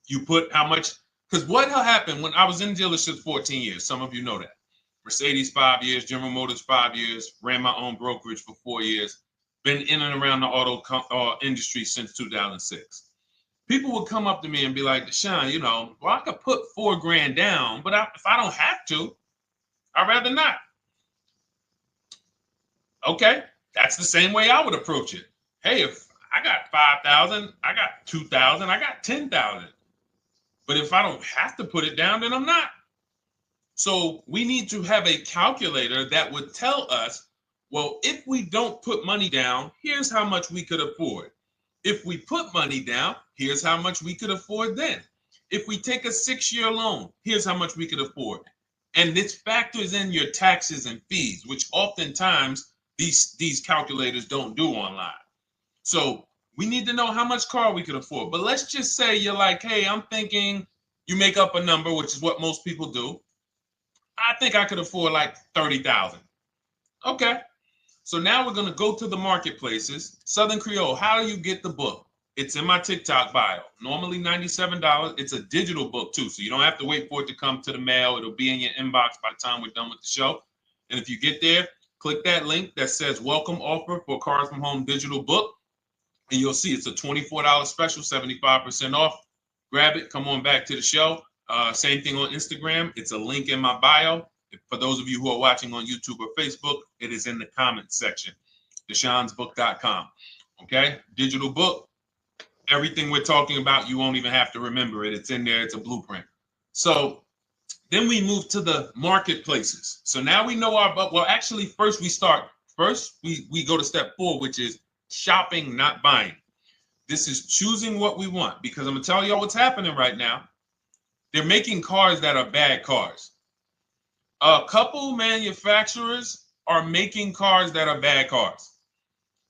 You put how much, because what happened when I was in dealerships 14 years, some of you know that. Mercedes 5 years, General Motors 5 years, ran my own brokerage for 4 years, been in and around the auto industry since 2006. People would come up to me and be like, Deshone, I could put $4,000 down, but if I don't have to, I'd rather not. Okay, that's the same way I would approach it. Hey, if I got 5,000, I got 2,000, I got 10,000. But if I don't have to put it down, then I'm not. So we need to have a calculator that would tell us, well, if we don't put money down, here's how much we could afford. If we put money down, here's how much we could afford then. If we take a 6-year loan, here's how much we could afford. And this factors in your taxes and fees, which oftentimes these calculators don't do online. So we need to know how much car we could afford. But let's just say you're like, hey, I'm thinking, you make up a number, which is what most people do. I think I could afford like 30,000. Okay. So now we're going to go to the marketplaces. Southern Creole, how do you get the book? It's in my TikTok bio. Normally $97. It's a digital book too, so you don't have to wait for it to come to the mail. It'll be in your inbox by the time we're done with the show. And if you get there, click that link that says welcome offer for Cars from Home digital book. And you'll see it's a $24 special, 75% off. Grab it. Come on back to the show. Same thing on Instagram. It's a link in my bio. For those of you who are watching on YouTube or Facebook, it is in the comments section. DeshonesBook.com. Okay? Digital book. Everything we're talking about, you won't even have to remember it. It's in there. It's a blueprint. So then we move to the marketplaces. So now we know actually first we go to step 4, which is shopping, not buying. This is choosing what we want, because I'm gonna tell y'all what's happening right now. They're making cars that are bad cars. A couple manufacturers are making cars that are bad cars.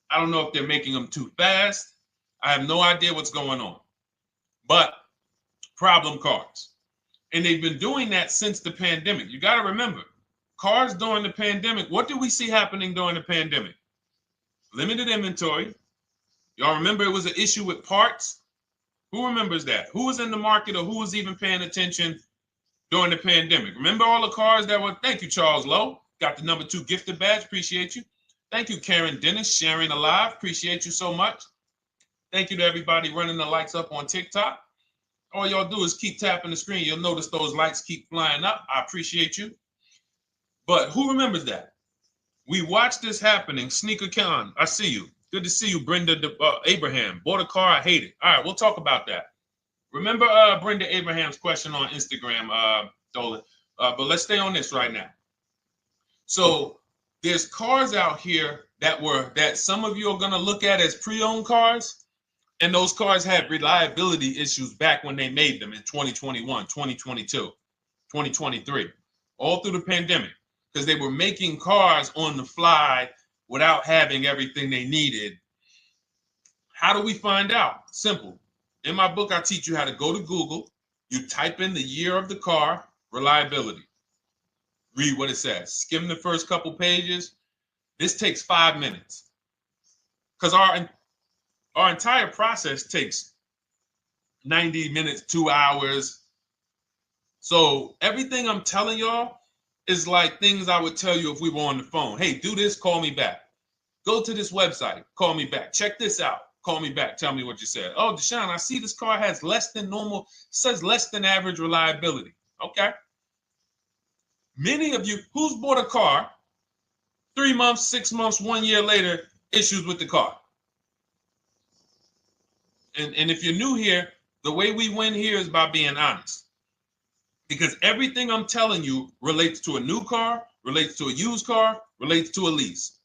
I don't know if they're making them too fast. I have no idea what's going on, but problem cars. And they've been doing that since the pandemic. You got to remember, cars during the pandemic, what did we see happening during the pandemic? Limited inventory. Y'all remember it was an issue with parts? Who remembers that? Who was in the market, or who was even paying attention during the pandemic? Remember all the cars that were, thank you, Charles Lowe. Got the #2 gifted badge, appreciate you. Thank you, Karen Dennis, sharing alive, appreciate you so much. Thank you to everybody running the likes up on TikTok. All y'all do is keep tapping the screen. You'll notice those likes keep flying up. I appreciate you. But who remembers that? We watched this happening. Sneaker Con, I see you. Good to see you, Brenda Abraham. Bought a car, I hate it. All right, we'll talk about that. Remember Brenda Abraham's question on Instagram, Dolan. But let's stay on this right now. So there's cars out here that some of you are going to look at as pre-owned cars, and those cars had reliability issues back when they made them in 2021, 2022, 2023, all through the pandemic, because they were making cars on the fly without having everything they needed. How do we find out? Simple. In my book, I teach you how to go to Google. You type in the year of the car, reliability. Read what it says. Skim the first couple pages. This takes 5 minutes, because our entire process takes 90 minutes, 2 hours. So everything I'm telling y'all is like things I would tell you if we were on the phone. Hey, do this, call me back. Go to this website, call me back. Check this out, call me back. Tell me what you said. Oh, Deshone, I see this car has less than normal, says less than average reliability. Okay. Many of you, who's bought a car 3 months, 6 months, 1 year later, issues with the car? And if you're new here, the way we win here is by being honest. Because everything I'm telling you relates to a new car, relates to a used car, relates to a lease.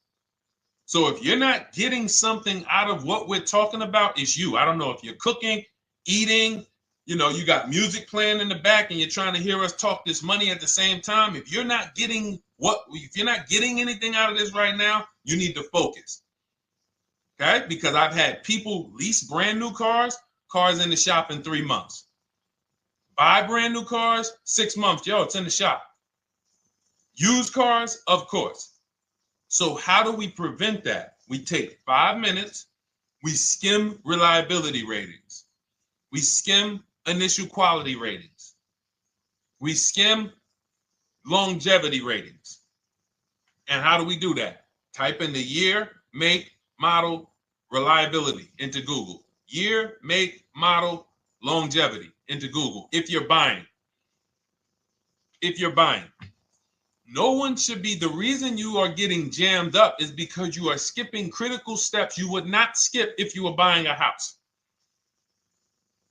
So if you're not getting something out of what we're talking about, it's you. I don't know if you're cooking, eating, you got music playing in the back and you're trying to hear us talk this money at the same time. If you're not getting anything out of this right now, you need to focus. Okay? Because I've had people lease brand new cars in the shop in 3 months. Buy brand new cars, 6 months. Yo, it's in the shop. Used cars, of course. So how do we prevent that? We take 5 minutes. We skim reliability ratings. We skim initial quality ratings. We skim longevity ratings. And how do we do that? Type in the year, make, model, reliability into Google. Year, make, model, longevity into Google. If you're buying. No one should be, the reason you are getting jammed up is because you are skipping critical steps you would not skip if you were buying a house.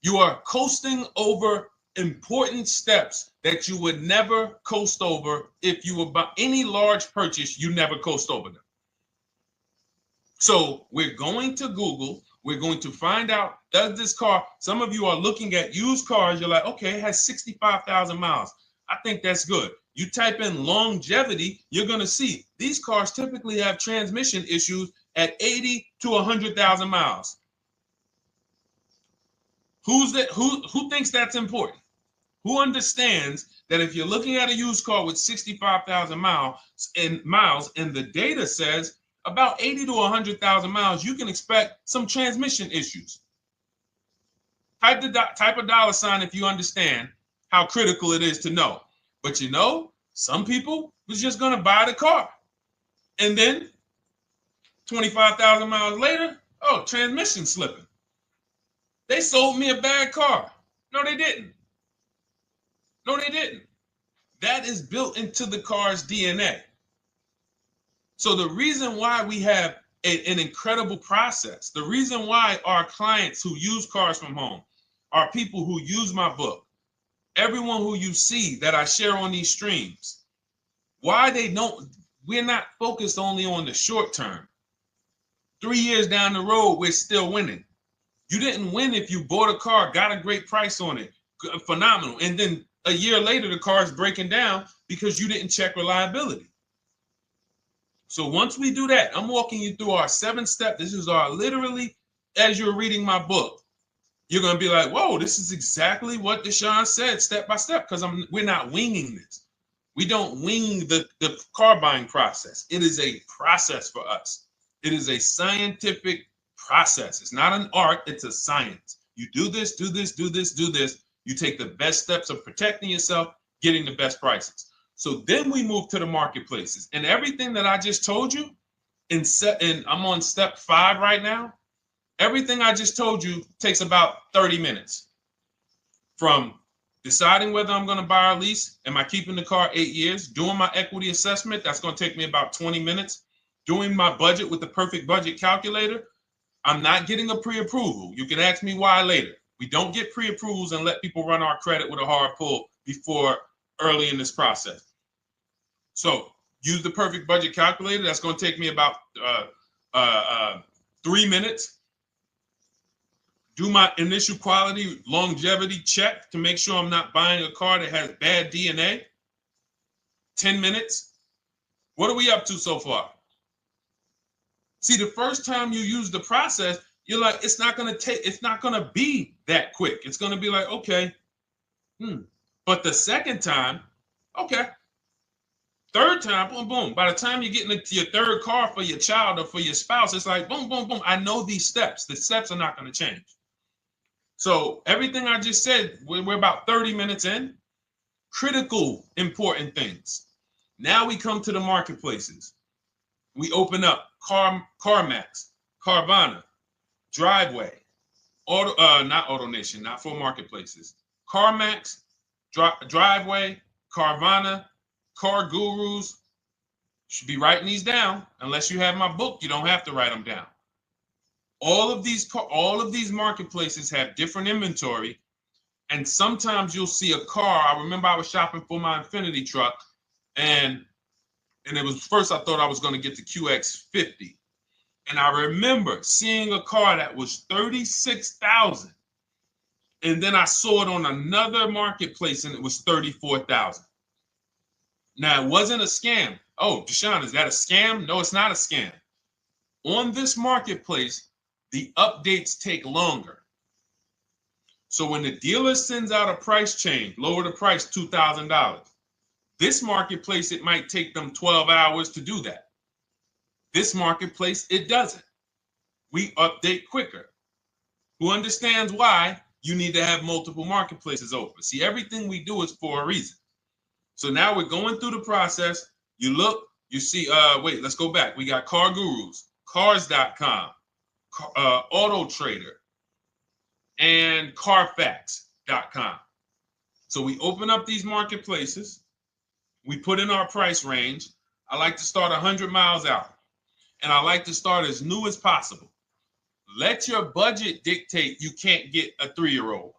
You are coasting over important steps that you would never coast over if you were buying any large purchase. You never coast over them. So we're going to Google. We're going to find out, does this car, some of you are looking at used cars. You're like, okay, it has 65,000 miles. I think that's good. You type in longevity, you're going to see these cars typically have transmission issues at 80 to 100,000 miles. Who thinks that's important? Who understands that if you're looking at a used car with 65,000 miles and the data says about 80 to 100,000 miles, you can expect some transmission issues? Type a dollar sign if you understand how critical it is to know. But some people was just going to buy the car. And then 25,000 miles later, transmission slipping. They sold me a bad car. No, they didn't. That is built into the car's DNA. So the reason why we have an incredible process, the reason why our clients who use cars from home are people who use my book, everyone who you see that I share on these streams, we're not focused only on the short term. 3 years down the road, we're still winning. You didn't win if you bought a car, got a great price on it, phenomenal, and then a year later the car is breaking down because you didn't check reliability. So once we do that, I'm walking you through our 7-step. This is our literally, as you're reading my book, you're going to be like, whoa, this is exactly what Deshone said, step by step, because we're not winging this. We don't wing the car buying process. It is a process for us. It is a scientific process. It's not an art, it's a science. You do this, do this, do this, do this. You take the best steps of protecting yourself, getting the best prices. So then we move to the marketplaces. And everything that I just told you, and I'm on step 5 right now, everything I just told you takes about 30 minutes. From deciding whether I'm going to buy or lease, am I keeping the car 8 years, doing my equity assessment, that's going to take me about 20 minutes, doing my budget with the perfect budget calculator. I'm not getting a pre-approval. You can ask me why later. We don't get pre-approvals and let people run our credit with a hard pull before early in this process. So use the perfect budget calculator. That's going to take me about 3 minutes. Do my initial quality longevity check to make sure I'm not buying a car that has bad DNA. 10 minutes. What are we up to so far? See, the first time you use the process, you're like, it's not going to be that quick. It's going to be like, okay. But the second time, okay. Third time, boom, boom. By the time you're getting into your third car for your child or for your spouse, it's like, boom, boom, boom. I know these steps. The steps are not going to change. So everything I just said, we're about 30 minutes in. Critical, important things. Now we come to the marketplaces. We open up CarMax, Carvana, Driveway, not AutoNation, not for marketplaces. CarMax, Driveway, Carvana, Car Gurus. Should be writing these down. Unless you have my book, you don't have to write them down. All of these marketplaces have different inventory, and sometimes you'll see a car. I remember I was shopping for my Infinity truck, and it was first I thought I was going to get the QX50. And I remember seeing a car that was $36,000. And then I saw it on another marketplace and it was $34,000. Now, it wasn't a scam. Oh, Deshone, is that a scam? No, it's not a scam. On this marketplace, the updates take longer. So when the dealer sends out a price change, lower the price $2,000. This marketplace, it might take them 12 hours to do that. This marketplace, it doesn't. We update quicker. Who understands why you need to have multiple marketplaces open? See, everything we do is for a reason. So now we're going through the process. You look, you see, wait, let's go back. We got Car Gurus, Cars.com, Auto Trader, and Carfax.com. So we open up these marketplaces. We put in our price range. I like to start 100 miles out. And I like to start as new as possible. Let your budget dictate you can't get a 3-year-old.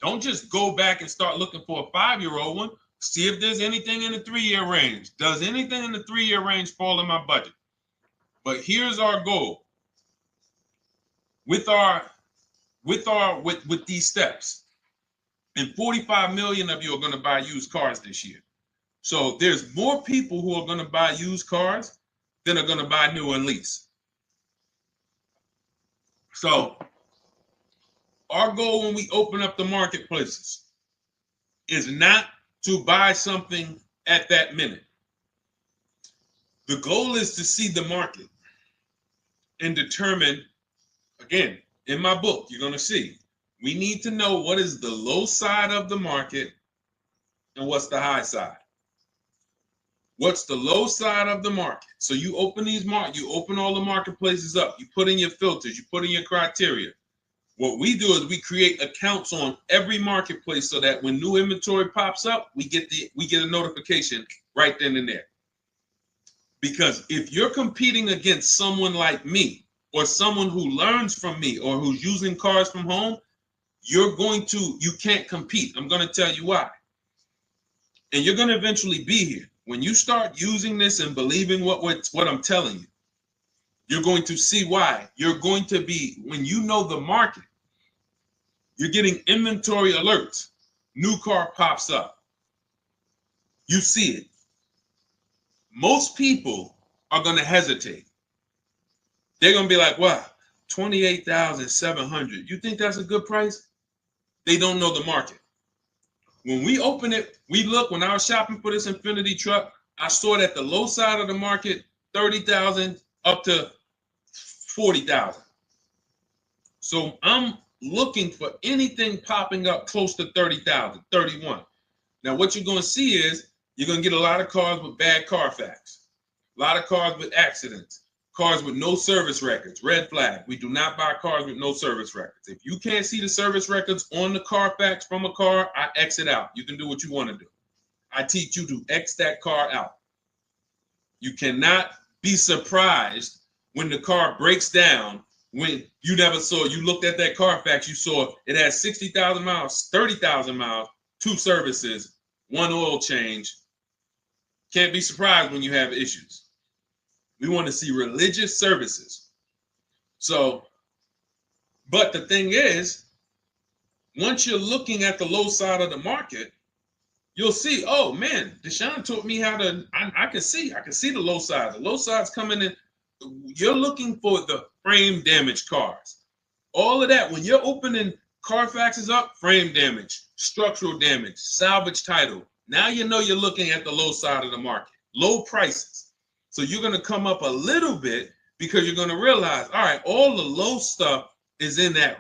Don't just go back and start looking for a 5-year-old one. See if there's anything in the 3-year range. Does anything in the 3-year range fall in my budget? But here's our goal. With these steps, and 45 million of you are going to buy used cars this year. So there's more people who are going to buy used cars than are going to buy new and lease. So our goal when we open up the marketplaces is not to buy something at that minute. The goal is to see the market and determine, again, in my book, you're going to see, we need to know what is the low side of the market and what's the high side. What's the low side of the market? So you open you open all the marketplaces up. You put in your filters. You put in your criteria. What we do is we create accounts on every marketplace so that when new inventory pops up, we get a notification right then and there. Because if you're competing against someone like me or someone who learns from me or who's using cars from home, you can't compete. I'm going to tell you why. And you're going to eventually be here. When you start using this and believing what I'm telling you, You're going to see why. You're going to be, when you know the market, you're getting inventory alerts. New car pops up. You see it. Most people are going to hesitate. They're going to be like, wow, 28,700. You think that's a good price? They don't know the market. When we open it, we look, when I was shopping for this Infiniti truck, I saw it at the low side of the market, 30,000 up to 40,000. So I'm looking for anything popping up close to 30,000, 31. Now, what you're going to see is you're going to get a lot of cars with bad Carfax, a lot of cars with accidents, cars with no service records, red flag. We do not buy cars with no service records. If you can't see the service records on the Carfax from a car, I exit out. You can do what you want to do. I teach you to X that car out. You cannot be surprised when the car breaks down, when you never saw, you looked at that Carfax, you saw it has 60,000 miles, 30,000 miles, 2 services, 1 oil change. Can't be surprised when you have issues. We want to see religious services. So, but the thing is, once you're looking at the low side of the market, you'll see, oh man, Deshone taught me how to, I can see the low side. The low side's coming in. You're looking for the frame damage cars. All of that, when you're opening Carfaxes up, frame damage, structural damage, salvage title. Now you know you're looking at the low side of the market, low prices. So you're going to come up a little bit because you're going to realize, all right, all the low stuff is in that,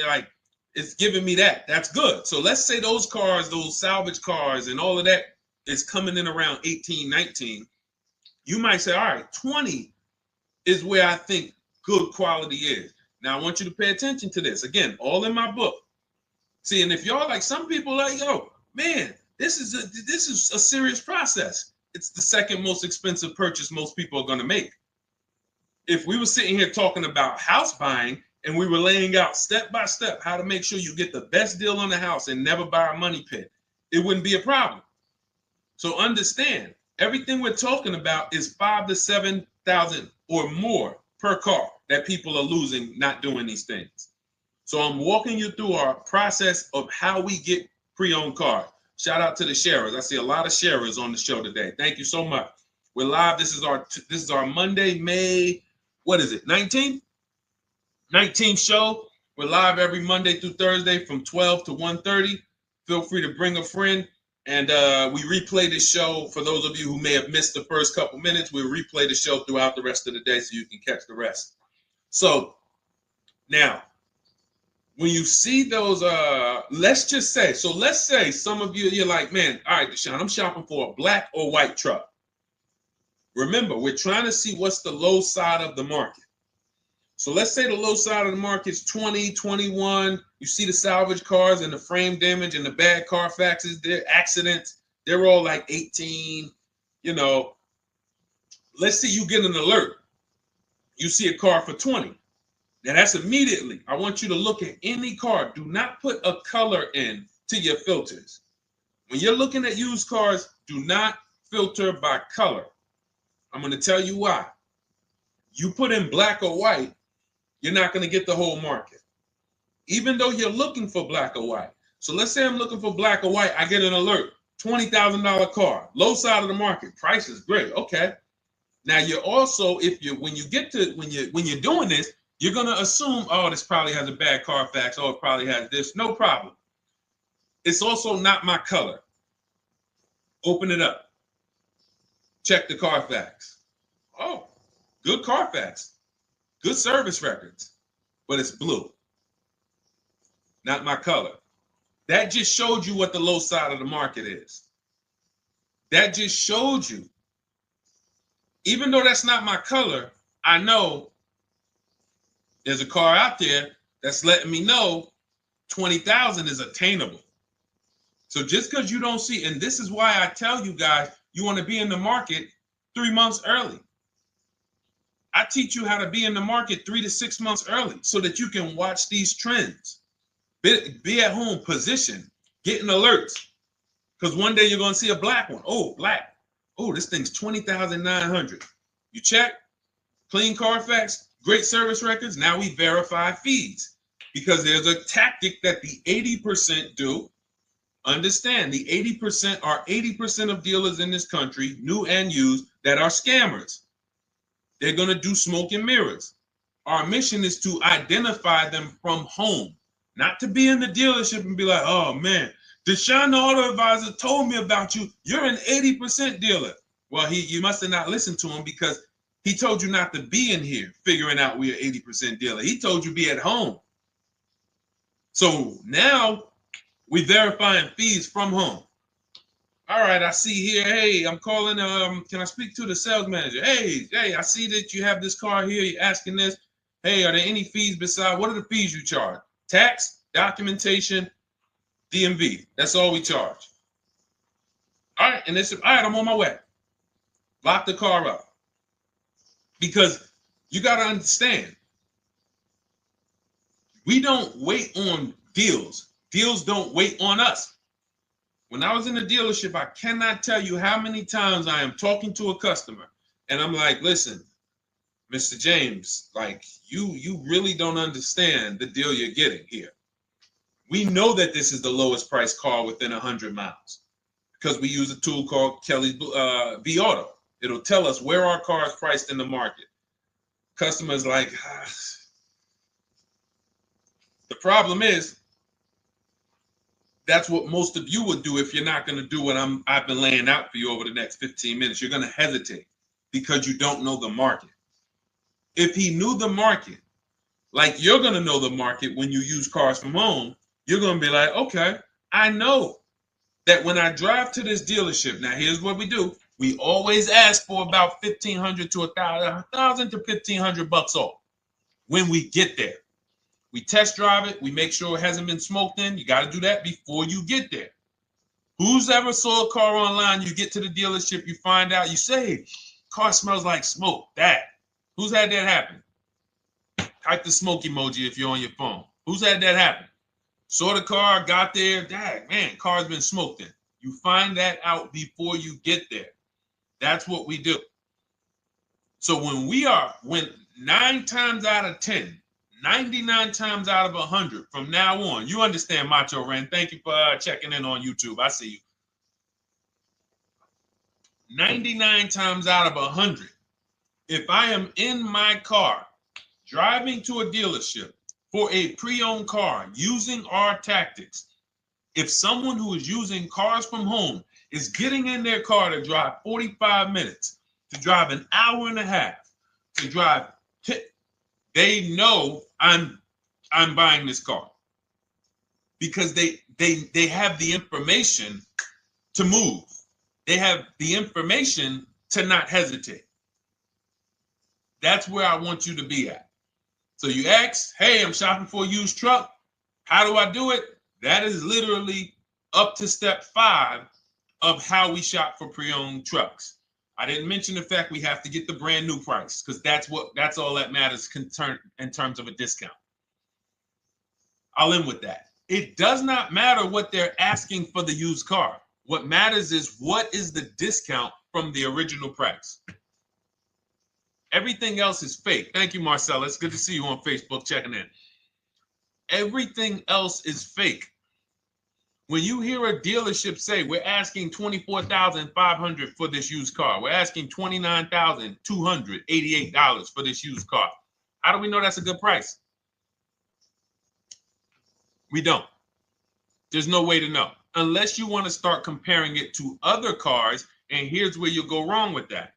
like, it's giving me that. That's good. So let's say those cars, those salvage cars and all of that is coming in around 18, 19. You might say, all right, 20 is where I think good quality is. Now, I want you to pay attention to this. Again, all in my book. See, and if y'all like, some people like, yo, man, this is a serious process. It's the second most expensive purchase most people are going to make. If we were sitting here talking about house buying and we were laying out step by step how to make sure you get the best deal on the house and never buy a money pit, it wouldn't be a problem. So understand, everything we're talking about is 5,000 to 7,000 or more per car that people are losing not doing these things. So I'm walking you through our process of how we get pre-owned cars. Shout out to the sharers. I see a lot of sharers on the show today. Thank you so much. We're live. This is our Monday, May, what is it, 19th? 19th show. We're live every Monday through Thursday from 12 to 1:30. Feel free to bring a friend. And we replay this show. For those of you who may have missed the first couple minutes, we'll replay the show throughout the rest of the day so you can catch the rest. So now, when you see those, let's say some of you, you're like, man, all right, Deshone, I'm shopping for a black or white truck. Remember, we're trying to see what's the low side of the market. So let's say the low side of the market is 20, 21. You see the salvage cars and the frame damage and the bad Carfaxes, their accidents, they're all like 18, you know. Let's say you get an alert. You see a car for 20. Now that's immediately, I want you to look at any car. Do not put a color in to your filters. When you're looking at used cars, do not filter by color. I'm going to tell you why. You put in black or white, you're not going to get the whole market, even though you're looking for black or white. So let's say I'm looking for black or white. I get an alert, $20,000 car, low side of the market. Price is great. Okay. Now you're also, when you're doing this, you're going to assume, oh, this probably has a bad Carfax. Oh, it probably has this. No problem. It's also not my color. Open it up. Check the Carfax. Oh, good Carfax. Good service records. But it's blue. Not my color. That just showed you what the low side of the market is. That just showed you. Even though that's not my color, I know there's a car out there that's letting me know 20,000 is attainable. So just because you don't see, and this is why I tell you guys, you want to be in the market 3 months early. I teach you how to be in the market 3 to 6 months early so that you can watch these trends. Be at home, position, getting alerts. Because one day you're going to see a black one. Oh, black. Oh, this thing's 20,900. You check. clean Carfax, great service records. Now we verify fees because there's a tactic that the 80% do. Understand, the 80% are 80% of dealers in this country, new and used, that are scammers. They're going to do smoke and mirrors. Our mission is to identify them from home, not to be in the dealership and be like, oh man, Deshone the Auto Advisor told me about you. You're an 80% dealer. Well, you must have not listened to him because he told you not to be in here figuring out we're 80% dealer. He told you be at home. So now we verifying fees from home. All right, I see here. Hey, I'm calling. Can I speak to the sales manager? Hey, I see that you have this car here. You're asking this. Hey, are there any fees besides? What are the fees you charge? Tax, documentation, DMV. That's all we charge. All right, and they said, all right, I'm on my way. Lock the car up. Because you got to understand, we don't wait on deals. Deals don't wait on us. When I was in the dealership, I cannot tell you how many times I am talking to a customer and I'm like, listen, Mr. James, like you really don't understand the deal you're getting here. We know that this is the lowest price car within 100 miles because we use a tool called Kelly's V Auto. It'll tell us where our car is priced in the market. Customers like, the problem is, that's what most of you would do if you're not going to do what I've been laying out for you over the next 15 minutes. You're going to hesitate because you don't know the market. If he knew the market, like you're going to know the market when you use cars from home, you're going to be like, okay, I know that when I drive to this dealership, now here's what we do. We always ask for about $1,500 to $1,000 to $1,500 off when we get there. We test drive it. We make sure it hasn't been smoked in. You got to do that before you get there. Who's ever saw a car online? You get to the dealership, you find out, you say, car smells like smoke. That. Who's had that happen? Type the smoke emoji if you're on your phone. Who's had that happen? Saw the car, got there, dang, man, car's been smoked in. You find that out before you get there. That's what we do. So when 9 times out of 10, 99 times out of 100 from now on, you understand, Macho Ren. Thank you for checking in on YouTube. I see you. 99 times out of 100, if I am in my car driving to a dealership for a pre-owned car using our tactics, if someone who is using cars from home is getting in their car to drive 45 minutes, to drive an hour and a half, to drive, they know I'm buying this car because they have the information to move. They have the information to not hesitate. That's where I want you to be at. So you ask, hey, I'm shopping for a used truck. How do I do it? That is literally up to step 5 of how we shop for pre-owned trucks. I didn't mention the fact we have to get the brand new price because that's all that matters in terms of a discount. I'll end with that. It does not matter what they're asking for the used car. What matters is what is the discount from the original price. Everything else is fake. Thank you, Marcella. It's good to see you on Facebook checking in. Everything else is fake. When you hear a dealership say, we're asking $24,500 for this used car, we're asking $29,288 for this used car, how do we know that's a good price? We don't. There's no way to know. Unless you want to start comparing it to other cars, and here's where you'll go wrong with that.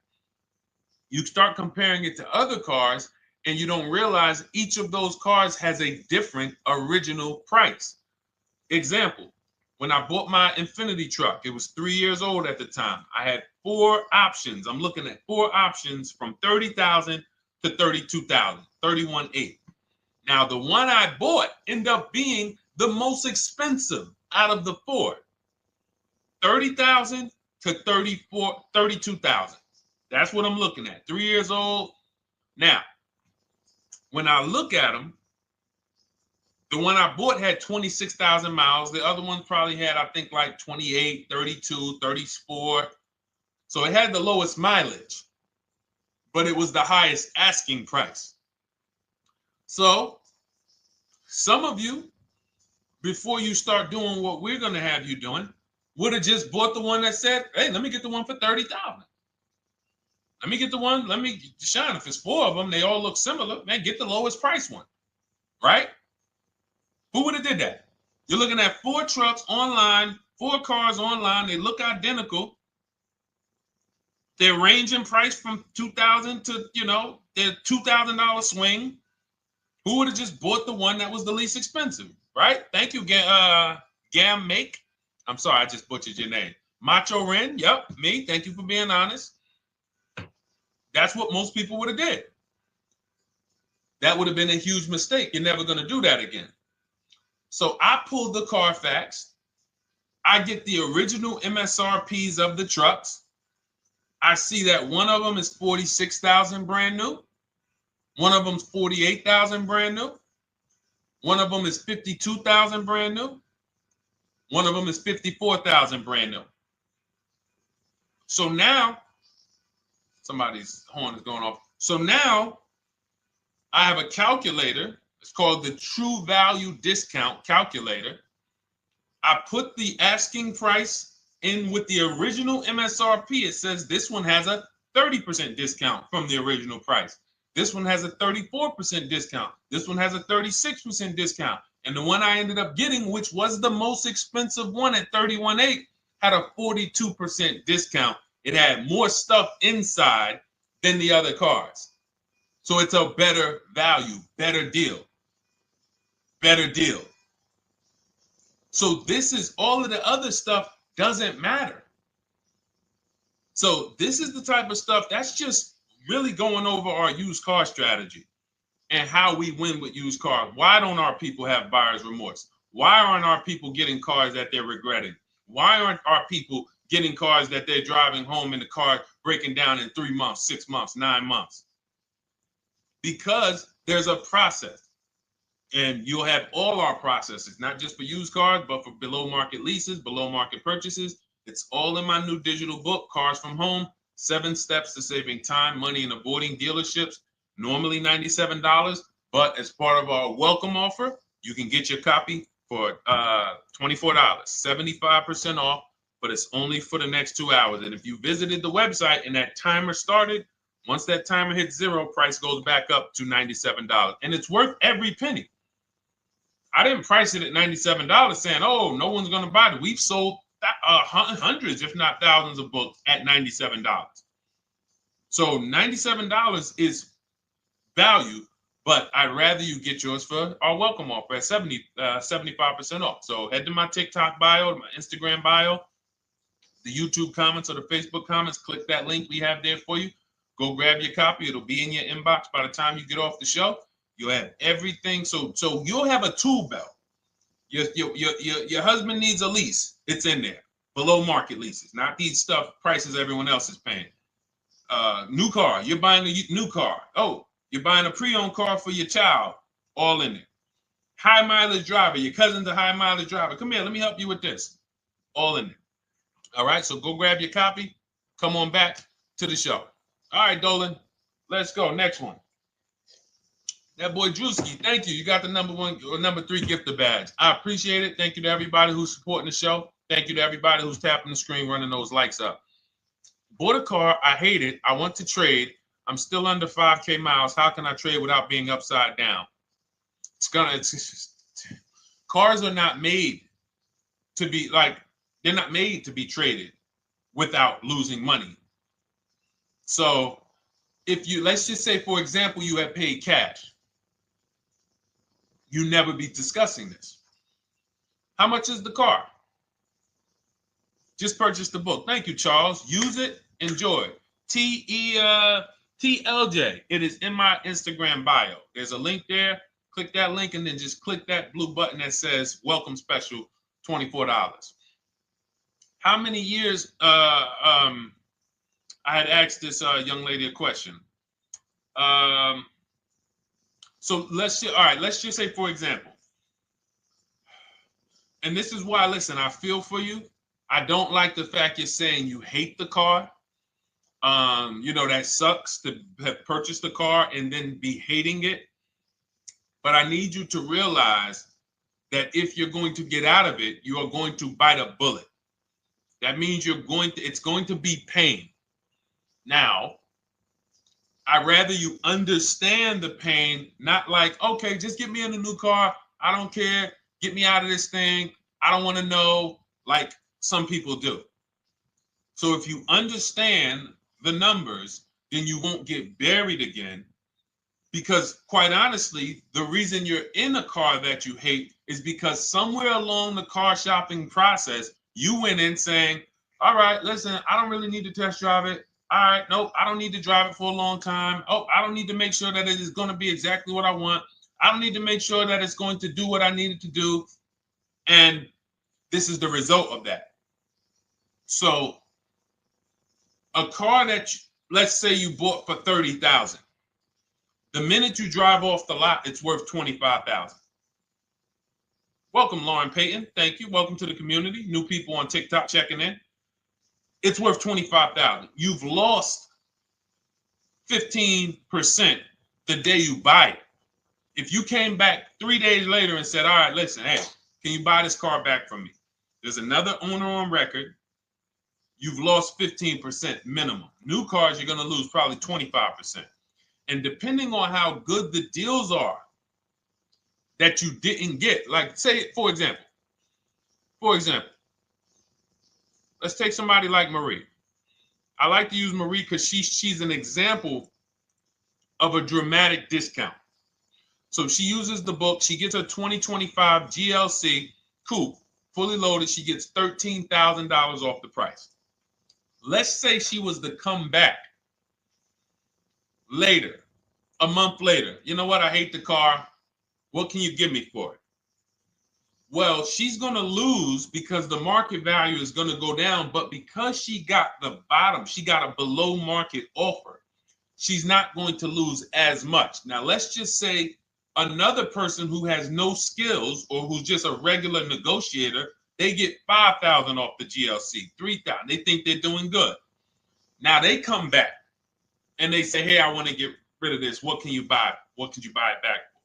You start comparing it to other cars, and you don't realize each of those cars has a different original price. Example. When I bought my Infinity truck, it was 3 years old at the time. I had 4 options. I'm looking at 4 options from $30,000 to $32,000, $31,800. Now, the one I bought ended up being the most expensive out of the 4. $30,000 to $32,000. That's what I'm looking at. 3 years old. Now, when I look at them, the one I bought had 26,000 miles. The other one probably had, I think, like 28, 32, 34. So it had the lowest mileage. but it was the highest asking price. So some of you, before you start doing what we're going to have you doing, would have just bought the one that said, hey, let me get the one for $30,000. Let me get the one, Deshone, if it's 4 of them, they all look similar, man, get the lowest price one, right? Who would have did that? You're looking at 4 trucks online, 4 cars online, they look identical. They're ranging price from $2,000 to, their $2,000 swing. Who would have just bought the one that was the least expensive, right? Thank you, Gam Make. I'm sorry, I just butchered your name. Macho Ren, yep, me. Thank you for being honest. That's what most people would have did. That would have been a huge mistake. You're never going to do that again. So I pulled the Carfax. I get the original MSRPs of the trucks. I see that one of them is $46,000 brand new. One of them's $48,000 brand new. One of them is $52,000 brand new. One of them is $54,000 brand new. So now, somebody's horn is going off. So now I have a calculator. It's called the True Value Discount Calculator. I put the asking price in with the original MSRP. It says this one has a 30% discount from the original price. This one has a 34% discount. This one has a 36% discount. And the one I ended up getting, which was the most expensive one at $31,800, had a 42% discount. It had more stuff inside than the other cars. So it's a better value, better deal. Better deal. So this is all of the other stuff doesn't matter. So this is the type of stuff that's just really going over our used car strategy and how we win with used cars. Why don't our people have buyer's remorse? Why aren't our people getting cars that they're regretting? Why aren't our people getting cars that they're driving home and the car breaking down in 3 months, 6 months, 9 months? Because there's a process. And you'll have all our processes, not just for used cars, but for below market leases, below market purchases. It's all in my new digital book, Cars from Home, 7 Steps to Saving Time, Money, and Avoiding Dealerships. Normally $97, but as part of our welcome offer, you can get your copy for $24, 75% off, but it's only for the next 2 hours. And if you visited the website and that timer started, once that timer hits 0, price goes back up to $97. And it's worth every penny. I didn't price it at $97 saying, oh, no one's going to buy it. We've sold hundreds, if not thousands of books at $97. So $97 is value, but I'd rather you get yours for our welcome offer at 75% off. So head to my TikTok bio, my Instagram bio, the YouTube comments or the Facebook comments, click that link we have there for you. Go grab your copy. It'll be in your inbox by the time you get off the show. You'll have everything. So you'll have a tool belt. Your husband needs a lease. It's in there. Below market leases, not these stuff prices everyone else is paying. New car. You're buying a new car. Oh, you're buying a pre-owned car for your child. All in there. High mileage driver. Your cousin's a high mileage driver. Come here. Let me help you with this. All in there. All right. So go grab your copy. Come on back to the show. All right, Dolan. Let's go. Next one. That boy Drewski, thank you. You got the number 1 or number 3 gifter badge. I appreciate it. Thank you to everybody who's supporting the show. Thank you to everybody who's tapping the screen, running those likes up. Bought a car. I hate it. I want to trade. I'm still under 5K miles. How can I trade without being upside down? Cars are not made to be they're not made to be traded without losing money. So if you, let's just say, for example, you have paid cash, you never be discussing this. How much is the car? Just purchase the book. Thank you, Charles. Use it, enjoy it. TLJ. It is in my Instagram bio. There's a link there. Click that link and then just click that blue button that says welcome special, $24. How many years I had asked this young lady a question. So let's just say, for example, and this is why, listen, I feel for you. I don't like the fact you're saying you hate the car. That sucks to have purchased a car and then be hating it. But I need you to realize that if you're going to get out of it, you are going to bite a bullet. That means it's going to be pain. Now, I'd rather you understand the pain, not like, okay, just get me in a new car. I don't care. Get me out of this thing. I don't want to know, like some people do. So if you understand the numbers, then you won't get buried again. Because quite honestly, the reason you're in a car that you hate is because somewhere along the car shopping process, you went in saying, all right, listen, I don't really need to test drive it. All right, nope, I don't need to drive it for a long time. Oh, I don't need to make sure that it is going to be exactly what I want. I don't need to make sure that it's going to do what I need it to do. And this is the result of that. So a car that, let's say you bought for $30,000. The minute you drive off the lot, it's worth $25,000. Welcome, Lauren Payton. Thank you. Welcome to the community. New people on TikTok checking in. It's worth $25,000. You've lost 15% the day you buy it. If you came back 3 days later and said, all right, listen, hey, can you buy this car back from me? There's another owner on record. You've lost 15% minimum. New cars, you're going to lose probably 25%. And depending on how good the deals are that you didn't get, like say, for example, let's take somebody like Marie. I like to use Marie because she's an example of a dramatic discount. So she uses the book. She gets her 2025 GLC coupe, fully loaded. She gets $13,000 off the price. Let's say she was to come back later, a month later. You know what? I hate the car. What can you give me for it? Well, she's going to lose because the market value is going to go down. But because she got the bottom, she got a below market offer, she's not going to lose as much. Now, let's just say another person who has no skills or who's just a regular negotiator, they get $5,000 off the GLC, $3,000. They think they're doing good. Now they come back and they say, hey, I want to get rid of this. What can you buy? What could you buy it back for?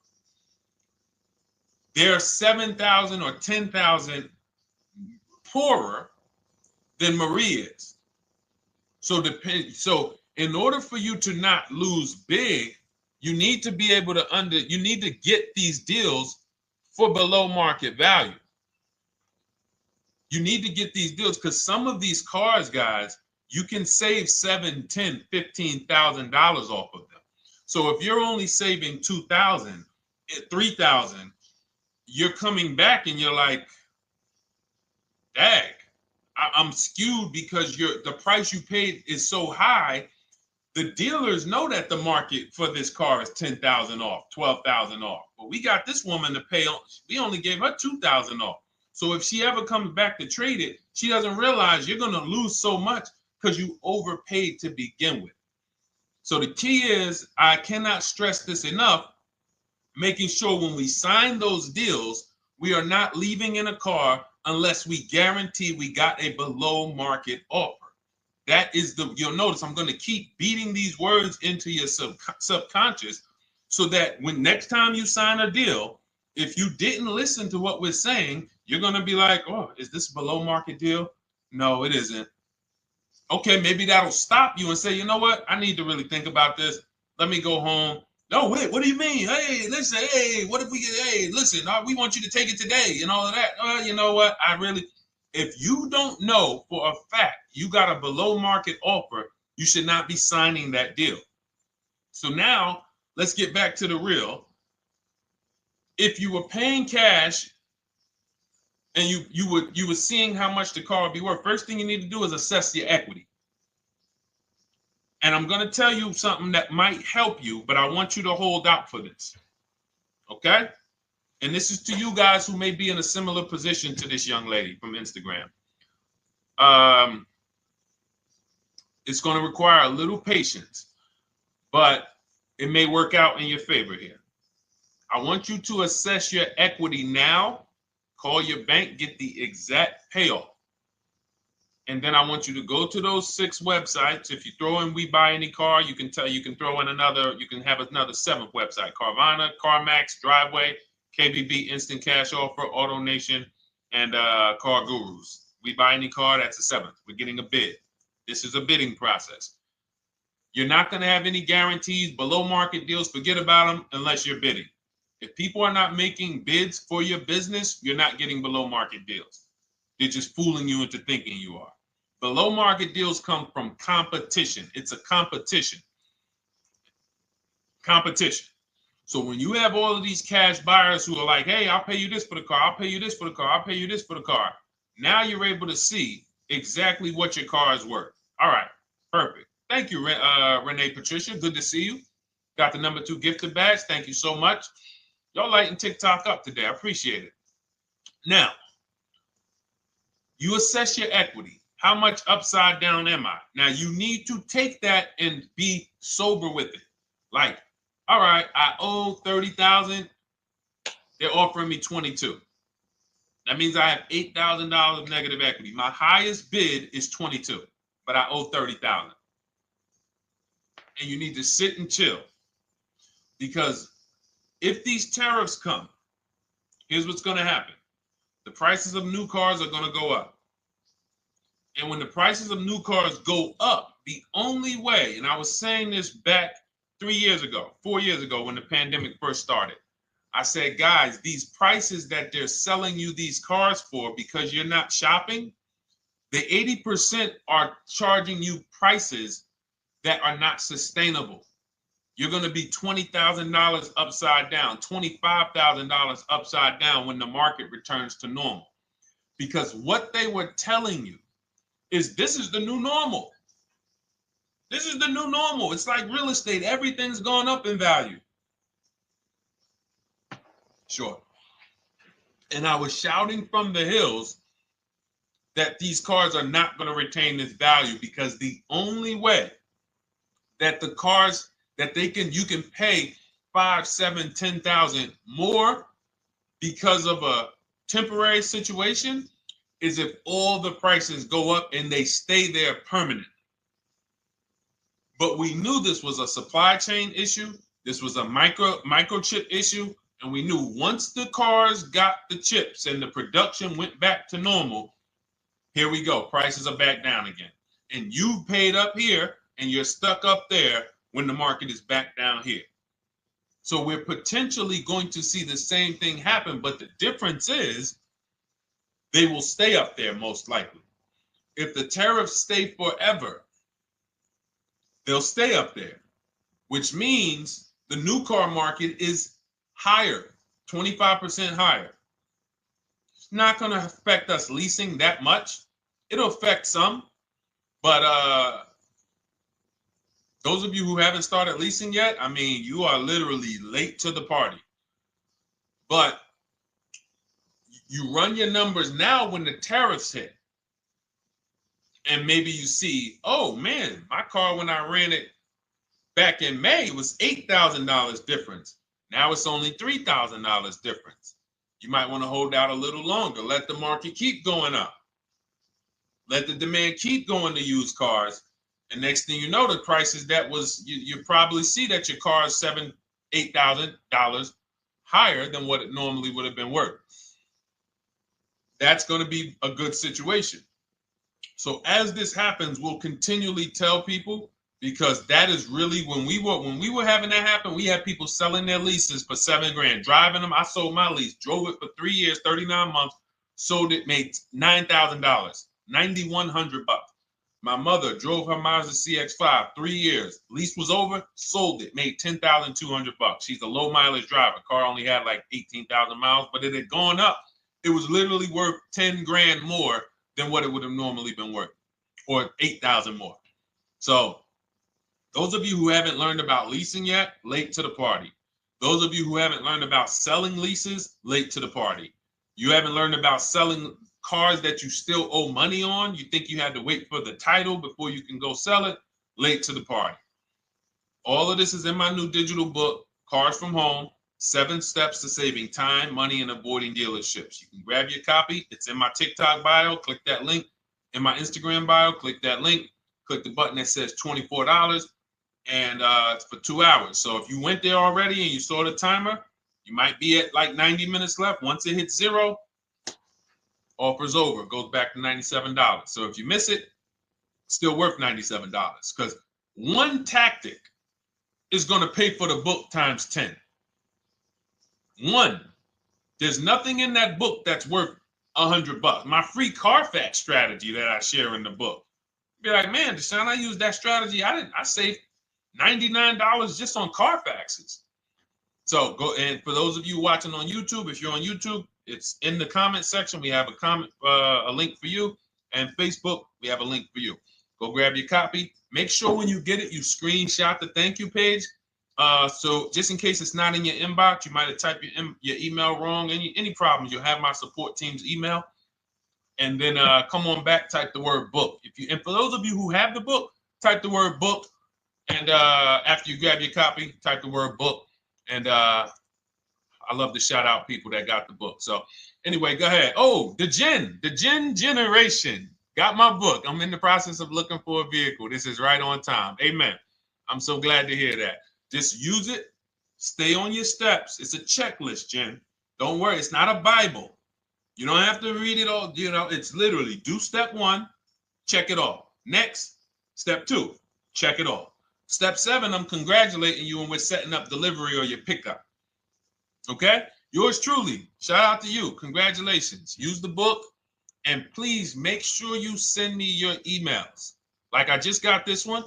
They're 7,000 or 10,000 poorer than Marie is. So in order for you to not lose big, you need to be able to you need to get these deals for below market value. You need to get these deals because some of these cars, guys, you can save $7,000, $10,000, $15,000 off of them. So if you're only saving $2,000, $3,000, you're coming back and you're like, dang, I'm skewed because the price you paid is so high. The dealers know that the market for this car is $10,000 off, $12,000 off. But we got this woman to pay. We only gave her $2,000 off. So if she ever comes back to trade it, she doesn't realize you're going to lose so much because you overpaid to begin with. So the key is, I cannot stress this enough, making sure when we sign those deals, we are not leaving in a car unless we guarantee we got a below market offer. That is you'll notice I'm going to keep beating these words into your subconscious so that when next time you sign a deal, if you didn't listen to what we're saying, you're going to be like, oh, is this a below market deal? No, it isn't. Okay, maybe that'll stop you and say, you know what? I need to really think about this. Let me go home. No, wait, what do you mean? Hey, listen, hey, what if we get, hey, listen, we want you to take it today and all of that. You know what? If you don't know for a fact you got a below market offer, you should not be signing that deal. So now let's get back to the real. If you were paying cash and you were seeing how much the car would be worth, first thing you need to do is assess your equity. And I'm going to tell you something that might help you, but I want you to hold out for this. Okay? And this is to you guys who may be in a similar position to this young lady from Instagram. It's going to require a little patience, but it may work out in your favor here. I want you to assess your equity now. Call your bank, get the exact payoff. And then I want you to go to those 6 websites. If you throw in We Buy Any Car, you can throw in another, you can have another 7th website: Carvana, CarMax, Driveway, KBB, Instant Cash Offer, AutoNation, and Car Gurus. We Buy Any Car, that's the 7th. We're getting a bid. This is a bidding process. You're not going to have any guarantees, below market deals. Forget about them unless you're bidding. If people are not making bids for your business, you're not getting below market deals. They're just fooling you into thinking you are. Below market deals come from competition. It's a competition. Competition. So when you have all of these cash buyers who are like, hey, I'll pay you this for the car, I'll pay you this for the car, I'll pay you this for the car. Now you're able to see exactly what your car is worth. All right, perfect. Thank you, Renee Patricia. Good to see you. Got the number 2 gifted badge. Thank you so much. Y'all lighting TikTok up today. I appreciate it. Now, you assess your equity. How much upside down am I? Now, you need to take that and be sober with it. Like, all right, I owe $30,000. They're offering me 22. That means I have $8,000 of negative equity. My highest bid is 22, but I owe 30,000. And you need to sit and chill, because if these tariffs come, here's what's going to happen. The prices of new cars are going to go up. And when the prices of new cars go up, the only way, and I was saying this back 4 years ago, when the pandemic first started, I said, guys, these prices that they're selling you these cars for, because you're not shopping, the 80% are charging you prices that are not sustainable. You're going to be $20,000 upside down, $25,000 upside down when the market returns to normal. Because what they were telling you is this is the new normal. This is the new normal. It's like real estate. Everything's gone up in value. Sure. And I was shouting from the hills that these cars are not going to retain this value, because the only way that the cars that you can pay 5, 7, 10,000 more because of a temporary situation is if all the prices go up and they stay there permanently. But we knew this was a supply chain issue. This was a microchip issue. And we knew once the cars got the chips and the production went back to normal, here we go. Prices are back down again. And you paid up here and you're stuck up there when the market is back down here. So we're potentially going to see the same thing happen, but the difference is they will stay up there most likely. If the tariffs stay forever, they'll stay up there, which means the new car market is higher, 25% higher. It's not going to affect us leasing that much. It'll affect some, but those of you who haven't started leasing yet, I mean, you are literally late to the party. But you run your numbers now when the tariffs hit. And maybe you see, oh man, my car when I ran it back in May was $8,000 difference. Now it's only $3,000 difference. You might want to hold out a little longer. Let the market keep going up. Let the demand keep going to used cars. And next thing you know, the prices that was, you probably see that your car is $7,000, $8,000 higher than what it normally would have been worth. That's going to be a good situation. So as this happens, we'll continually tell people, because that is really when we were having that happen, we had people selling their leases for $7,000, driving them. I sold my lease, drove it for 3 years, 39 months, sold it, made $9,000, $9,100. My mother drove her Mazda CX-5, 3 years. Lease was over, sold it, made $10,200. She's a low mileage driver. Car only had like 18,000 miles, but it had gone up. It was literally worth $10,000 more than what it would have normally been worth, or 8,000 more. So those of you who haven't learned about leasing yet, late to the party. Those of you who haven't learned about selling leases, late to the party. You haven't learned about selling cars that you still owe money on. You think you had to wait for the title before you can go sell it, late to the party. All of this is in my new digital book, Cars from Home, 7 Steps to Saving Time, Money, and Avoiding Dealerships. You can grab your copy. It's in my TikTok bio. Click that link in my Instagram bio. Click that link. Click the button that says $24, and it's for 2 hours. So if you went there already and you saw the timer, you might be at like 90 minutes left. Once it hits 0, offer's over. It goes back to $97. So if you miss it, still worth $97, because one tactic is going to pay for the book times 10. One. There's nothing in that book that's worth $100. My free Carfax strategy that I share in the book. Be like, man, Deshone, I used that strategy. I saved $99 just on Carfaxes. So go, and for those of you watching on YouTube, if you're on YouTube, it's in the comment section. We have a link for you, and Facebook, we have a link for you. Go grab your copy. Make sure when you get it, you screenshot the thank you page. So just in case it's not in your inbox, you might have typed your email wrong. Any problems, you'll have my support team's email. And then come on back, type the word book. And for those of you who have the book, type the word book. And after you grab your copy, type the word book. And I love to shout out people that got the book. So anyway, go ahead. Oh, the Gen Generation got my book. I'm in the process of looking for a vehicle. This is right on time. Amen. I'm so glad to hear that. Just use it. Stay on your steps. It's a checklist, Jen. Don't worry. It's not a Bible. You don't have to read it all. You know, it's literally do step 1, check it off. Next, step 2, check it off. Step 7, I'm congratulating you and we're setting up delivery or your pickup. Okay? Yours truly. Shout out to you. Congratulations. Use the book, and please make sure you send me your emails. Like I just got this one.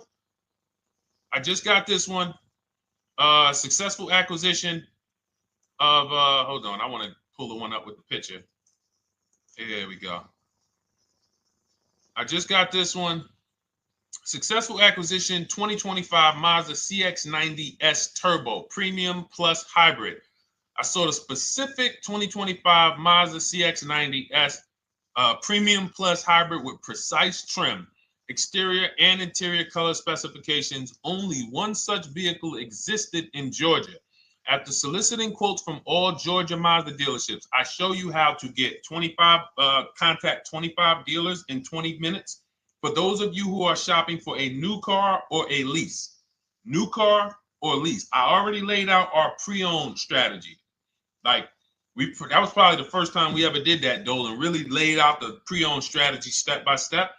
Successful acquisition of, hold on, I want to pull the one up with the picture. There we go. I just got this one. Successful acquisition 2025 Mazda CX-90S Turbo Premium Plus Hybrid. I saw the specific 2025 Mazda CX-90S Premium Plus Hybrid with precise trim, exterior and interior color specifications. Only one such vehicle existed in Georgia. After soliciting quotes from all Georgia Mazda dealerships, I show you how to get contact 25 dealers in 20 minutes. For those of you who are shopping for a new car or a lease, new car or lease, I already laid out our pre-owned strategy. Like that was probably the first time we ever did that, Dolan, really laid out the pre-owned strategy step by step.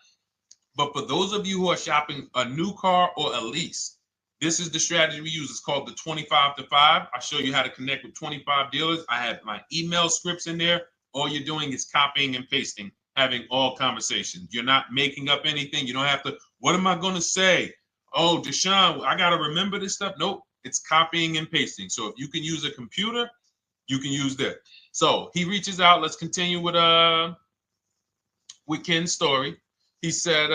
But for those of you who are shopping a new car or a lease, this is the strategy we use. It's called the 25 to 5. I show you how to connect with 25 dealers. I have my email scripts in there. All you're doing is copying and pasting, having all conversations. You're not making up anything. You don't have to, what am I going to say? Oh, Deshone, I got to remember this stuff. Nope, it's copying and pasting. So if you can use a computer, you can use that. So he reaches out. Let's continue with Ken's story. He said,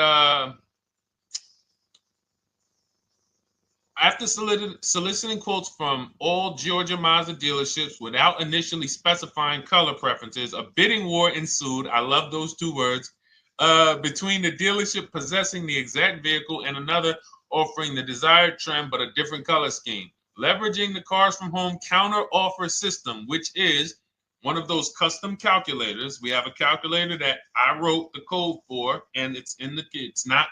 after soliciting quotes from all Georgia Mazda dealerships without initially specifying color preferences, a bidding war ensued. I love those 2 words. Between the dealership possessing the exact vehicle and another offering the desired trim but a different color scheme. Leveraging the Cars from Home counter offer system, which is one of those custom calculators. We have a calculator that I wrote the code for, and it's not.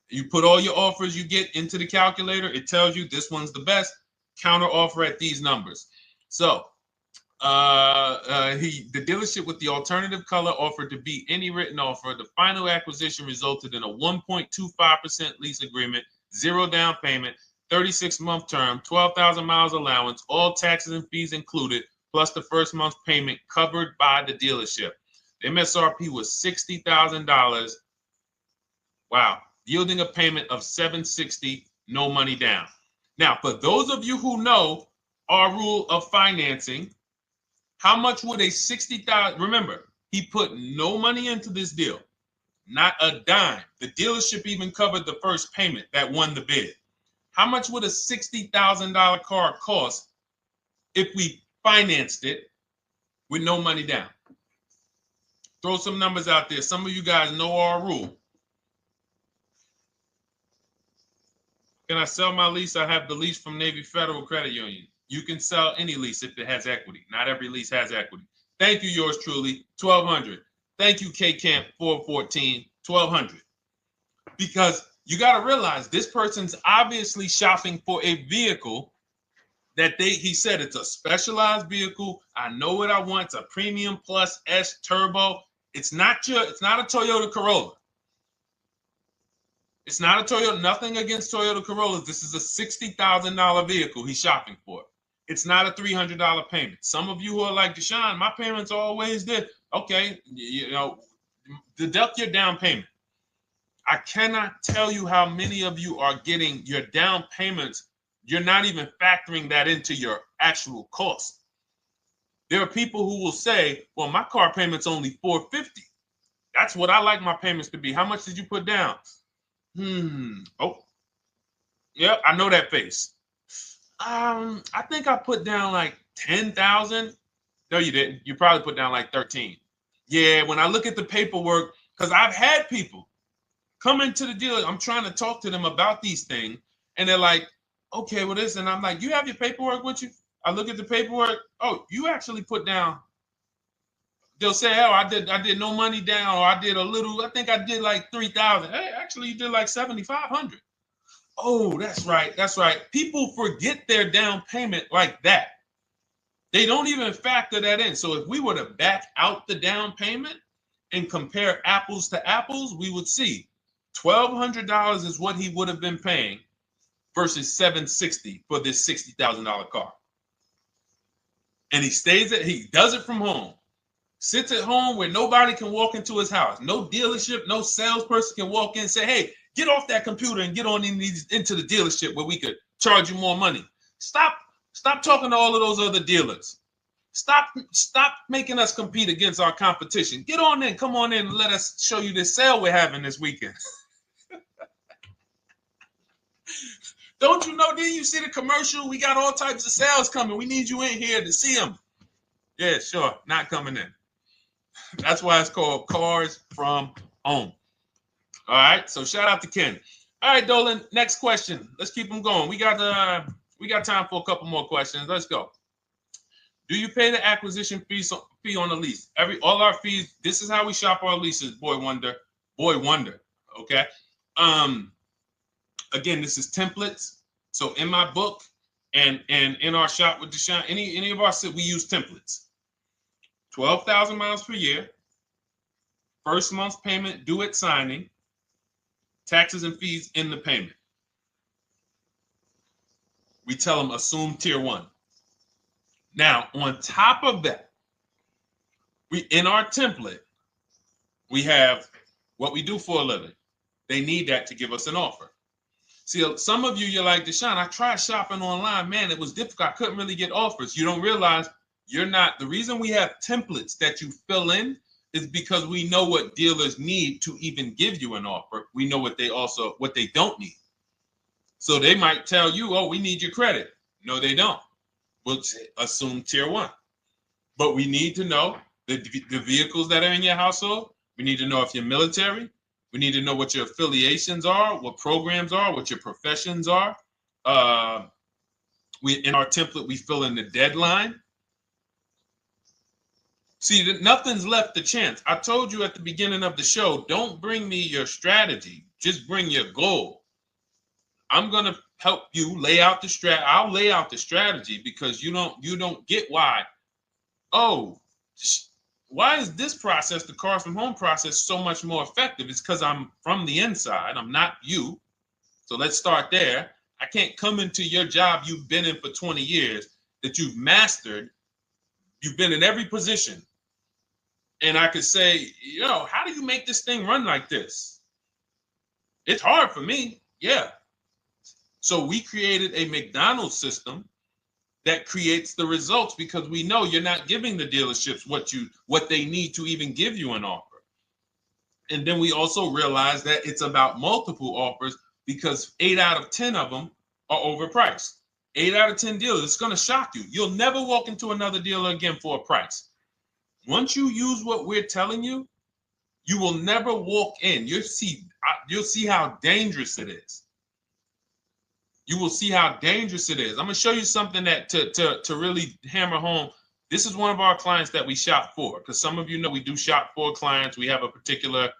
You put all your offers you get into the calculator. It tells you this one's the best. Counter offer at these numbers. So the dealership with the alternative color offered to beat any written offer. The final acquisition resulted in a 1.25% lease agreement, 0 down payment, 36-month term, 12,000 miles allowance, all taxes and fees included, plus the first month's payment covered by the dealership. The MSRP was $60,000. Wow. Yielding a payment of $760, no money down. Now, for those of you who know our rule of financing, how much would a $60,000, remember, he put no money into this deal, not a dime. The dealership even covered the first payment that won the bid. How much would a $60,000 car cost if we financed it with no money down? Throw some numbers out there. Some of you guys know our rule. Can I sell my lease? I have the lease from Navy Federal Credit Union. You can sell any lease if it has equity. Not every lease has equity. Thank you, yours truly, 1200. Thank you, K Camp 414. $1,200. Because you got to realize this person's obviously shopping for a vehicle that he said it's a specialized vehicle. I know what I want. It's a premium plus S turbo. It's not a Toyota Corolla. It's not a Toyota, nothing against Toyota Corollas. This is a $60,000 vehicle he's shopping for. It's not a $300 payment. Some of you who are like, Deshone, my payments are always there. Okay, deduct your down payment. I cannot tell you how many of you are getting your down payments. You're not even factoring that into your actual cost. There are people who will say, well, my car payment's only $450. That's what I like my payments to be. How much did you put down? Oh, yeah, I know that face. I think I put down like 10,000. No, you didn't. You probably put down like 13. Yeah, when I look at the paperwork, because I've had people come into the dealer, I'm trying to talk to them about these things, and they're like, okay, well, this, and I'm like, you have your paperwork with you? I look at the paperwork. Oh, you actually put down. They'll say, oh, I did no money down, or I did a little. I think I did like 3,000. Hey, actually, you did like 7,500. Oh, that's right. That's right. People forget their down payment like that. They don't even factor that in. So if we were to back out the down payment and compare apples to apples, we would see $1,200 is what he would have been paying versus $760 for this $60,000 car. And he does it from home. Sits at home where nobody can walk into his house. No dealership, no salesperson can walk in and say, hey, get off that computer and get on into the dealership where we could charge you more money. Stop talking to all of those other dealers. Stop making us compete against our competition. Get on in, come on in and let us show you this sale we're having this weekend. Don't you know, didn't you see the commercial? We got all types of sales coming. We need you in here to see them. Yeah, sure, not coming in. That's why it's called Cars from Home. All right, so shout out to Ken. All right, Dolan, next question. Let's keep them going. We got time for a couple more questions. Let's go. Do you pay the acquisition fee on the lease? All our fees, this is how we shop our leases, Boy Wonder. Okay. Again, this is templates. So in my book and in our shop with Deshone, any of our we use templates. 12,000 miles per year, first month's payment due at signing, taxes and fees in the payment. We tell them assume tier 1. Now, on top of that, in our template, we have what we do for a living. They need that to give us an offer. See, some of you, you're like, Deshone, I tried shopping online. Man, it was difficult. I couldn't really get offers. You don't realize the reason we have templates that you fill in is because we know what dealers need to even give you an offer. We know what they don't need. So they might tell you, oh, we need your credit. No, they don't. We'll assume tier 1. But we need to know the vehicles that are in your household. We need to know if you're military. We need to know what your affiliations are, what programs are, what your professions are. In our template, we fill in the deadline. See, nothing's left to chance. I told you at the beginning of the show, don't bring me your strategy. Just bring your goal. I'm going to help you lay out the strategy. I'll lay out the strategy because you don't get why. Oh, why is this process, the Cars from Home process, so much more effective? It's because I'm from the inside. I'm not you. So let's start there. I can't come into your job you've been in for 20 years that you've mastered. You've been in every position. And I could say, how do you make this thing run like this? It's hard for me. Yeah. So we created a McDonald's system that creates the results because we know you're not giving the dealerships what they need to even give you an offer. And then we also realize that it's about multiple offers because 8 out of 10 of them are overpriced. 8 out of 10 dealers, it's going to shock you. You'll never walk into another dealer again for a price. Once you use what we're telling you, you will never walk in. You'll see how dangerous it is. You will see how dangerous it is. I'm going to show you something that to really hammer home. This is one of our clients that we shop for, because some of you know we do shop for clients. We have a particular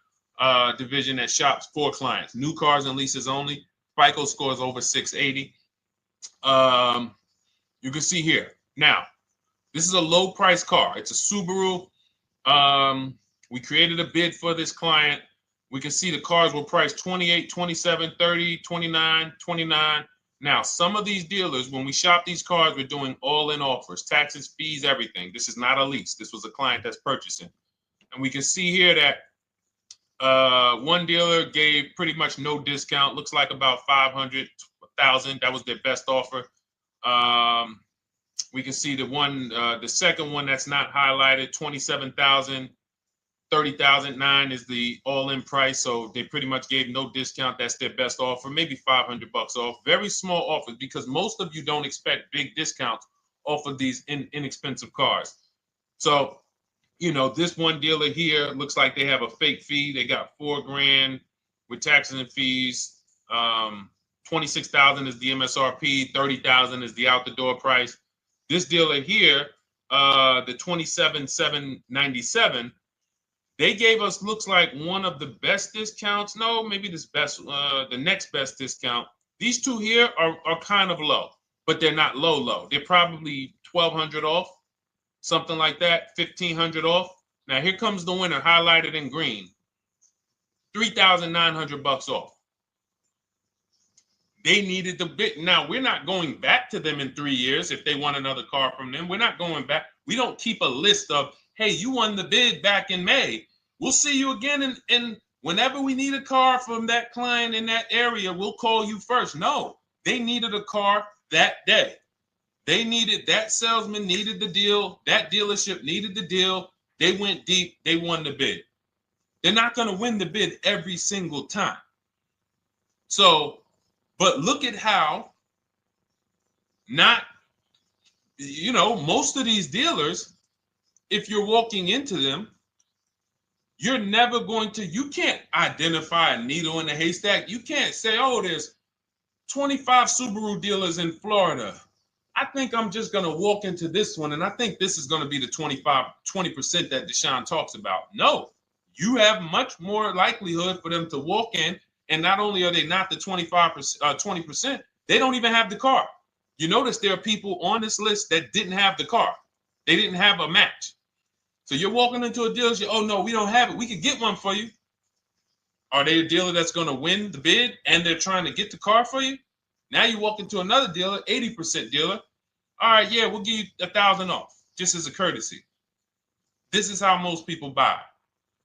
division that shops for clients. New cars and leases only. FICO scores over 680. You can see here. Now, this is a low price car. It's a Subaru. We created a bid for this client. We can see the cars were priced 28, 27, 30, 29, 29. Now, some of these dealers, when we shop these cars, we're doing all-in offers, taxes, fees, everything. This is not a lease. This was a client that's purchasing. And we can see here that one dealer gave pretty much no discount. Looks like about 500,000. That was their best offer. We can see the second one that's not highlighted, 27,000. 30,009 is the all-in price, so they pretty much gave no discount. That's their best offer, maybe $500 off. Very small offers, because most of you don't expect big discounts off of these inexpensive cars. So, you know, this one dealer here looks like they have a fake fee. They got $4,000 with taxes and fees. 26,000 is the MSRP. 30,000 is the out the door price. This dealer here, the 27,797. They gave us, looks like, one of the best discounts. No, maybe the next best discount. These two here are kind of low, but they're not low. They're probably 1,200 off, something like that, 1,500 off. Now here comes the winner, highlighted in green, 3,900 bucks off. They needed the bid. Now, we're not going back to them in 3 years if they want another car from them. We're not going back. We don't keep a list of, hey, you won the bid back in May. We'll see you again. And whenever we need a car from that client in that area, we'll call you first. No, they needed a car that day. They needed, that salesman needed the deal. That dealership needed the deal. They went deep. They won the bid. They're not going to win the bid every single time. So, but look at how most of these dealers, if you're walking into them, you're never going to, you can't identify a needle in a haystack. You can't say, oh, there's 25 Subaru dealers in Florida. I think I'm just going to walk into this one, and I think this is going to be the 20% that Deshone talks about. No, you have much more likelihood for them to walk in, and not only are they not the 20%, they don't even have the car. You notice there are people on this list that didn't have the car. They didn't have a match. So you're walking into a dealership, oh no, we don't have it. We could get one for you. Are they a dealer that's going to win the bid and they're trying to get the car for you? Now you walk into another dealer, 80% dealer. All right, yeah, we'll give you 1,000 off, just as a courtesy. This is how most people buy.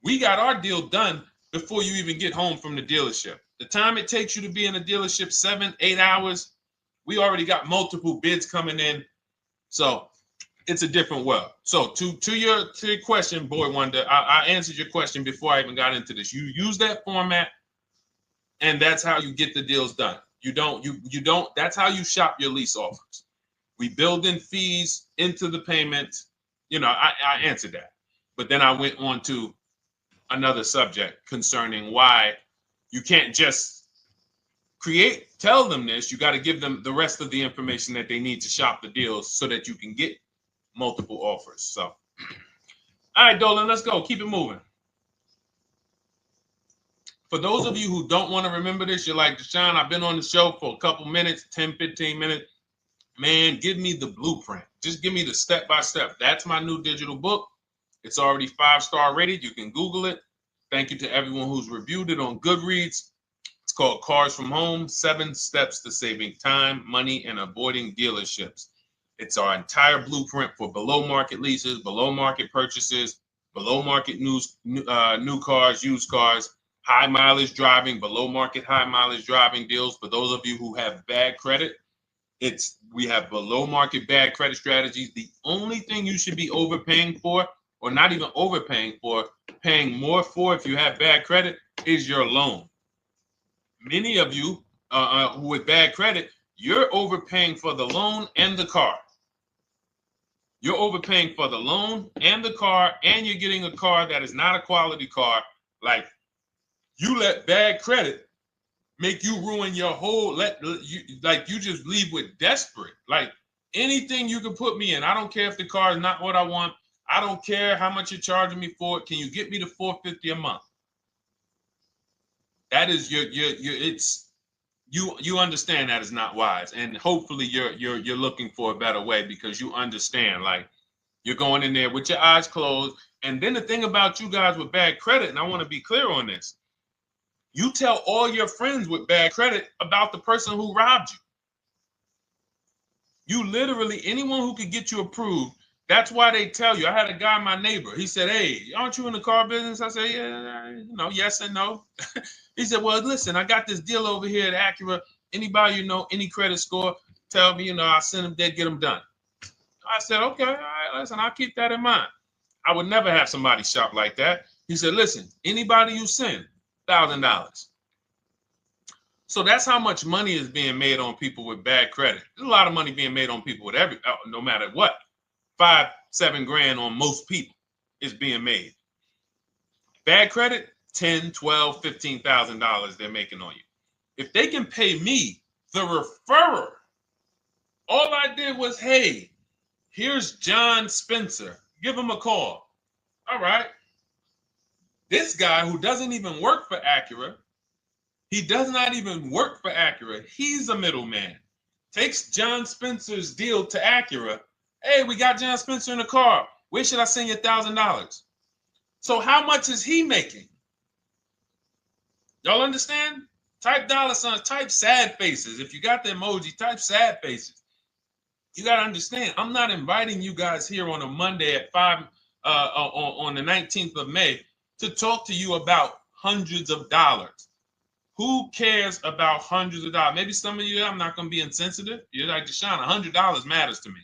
We got our deal done before you even get home from the dealership. The time it takes you to be in a dealership, 7-8 hours, we already got multiple bids coming in. So it's a different world. So to your question, Boy Wonder, I answered your question before I even got into this. You use that format, and that's how you get the deals done. You don't, that's how you shop your lease offers. We build in fees into the payment. I answered that. But then I went on to another subject concerning why you can't just tell them this. You got to give them the rest of the information that they need to shop the deals so that you can get multiple offers. So, all right, Dolan, let's go. Keep it moving. For those of you who don't want to remember this, you're like, Deshone, I've been on the show for a couple minutes, 10, 15 minutes. Man, give me the blueprint. Just give me the step-by-step. That's my new digital book. It's already 5-star rated. You can Google it. Thank you to everyone who's reviewed it on Goodreads. It's called Cars from Home, 7 Steps to Saving Time, Money, and Avoiding Dealerships. It's our entire blueprint for below market leases, below market purchases, below market new cars, used cars, high mileage driving, below market high mileage driving deals. For those of you who have bad credit, we have below market bad credit strategies. The only thing you should be overpaying for, or not even overpaying for, paying more for if you have bad credit, is your loan. Many of you who with bad credit, you're overpaying for the loan and the car. You're overpaying for the loan and the car, and you're getting a car that is not a quality car. Like, you let bad credit make you ruin your whole, you just leave with desperate. Like, anything you can put me in. I don't care if the car is not what I want. I don't care how much you're charging me for it. Can you get me to $450 a month? That is you understand that is not wise, and hopefully you're looking for a better way, because you understand, like, you're going in there with your eyes closed. And then the thing about you guys with bad credit, and I want to be clear on this, you tell all your friends with bad credit about the person who robbed you. You literally, anyone who could get you approved, that's why they tell you. I had a guy, my neighbor, he said, "Hey, aren't you in the car business?" I said, "Yeah, yes and no." He said, "Well, listen, I got this deal over here at Acura. Anybody any credit score, tell me, I'll send them there, get them done." I said, "Okay, all right, listen, I'll keep that in mind." I would never have somebody shop like that. He said, "Listen, anybody you send, $1,000. So that's how much money is being made on people with bad credit. There's a lot of money being made on people with no matter what. 5, 7 grand on most people is being made. Bad credit, $10, $12, $15,000 they're making on you. If they can pay me, the referrer, all I did was, hey, here's John Spencer. Give him a call. All right. This guy who doesn't even work for Acura, he does not even work for Acura. He's a middleman. Takes John Spencer's deal to Acura. Hey, we got John Spencer in the car. Where should I send you $1,000? So how much is he making? Y'all understand? Type dollar signs, type sad faces. If you got the emoji, type sad faces. You got to understand, I'm not inviting you guys here on a Monday at 5 on the 19th of May to talk to you about hundreds of dollars. Who cares about hundreds of dollars? Maybe some of you, I'm not going to be insensitive. You're like, Deshone, $100 matters to me.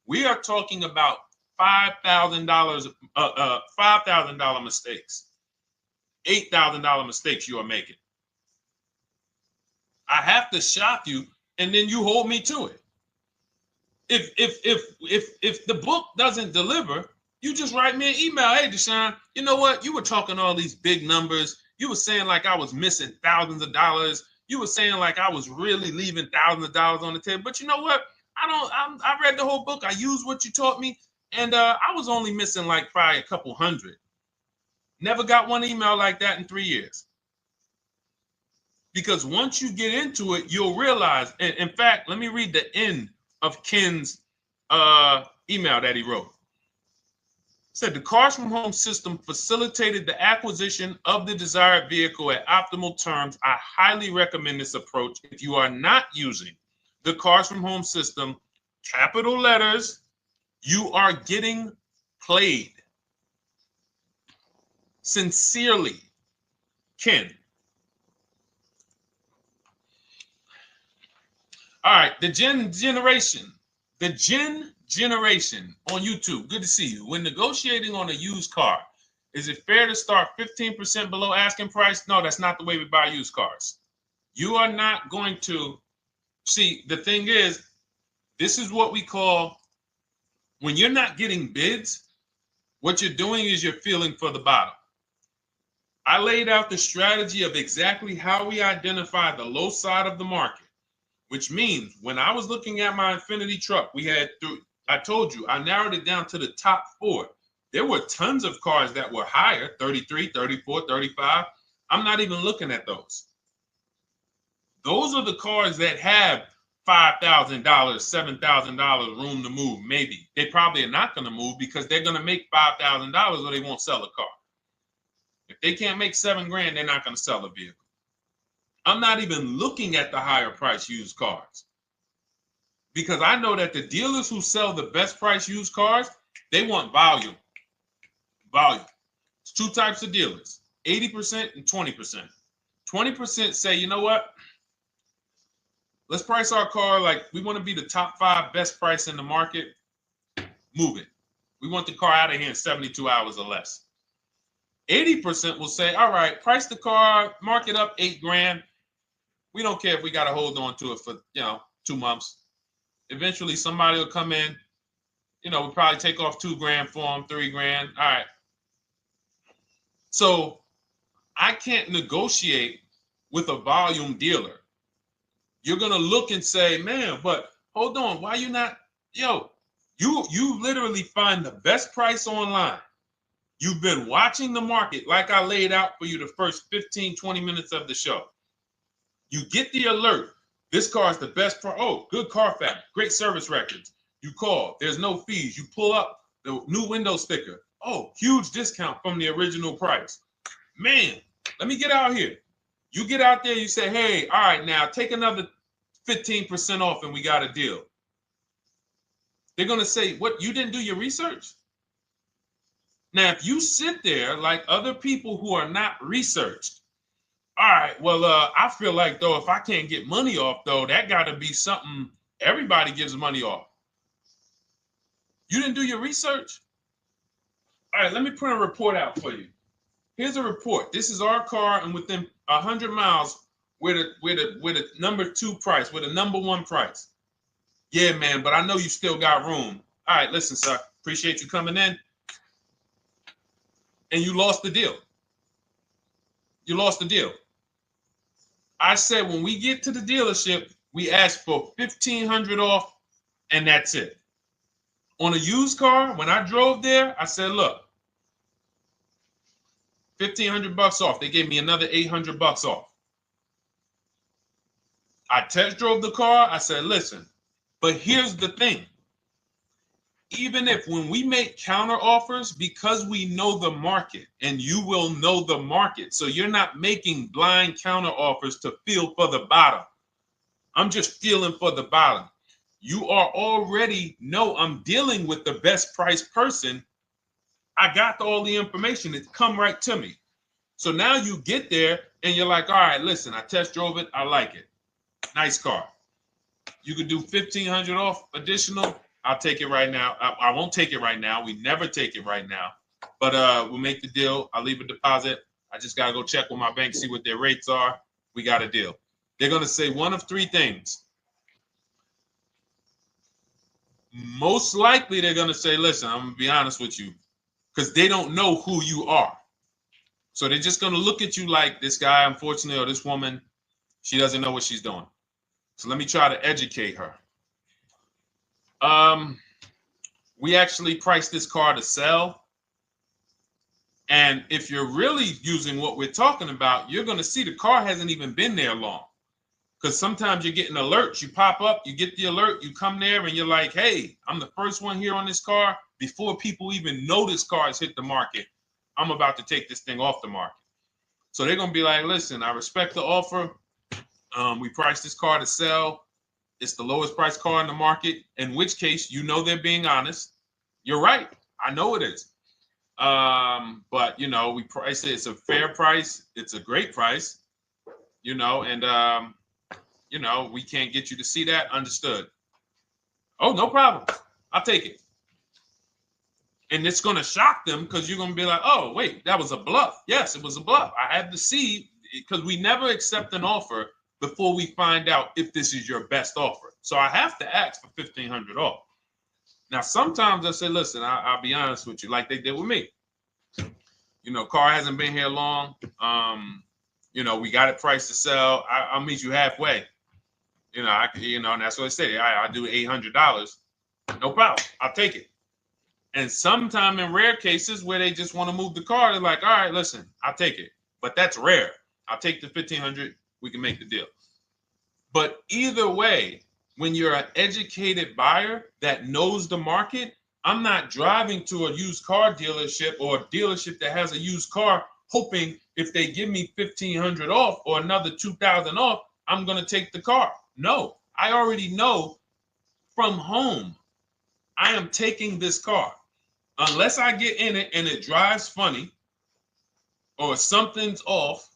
We are talking about $5,000, $5,000 mistakes, $8,000 mistakes you are making. I have to shock you, and then you hold me to it. If the book doesn't deliver, you just write me an email. Hey, Deshone, you know what? You were talking all these big numbers. You were saying like I was missing thousands of dollars. You were saying like I was really leaving thousands of dollars on the table. But you know what? I read the whole book. I used what you taught me. And I was only missing like probably a couple hundred. Never got one email like that in 3 years. Because once you get into it, you'll realize. In fact, let me read the end of Ken's email that he wrote. Said the Cars from Home system facilitated the acquisition of the desired vehicle at optimal terms. I highly recommend this approach. If you are not using the Cars from Home system, capital letters, you are getting played. Sincerely, Ken. All right, the Gen generation on YouTube. Good to see you. When negotiating on a used car, is it fair to start 15% below asking price? No, that's not the way we buy used cars. You are not going to see. The thing is, this is what we call, when you're not getting bids, what you're doing is you're feeling for the bottom. I laid out the strategy of exactly how we identify the low side of the market, which means when I was looking at my Infiniti truck, I told you, I narrowed it down to the top 4. There were tons of cars that were higher, 33, 34, 35. I'm not even looking at those. Those are the cars that have $5,000, $7,000 room to move, maybe. They probably are not going to move because they're going to make $5,000 or they won't sell a car. If they can't make $7 grand, they're not going to sell a vehicle. I'm not even looking at the higher price used cars because I know that the dealers who sell the best price used cars, they want volume. Volume. It's 2 types of dealers, 80% and 20%. 20% say, you know what? Let's price our car like we want to be the top 5 best price in the market. Move it. We want the car out of here in 72 hours or less. 80% will say, all right, price the car, mark it up $8 grand. We don't care if we got to hold on to it for, 2 months. Eventually, somebody will come in. We'll probably take off $2 grand for them, $3 grand. All right. So I can't negotiate with a volume dealer. You're going to look and say, man, but hold on. Why you not? You literally find the best price online. You've been watching the market like I laid out for you the first 15, 20 minutes of the show. You get the alert. This car is the best price. Oh, good Carfax, great service records. You call. There's no fees. You pull up the new window sticker. Oh, huge discount from the original price. Man, let me get out here. You get out there, you say, hey, all right, now take another 15% off and we got a deal. They're going to say, what, you didn't do your research? Now, if you sit there like other people who are not researched, all right, well, I feel like, though, if I can't get money off, though, that got to be something everybody gives money off. You didn't do your research? All right, let me print a report out for you. Here's a report. This is our car, and within 100 miles, we're the number 2 price, we're the number 1 price. Yeah, man, but I know you still got room. All right, listen, sir, appreciate you coming in. And you lost the deal. You lost the deal. I said when we get to the dealership, we ask for $1,500 off, and that's it. On a used car, when I drove there, I said, look, $1,500 off. They gave me another $800 off. I test drove the car. I said, listen, but here's the thing. Even if when we make counter offers, because we know the market, and you will know the market, so you're not making blind counter offers to feel for the bottom. I'm just feeling for the bottom. You are already know I'm dealing with the best price person. I got all the information. It come right to me. So now you get there and you're like, all right, listen, I test drove it. I like it. Nice car. You could do $1,500 off additional. I'll take it right now. I won't take it right now. We never take it right now. But we'll make the deal. I'll leave a deposit. I just got to go check with my bank, see what their rates are. We got a deal. They're going to say one of 3 things. Most likely they're going to say, listen, I'm going to be honest with you, because they don't know who you are. So they're just going to look at you like this guy, unfortunately, or this woman, she doesn't know what she's doing. So let me try to educate her. We actually priced this car to sell. And if you're really using what we're talking about, you're going to see the car hasn't even been there long. Because sometimes you're getting alerts. You pop up, you get the alert, you come there, and you're like, hey, I'm the first one here on this car. Before people even know this car has hit the market, I'm about to take this thing off the market. So they're going to be like, listen, I respect the offer. We priced this car to sell. It's the lowest price car in the market, in which case, you know, they're being honest. You're right. I know it is. But, you know, we price it. It's a fair price. It's a great price, you know, and, you know, we can't get you to see that. Understood. Oh, no problem. I'll take it. And it's going to shock them because you're going to be like, oh, wait, that was a bluff. Yes, it was a bluff. I had to see, because we never accept an offer before we find out if this is your best offer. So I have to ask for $1,500 off. Now, sometimes I say, listen, I'll be honest with you, like they did with me. You know, car hasn't been here long. You know, we got it priced to sell. I'll meet you halfway. You know, and that's what I say. I do $800. No problem. I'll take it. And sometime in rare cases where they just want to move the car, they're like, all right, listen, I'll take it. But that's rare. I'll take the $1,500. We can make the deal. But either way, when you're an educated buyer that knows the market, I'm not driving to a used car dealership or a dealership that has a used car hoping if they give me $1,500 off or another $2,000 off, I'm going to take the car. No, I already know from home I am taking this car. Unless I get in it and it drives funny or something's off,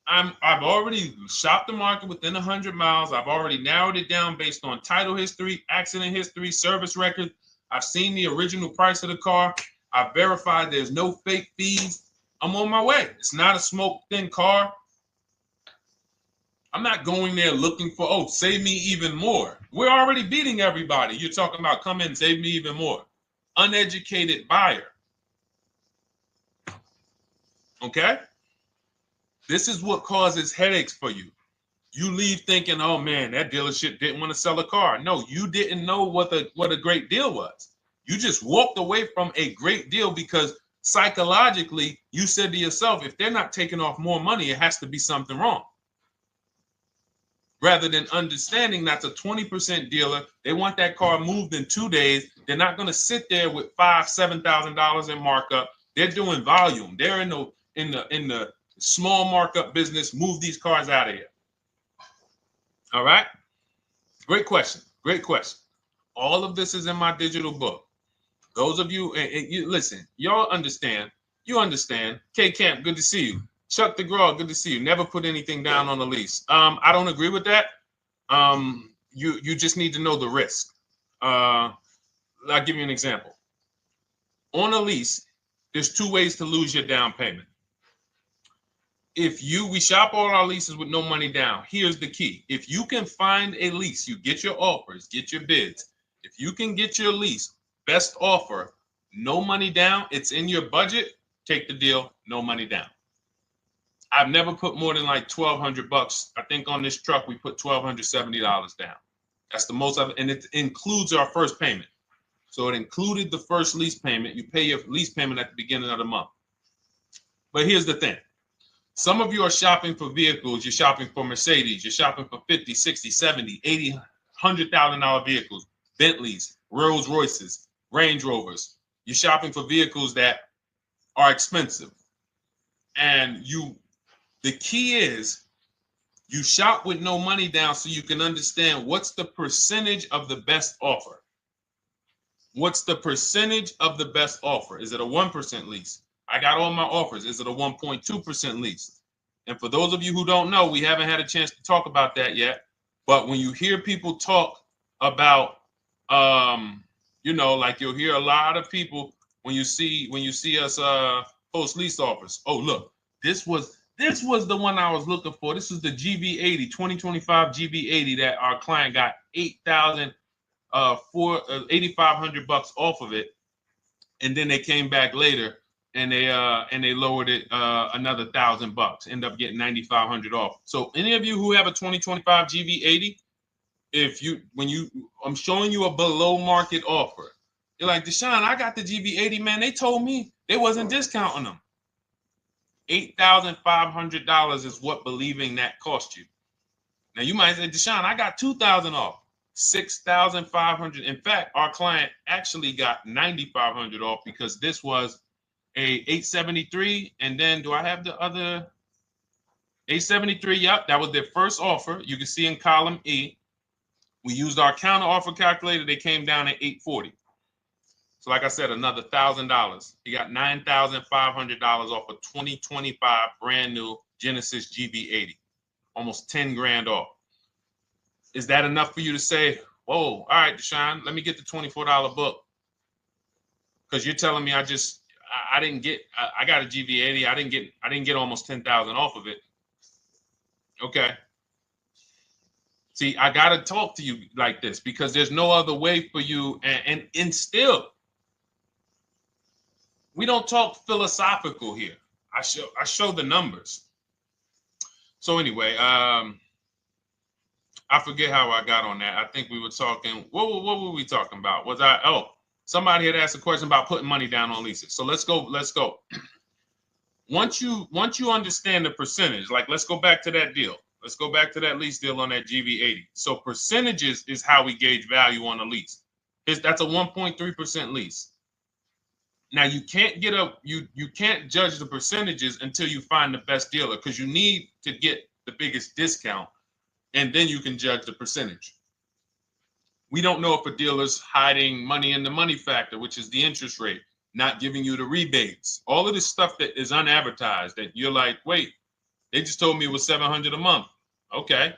I've already shopped the market within 100 miles. I've already narrowed it down based on title history, accident history, service record. I've seen the original price of the car. I've verified there's no fake fees. I'm on my way. It's not a smoke thin car. I'm not going there looking for, oh, save me even more. We're already beating everybody. You're talking about come in, save me even more. Uneducated buyer. Okay? This is what causes headaches for you. You leave thinking, oh man, that dealership didn't want to sell a car. No, you didn't know what a great deal was. You just walked away from a great deal because psychologically you said to yourself, if they're not taking off more money, it has to be something wrong. Rather than understanding that's a 20% dealer, they want that car moved in 2 days. They're not going to sit there with $5,000-$7,000 in markup. They're doing volume. They're in the small markup business. Move these cars out of here. All right. Great question. Great question. All of this is in my digital book. Those of you, and you listen, y'all understand. You understand. K Camp, good to see you. Chuck DeGraw, good to see you. Never put anything down on a lease. I don't agree with that. You just need to know the risk. I'll give you an example. On a lease, there's 2 ways to lose your down payment. We shop all our leases with no money down. Here's the key. If you can find a lease, you get your offers, get your bids. If you can get your lease, best offer, no money down, it's in your budget, take the deal, no money down. I've never put more than like $1,200. I think on this truck, we put $1,270 down. That's the most of it. And it includes our first payment. So it included the first lease payment. You pay your lease payment at the beginning of the month. But here's the thing. Some of you are shopping for vehicles. You're shopping for Mercedes. You're shopping for 50, 60, 70, 80, $100,000 vehicles, Bentleys, Rolls Royces, Range Rovers. You're shopping for vehicles that are expensive. And the key is you shop with no money down so you can understand what's the percentage of the best offer. What's the percentage of the best offer? Is it a 1% lease? I got all my offers. Is it a 1.2% lease? And for those of you who don't know, we haven't had a chance to talk about that yet. But when you hear people talk about, like you'll hear a lot of people when you see us post lease offers. Oh, look, this was the one I was looking for. This is the GV80, 2025 GV80 that our client got $8,500 off of it, and then they came back later and they lowered it another $1,000. End up getting $9,500 off. So any of you who have a 2025 GV80, I'm showing you a below market offer. You're like, Deshone, I got the GV80, man. They told me they wasn't discounting them. $8,500 is what believing that cost you. Now you might say, Deshone, I got $2,000 off. $6,500. In fact, our client actually got $9,500 off because this was a 873. And then do I have the other 873? Yep, that was their first offer. You can see in column E. We used our counter offer calculator. They came down at 840. So like I said, another $1,000. He got $9,500 off a 2025 brand new Genesis GV80, almost 10 grand off. Is that enough for you to say, whoa, all right, Deshone, let me get the $24 book? Because you're telling me I got a GV80. I didn't get almost 10,000 off of it. Okay. See, I got to talk to you like this because there's no other way for you. And still, we don't talk philosophical here. I show the numbers. So anyway, I forget how I got on that. I think we were talking. What were we talking about? Somebody had asked a question about putting money down on leases. So let's go. Once you understand the percentage, like let's go back to that deal. Let's go back to that lease deal on that GV80. So percentages is how we gauge value on a lease. That's a 1.3% lease. Now you can't you can't judge the percentages until you find the best dealer because you need to get the biggest discount, and then you can judge the percentage. We don't know if a dealer's hiding money in the money factor, which is the interest rate, not giving you the rebates, all of this stuff that is unadvertised that you're like, wait, they just told me it was $700 a month. Okay.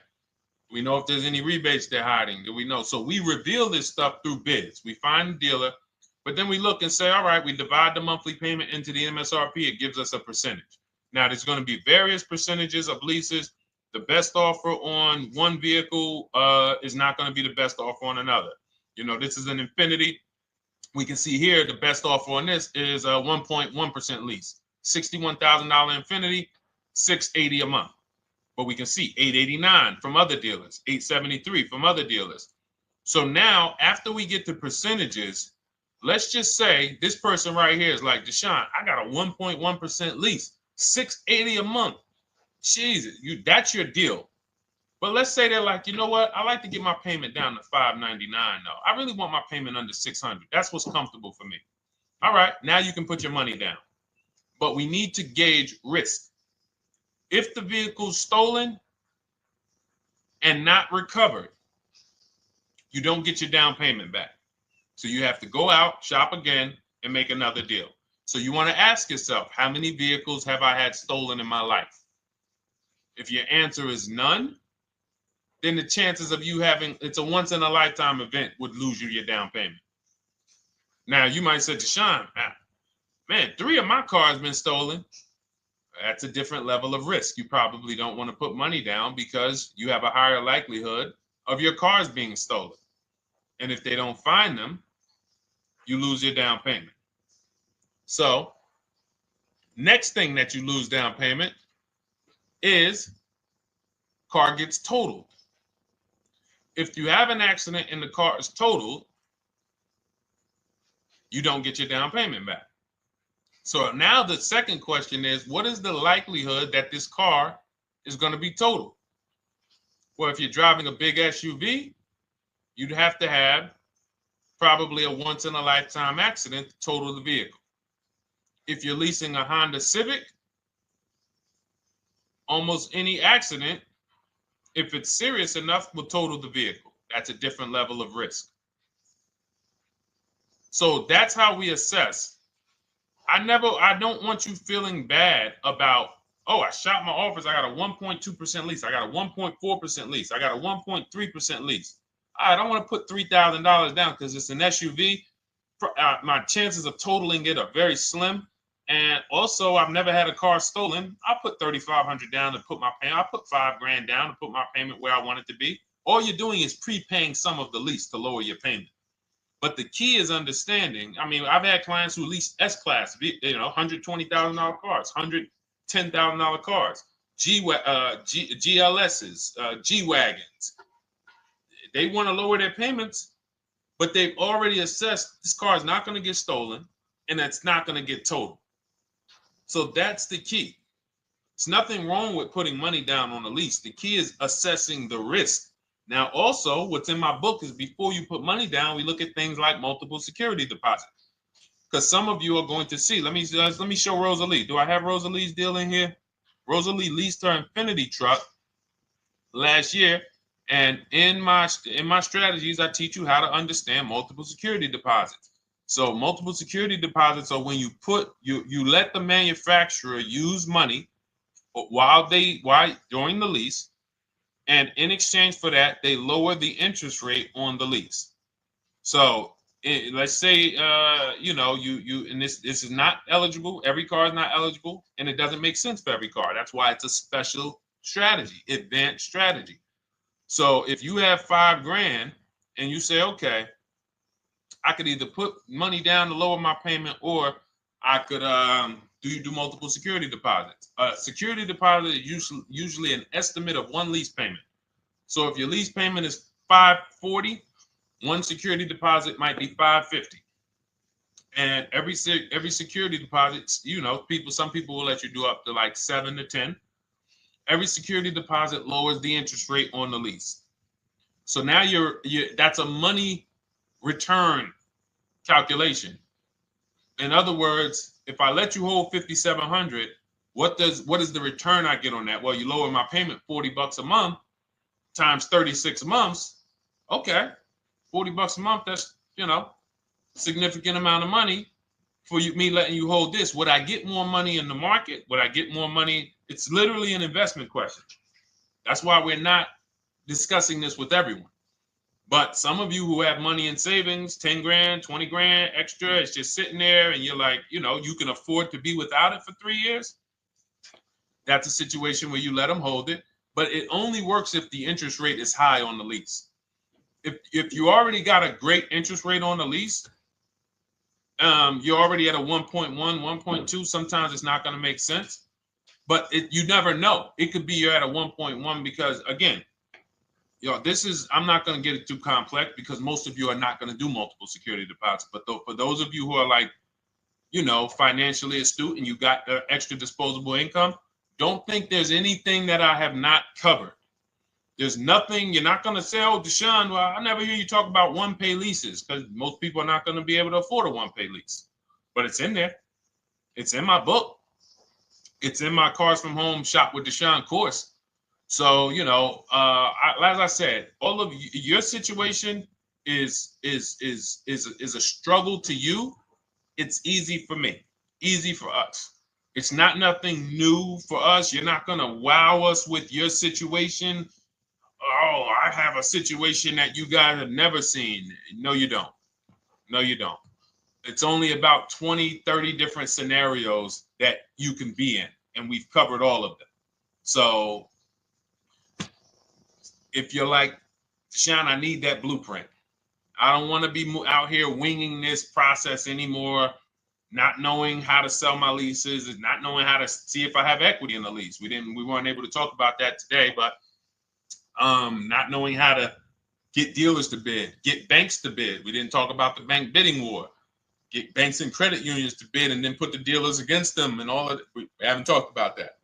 We know if there's any rebates they're hiding. Do we know? So we reveal this stuff through bids. We find the dealer, but then we look and say, all right, we divide the monthly payment into the MSRP. It gives us a percentage. Now, there's going to be various percentages of leases. The best offer on one vehicle is not going to be the best offer on another. This is an Infinity. We can see here the best offer on this is a 1.1% lease. $61,000 Infinity, $680 a month. But we can see $889 from other dealers, $873 from other dealers. So now, after we get the percentages, let's just say this person right here is like, Deshone, I got a 1.1% lease, $680 a month. Jesus, that's your deal. But let's say they're like, you know what? I like to get my payment down to $599 though. I really want my payment under $600. That's what's comfortable for me. All right, now you can put your money down. But we need to gauge risk. If the vehicle's stolen and not recovered, you don't get your down payment back. So you have to go out, shop again, and make another deal. So you want to ask yourself, how many vehicles have I had stolen in my life? If your answer is none, then the chances of you having, it's a once in a lifetime event, would lose you your down payment. Now you might say, Deshone, man, 3 of my cars been stolen. That's a different level of risk. You probably don't want to put money down because you have a higher likelihood of your cars being stolen. And if they don't find them, you lose your down payment. So next thing that you lose down payment is car gets totaled. If you have an accident and the car is totaled, you don't get your down payment back. So now the second question is, what is the likelihood that this car is going to be totaled? Well, if you're driving a big SUV, you'd have to have probably a once in a lifetime accident to total the vehicle. If you're leasing a Honda Civic, almost any accident, if it's serious enough, will total the vehicle. That's a different level of risk. So that's how we assess. I don't want you feeling bad about, oh, I shot my office, I got a 1.2% lease, I got a 1.4% lease, I got a 1.3% lease. I don't want to put $3,000 down because it's an SUV. My chances of totaling it are very slim. And also, I've never had a car stolen. I put $3,500 down to put my payment. I put $5,000 down to put my payment where I want it to be. All you're doing is prepaying some of the lease to lower your payment. But the key is understanding. I mean, I've had clients who lease S-Class, $120,000 cars, $110,000 cars, GLSs, G-Wagons. They want to lower their payments, but they've already assessed this car is not going to get stolen and it's not going to get totaled. So that's the key. There's nothing wrong with putting money down on a lease. The key is assessing the risk. Now, also, what's in my book is before you put money down, we look at things like multiple security deposit. Because some of you are going to see, let me show Rosalie. Do I have Rosalie's deal in here? Rosalie leased her Infinity truck last year. And in my strategies, I teach you how to understand multiple security deposits. So multiple security deposits are when you let the manufacturer use money during the lease, and in exchange for that, they lower the interest rate on the lease. So let's say and this is not eligible. Every car is not eligible, and it doesn't make sense for every car. That's why it's a special strategy, advanced strategy. So if you have $5,000 and you say, okay, I could either put money down to lower my payment, or I could do multiple security deposits. Security deposit is usually an estimate of one lease payment. So if your lease payment is $540, one security deposit might be $550. And every security deposit, some people will let you do up to like 7 to 10. Every security deposit lowers the interest rate on the lease. So now that's a money return calculation. In other words, if I let you hold $5,700, what is the return I get on that? Well, you lower my payment $40 a month times 36 months. Okay, $40 a month. That's significant amount of money for me letting you hold this. Would I get more money in the market? Would I get more money? It's literally an investment question. That's why we're not discussing this with everyone. But some of you who have money in savings, 10 grand, 20 grand extra, it's just sitting there and you're like, you can afford to be without it for 3 years. That's a situation where you let them hold it, but it only works if the interest rate is high on the lease. If you already got a great interest rate on the lease, you're already at a 1.1, 1.2. Sometimes it's not going to make sense, but you never know. It could be you're at a 1.1 because, again, this is, I'm not going to get it too complex because most of you are not going to do multiple security deposits. But for those of you who are like, financially astute and you got the extra disposable income, don't think there's anything that I have not covered. There's nothing. You're not going to say, oh, Deshone, well, I never hear you talk about one-pay leases, because most people are not going to be able to afford a one-pay lease. But it's in there. It's in my book. It's in my Cars from Home Shop with Deshone course. So, as I said, all of your situation is a struggle to you. It's easy for me, easy for us. It's not nothing new for us. You're not going to wow us with your situation. Oh, I have a situation that you guys have never seen. No, you don't. No, you don't. It's only about 20, 30 different scenarios that you can be in, and we've covered all of them. So if you're like, Deshone, I need that blueprint. I don't want to be out here winging this process anymore. Not knowing how to sell my leases, and not knowing how to see if I have equity in the lease. We weren't able to talk about that today, but not knowing how to get dealers to bid, get banks to bid. We didn't talk about the bank bidding war. Get banks and credit unions to bid and then put the dealers against them and all of it. We haven't talked about that.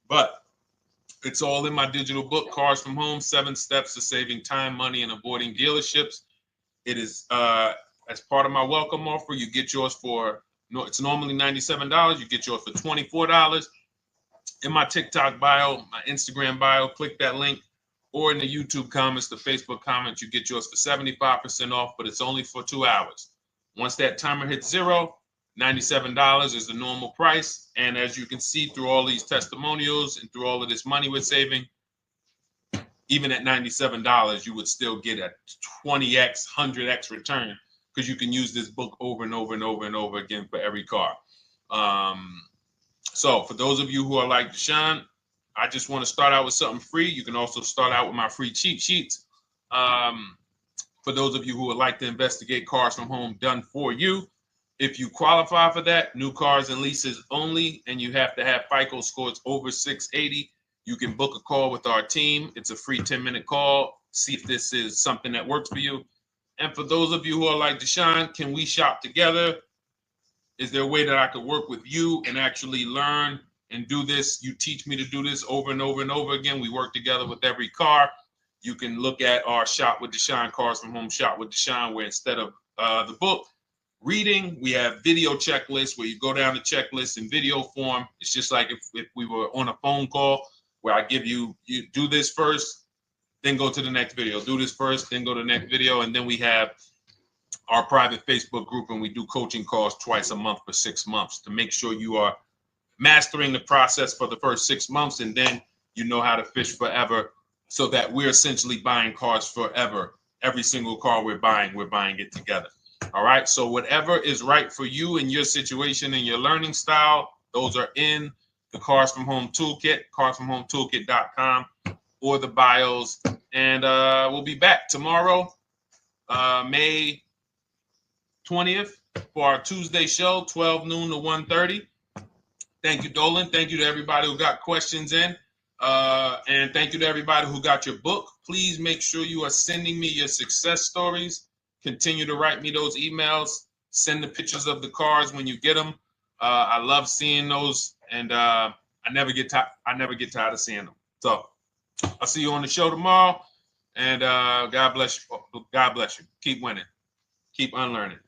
But it's all in my digital book, Cars from Home, 7 Steps to Saving Time, Money, and Avoiding Dealerships. It is as part of my welcome offer. You get yours for, it's normally $97. You get yours for $24. In my TikTok bio, my Instagram bio, click that link, or in the YouTube comments, the Facebook comments, you get yours for 75% off, but it's only for 2 hours. Once that timer hits 0, $97 is the normal price. And as you can see through all these testimonials and through all of this money we're saving, even at $97, you would still get a 20x, 100x return, because you can use this book over and over and over and over again for every car. So for those of you who are like, Deshone, I just want to start out with something free, you can also start out with my free cheat sheets. For those of you who would like to investigate Cars from Home done for you, if you qualify for that, new cars and leases only, and you have to have FICO scores over 680, you can book a call with our team. It's a free 10-minute call. See if this is something that works for you. And for those of you who are like, Deshone, can we shop together? Is there a way that I could work with you and actually learn and do this? You teach me to do this over and over and over again. We work together with every car. You can look at our Shop with Deshone, Cars from Home Shop with Deshone, where instead of the book reading, we have video checklists where you go down the checklist in video form. It's just like if we were on a phone call, where I give you do this first, then go to the next video. Do this first, then go to the next video. And then we have our private Facebook group, and we do coaching calls twice a month for 6 months to make sure you are mastering the process for the first 6 months, and then you know how to fish forever, so that we're essentially buying cars forever. Every single car we're buying it together. All right. So whatever is right for you and your situation and your learning style, those are in the Cars from Home Toolkit, carsfromhometoolkit.com, or the bios. And we'll be back tomorrow, May 20th, for our Tuesday show, 12 noon to 1:30. Thank you, Dolan. Thank you to everybody who got questions in. And thank you to everybody who got your book. Please make sure you are sending me your success stories. Continue to write me those emails. Send the pictures of the cars when you get them. I love seeing those, and I never get tired of seeing them. So I'll see you on the show tomorrow, and God bless you. God bless you. Keep winning. Keep unlearning.